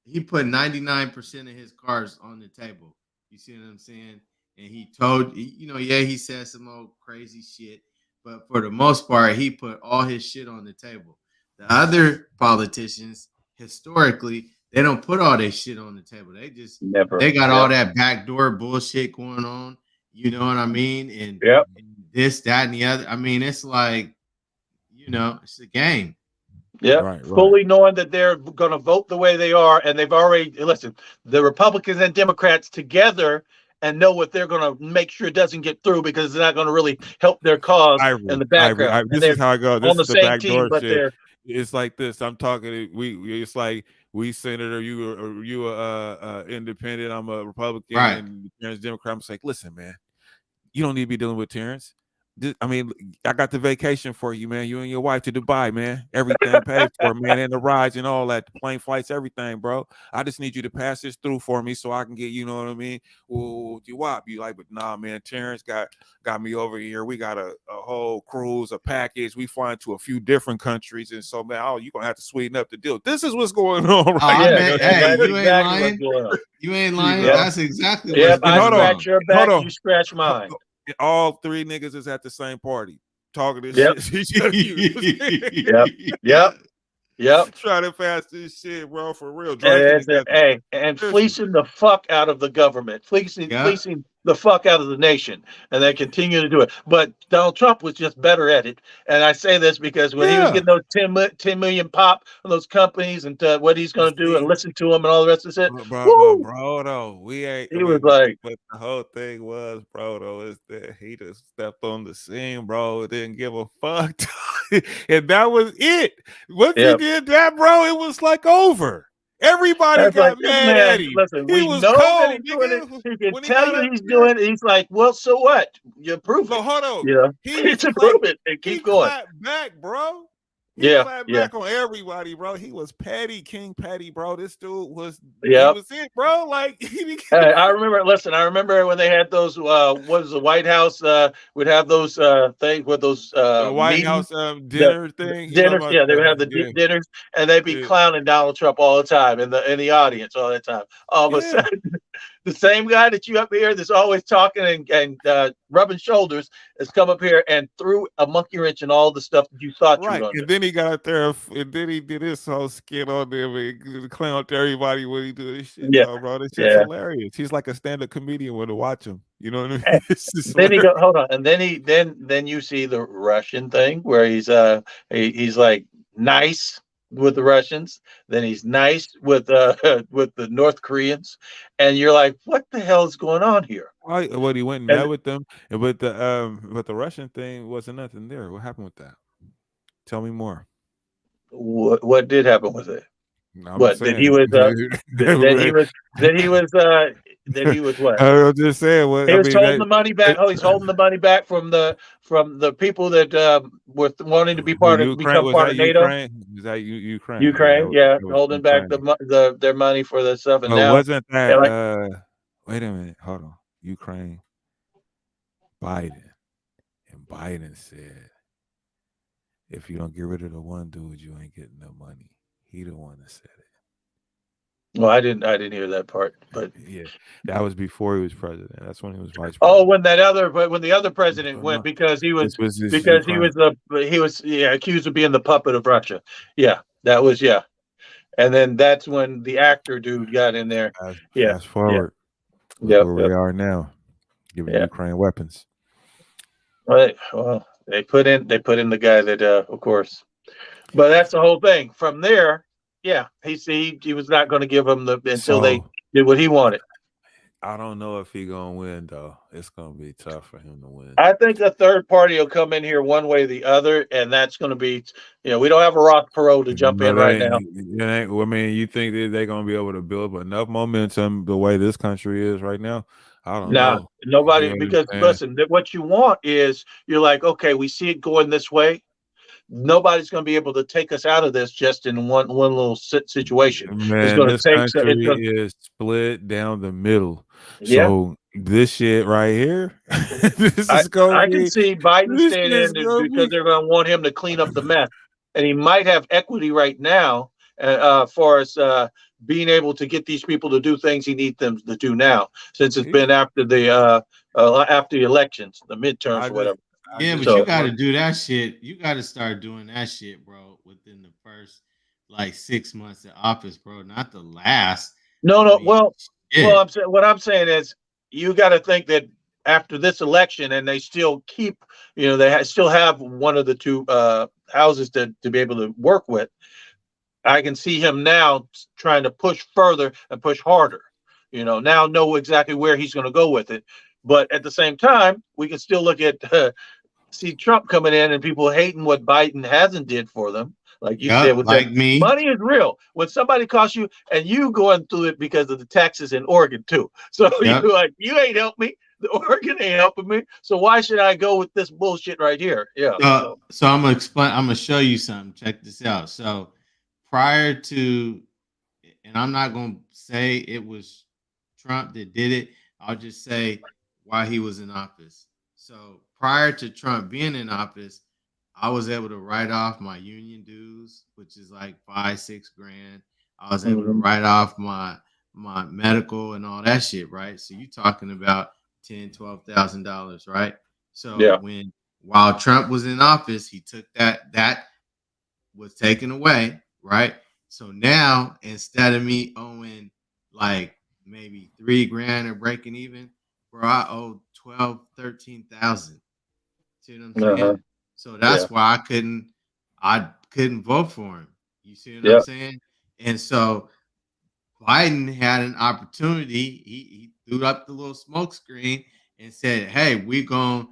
He put 99% of his cards on the table. You see what I'm saying? And he told, he said some old crazy shit, but for the most part, he put all his shit on the table. The other politicians, historically, they don't put all their shit on the table. They just they got all that backdoor bullshit going on. You know what I mean? And this, that, and the other. It's like, it's a game. Yeah, right. Fully knowing that they're going to vote the way they are, and they've already the Republicans and Democrats together, and know what they're going to make sure it doesn't get through, because it's not going to really help their cause in the background. This is how I go. This on the is the same backdoor team, shit. It's like this. I'm talking. It's like we senator. You independent. I'm a Republican. Right. And Terrence Democrat. I'm like, listen, man, you don't need to be dealing with Terrence. I got the vacation for you, man. You and your wife to Dubai, man. Everything paid for, man, and the rides and all that, the plane flights, everything, bro. I just need you to pass this through for me so I can get, you know what I mean? Well, you like, but nah, man. Terrence got me over here. We got a whole cruise, a package. We flying to a few different countries, and so, man, you're gonna have to sweeten up the deal. This is what's going on, right? You ain't lying. You ain't lying. Yeah. That's exactly what's going on. I scratch your back, you scratch mine. All three niggas is at the same party talking this shit. Yep. Trying to pass this shit, bro, for real. And fleecing the fuck out of the government, fleecing the fuck out of the nation, and they continue to do it. But Donald Trump was just better at it. And I say this because when he was getting those 10 million pop from those companies and what he's going to do and listen to him and all the rest of it, bro, though, we ain't. He was like, but the whole thing was, bro, though, is that he just stepped on the scene, bro. Didn't give a fuck, and that was it. Once he did that, bro, it was like over. Everybody That's like got this mad at man. him. Listen, He we was know that he's cold, doing it. nigga. He can When he tell got you up he's there, doing it. He's like, well, so what? You prove no, it. hold on. You know, He was to clap. prove it and He keep going. clapped back, bro. He Yeah, clapped yeah, back on everybody, bro. He was Patty King Patty, bro. This dude was he yeah. was it, bro. Like I remember. Listen, I remember when they had those. What was the White House? Would have those things with those the White meetings. House dinner thing. You talking Dinners, about yeah, they would have the the yeah, dinners, and they'd be yeah, clowning Donald Trump all the time in the audience all the time. All of a yeah. sudden, the same guy that you up here that's always talking and rubbing shoulders has come up here and threw a monkey wrench in all the stuff that you thought you were Right. going to And do. then he got out there and then he did his whole skit on them and clowned everybody when he do this shit, Yeah, though, bro. This shit's yeah. hilarious. He's like a stand-up comedian when to watch him. You know what I mean? And It's just then he hilarious. go, hold on, and then you see the Russian thing where he's like nice with the Russians, then he's nice with with the North Koreans, and you're like, what the hell is going on here? Right. What he went and And met with them, and but the Russian thing wasn't nothing there. What happened with that? Tell me more. what did happen with it? I'm What that he saying. was that he was what? I'm just saying. What He I was mean, holding the money back. Oh, he's holding the money back from the people that were wanting to Ukraine become was part that of NATO. Ukraine? Was that Ukraine? Yeah, Ukraine, yeah, that was holding back Ukraine. their money for that stuff, and But now wasn't they're that like, wait a minute, hold on. Ukraine, Biden. And Biden said, if you don't get rid of the one dude, you ain't getting no money. He the one that said it. well, I didn't hear that part, but Yeah. That was before he was president. That's when he was vice oh, president. when the other president went No, because he was this was he Ukraine. was accused of being the puppet of Russia. Yeah, that was and then that's when the actor dude got in there. Yeah, Fast forward. Look yep, where yep, we are now. Giving yeah. Ukraine weapons. Right. Well, they put in the guy that of course, but that's the whole thing. From there, yeah, he was not going to give him until they So did what he wanted. I don't know if he gonna win though. It's gonna be tough for him to win. I think a third party will come in here one way or the other, and that's going to be, we don't have a Ross Perot to jump in But right now. I mean, you think that they're gonna be able to build enough momentum the way this country is right now? I don't No, know. nobody, You because understand? listen, what you want is you're like, okay, we see it going this way. Nobody's going to be able to take us out of this just in one little situation. It's Man, going to this take. It's country going. is split down the middle. Yeah, So this shit right here, this is gonna I can be see Biden this staying is in gonna because be they're going to want him to clean up the mess, and he might have equity right now, for us being able to get these people to do things he needs them to do now, since it's been after the elections, the midterms or whatever. Yeah, but So you got to do that shit. You got to start doing that shit, bro, within the first like 6 months in office, bro. Not the last. no, I mean, well, shit. I'm saying what I'm saying is you got to think that after this election, and they still keep, they still have one of the two houses to be able to work with. I can see him now trying to push further and push harder. Now know exactly where he's going to go with it. But at the same time, we can still look at see Trump coming in and people hating what Biden hasn't did for them. Like you said, Yep, with that like me. money is real. When somebody costs you, and you going through it because of the taxes in Oregon too. So Yep. you're like, you ain't helped me. The Oregon ain't helping me. So why should I go with this bullshit right here? Yeah. So I'm gonna explain. I'm gonna show you something. Check this out. So prior to, and I'm not gonna say it was Trump that did it. I'll just say why he was in office. So prior to Trump being in office, I was able to write off my union dues, which is like $5-6 grand. I was able to write off my medical and all that shit, right? So you're talking about $10,000-$12,000, right? So Yeah. while Trump was in office, he took that was taken away, right? So now instead of me owing like maybe $3 grand or breaking even, bro, I owe 12,000-13,000. See what I'm saying? Uh-huh. So that's Yeah. why I couldn't vote for him. You see what Yeah. I'm saying? And so Biden had an opportunity. He threw up the little smoke screen and said, "Hey, we're gonna,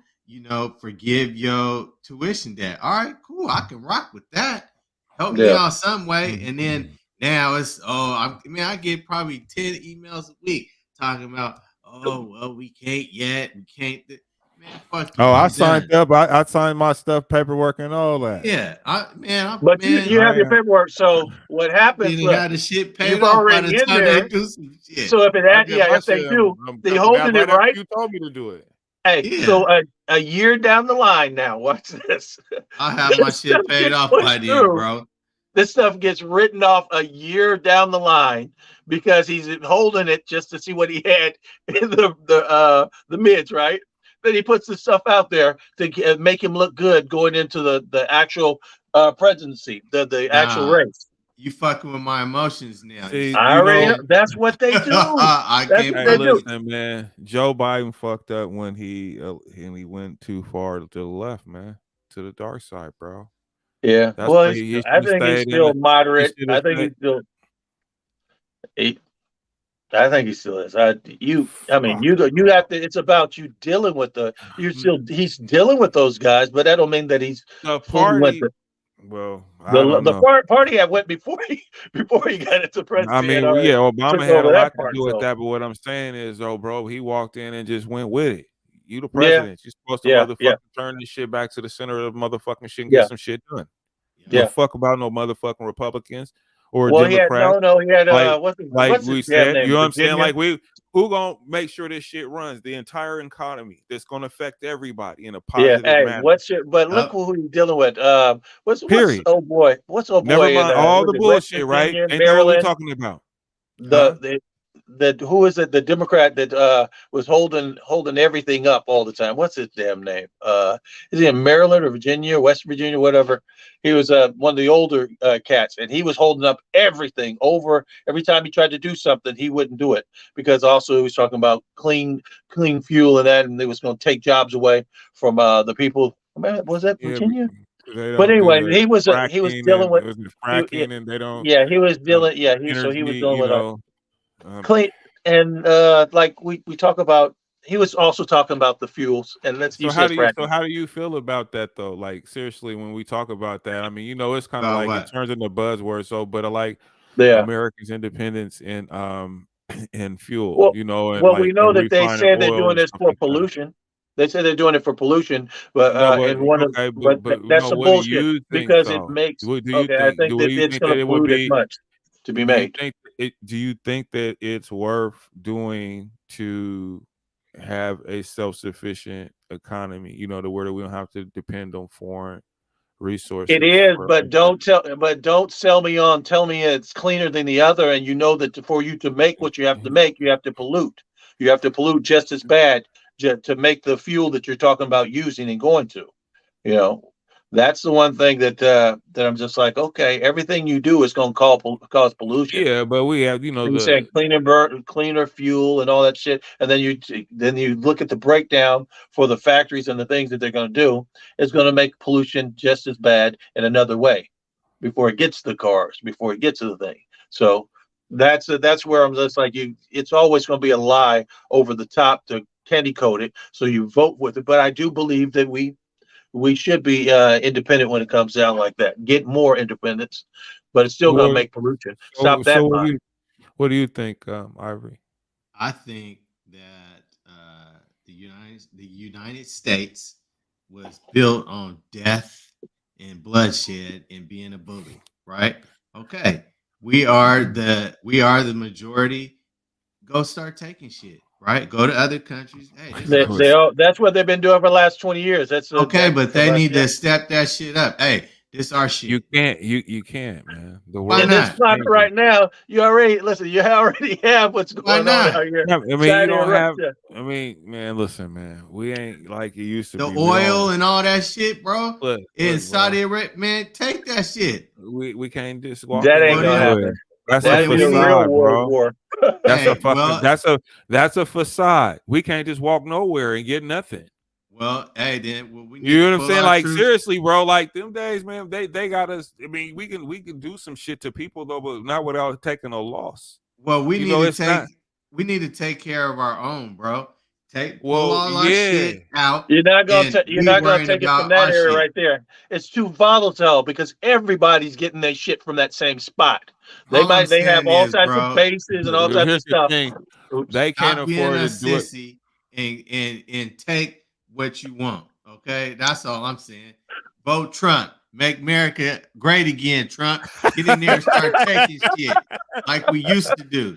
forgive your tuition debt." All right, cool. I can rock with that. Help me Yeah. out some way. And then Now it's I get probably 10 emails a week talking about, oh well, we can't yet, we can't. Man, fuck you. Oh, I I'm signed done. up. I signed my stuff, paperwork, and all that. Yeah, But you have your paperwork. So what happens? Didn't Look, have the shit paid you've off by already the in time they there. do some shit. So if it I had, get my if they shit, do, they coming holding right it right. after you told me to do it. Hey, Yeah. so a year down the line now, watch this. I have my This shit stuff paid gets off pushed by then, through. bro. This stuff gets written off a year down the line because he's holding it just to see what he had in the mids, right? Then he puts the stuff out there to make him look good going into the actual presidency, the actual race. You fucking with my emotions now. See, I already know. That's what they do. I That's can't what Hey, they do. listen, man. Joe Biden fucked up when he went too far to the left, man, to the dark side, bro. Yeah. That's Well, why he I should have think he's stayed in still the. He moderate. should I have think stayed. he's still. I think he still is. I mean, you have to. It's about you dealing with he's dealing with those guys, but that don't mean that he's The fully went party. Well, I don't the know. party I went before he got into presidency. I mean, and already yeah, Obama took had a over lot that to part. do with So that, but what I'm saying is, though, bro, he walked in and just went with it. You the yeah, president. You're supposed to yeah. turn this shit back to the center of the motherfucking shit and Yeah. get some shit done. Yeah. Give a fuck about no motherfucking Republicans or Well, Democrats. he had Like what's we his damn said, name? you know what I'm saying? Virginia? Like who gonna make sure this shit runs the entire economy that's gonna affect everybody in a Yeah. positive Hey, manner. but look who he's dealing with. What's Period. old boy? What's old Never boy in mind all was the it West bullshit, right? Virginia, Ain't that what we Maryland? talking about? Who is it? The Democrat that was holding everything up all the time. What's his damn name? Is he in Maryland or Virginia, West Virginia, whatever? He was one of the older cats, and he was holding up everything over. Every time he tried to do something, he wouldn't do it because also he was talking about clean fuel and that, and it was going to take jobs away from the people. Was that Yeah, Virginia? they But don't do anyway, the he was fracking dealing with and they don't yeah, he was dealing energy, he was dealing you with know. clean and like we talk about. He was also talking about the fuels, and So said fracking. how do you feel about that though? Like seriously, when we talk about that, I mean, you know, it's kind of About like what? it turns into buzzwords. So, but like Yeah. Americans' independence in in fuel, Well, you know, and well, like we know and that they refining said they're oil doing and this stuff for like that. pollution. They say they're doing it for pollution, but No, but and one of okay, that's no, some what do bullshit you think because it though? makes What do you okay. I think? think What that do you it's think going that to it would pollute as be? much to be Do you made. think do you think that it's worth doing to have a self-sufficient economy, you know, to where we don't have to depend on foreign resources It is, for but don't sell me on. Tell me it's cleaner than the other, and you know that for you to make what you have to make, you have to pollute. You have to pollute just as bad to make the fuel that you're talking about using and going to. You know, that's the one thing that I'm just like, okay, everything you do is going to cause pollution. Yeah, but we have, you know, And you saying cleaner fuel and all that shit, and then you look at the breakdown for the factories and the things that they're going to do. It's going to make pollution just as bad in another way before it gets to the cars, before it gets to the thing. So that's where I'm just like you. It's always going to be a lie over the top to candy coat it, so you vote with it. But I do believe that we should be independent when it comes down like that. Get more independence, but it's still going to Well, make pollution. Stop that lie. what do you think, Ivory? I think that the United States was built on death and bloodshed and being a bully, right? Okay, we are the majority. Go start taking shit, right? Go to other countries. Hey, That's what they've been doing for the last 20 years. That's okay, but they need to step that shit up. Hey, this our shit. You can't, man. The Why in this climate right now, you already have what's going on out here. I mean, China you don't and have. Russia. I mean, man, listen, man. We ain't like it used to The be. oil and all that shit, bro. Look, Saudi Arabia, man, take that shit. We can't just walk. That ain't gonna happen. That's That'd a be a real facade, world bro. war. That's a fucking. That's a facade. We can't just walk nowhere and get nothing. Well, hey, then we you know what I'm saying? Like seriously, bro. Like them days, man. They got us. I mean, we can do some shit to people though, but not without taking a loss. Well, we need to take care of our own, bro. Pull all our shit out. You're not gonna and you're be not gonna worried take it from about that our area shit. right there. It's too volatile because everybody's getting their shit from that same spot. They All I'm they have saying all is, types of bro, bases and all types of Here's the stuff. thing. Oops. They can't stop being afford a to do it. sissy and take what you want. Okay, that's all I'm saying. Vote Trump. Make America great again, Trump. Get in there and start taking shit like we used to do.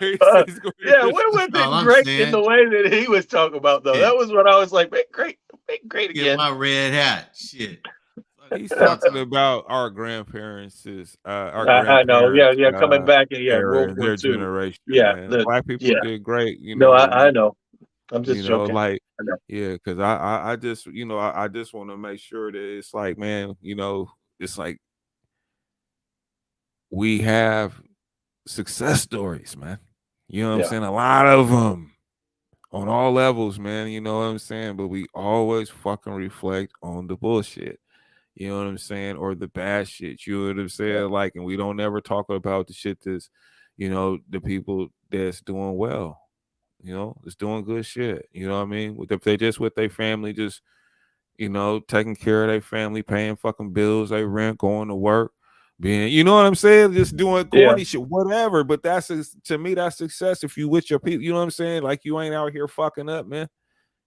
Yeah, where was all it I'm great saying. in the way that he was talking about though? Yeah. That was what I was like, make great Get again. my red hat. Shit. He's talking about our grandparents' I know, yeah, coming back in era World and War their II. generation. Yeah, Man, black people yeah. did great. No, I know. I'm just joking. Like, I know. yeah, because I just, I just want to make sure that it's like, man, it's like we have success stories, man. You know what I'm saying? A lot of them on all levels, man. You know what I'm saying? But we always fucking reflect on the bullshit. You know what I'm saying? Or the bad shit. You know what I'm saying? Like, and we don't ever talk about the shit that's, the people that's doing well. It's doing good shit. You know what I mean? If they just with their family, just, taking care of their family, paying fucking bills, they rent, going to work, being, you know what I'm saying? Just doing corny shit, whatever. But to me, that's success. If you with your people, you know what I'm saying? Like, you ain't out here fucking up, man.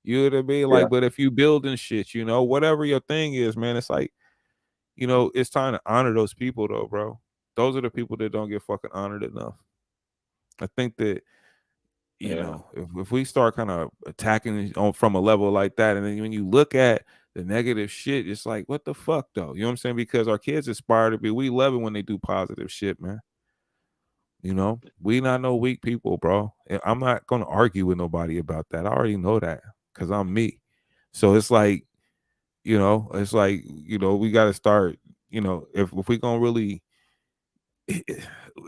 You know what I mean? Like, but if you building shit, whatever your thing is, man, it's like, it's time to honor those people though, bro. Those are the people that don't get fucking honored enough. I think that, if we start kind of attacking from a level like that, and then when you look at the negative shit, it's like, what the fuck though? You know what I'm saying? Because our kids aspire to be, we love it when they do positive shit, man. We not no weak people, bro. I'm not gonna argue with nobody about that. I already know that because I'm me. So it's like, we got to start, if we gonna really,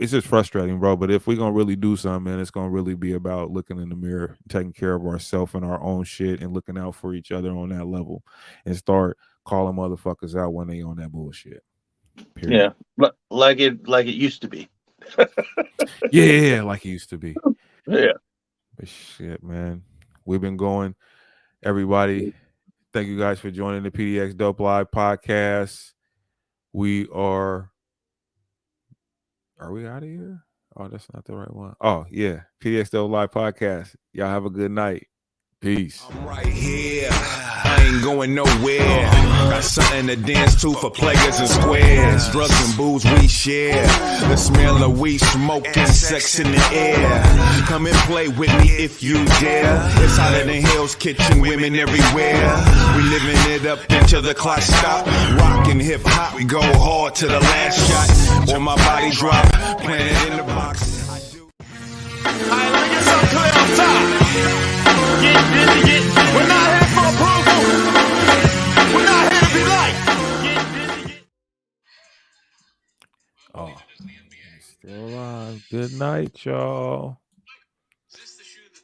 it's just frustrating, bro. But if we're gonna really do something, man, it's gonna really be about looking in the mirror, taking care of ourselves and our own shit, and looking out for each other on that level, and start calling motherfuckers out when they on that bullshit. Period. Yeah, like it used to be. Yeah, like it used to be. Yeah. But shit, man, we've been going. Everybody, thank you guys for joining the Pdxdope Live podcast. We are we out of here? Oh, that's not the right one. Oh, yeah. Pdxdope Live podcast. Y'all have a good night. Peace. I'm right here. I ain't going nowhere. Got something to dance to for players and squares. Drugs and booze we share. The smell of weed, smoke, and sex in the air. Come and play with me if you dare. It's hotter than Hell's Kitchen, women everywhere. We living it up until the clock stop. Rockin' hip hop, we go hard to the last shot. Or my body drop, planted in the box. Alright, let me get something clear up top. Get busy. We're not here for approval. We're not here to be liked. Oh, still alive. Good night, y'all.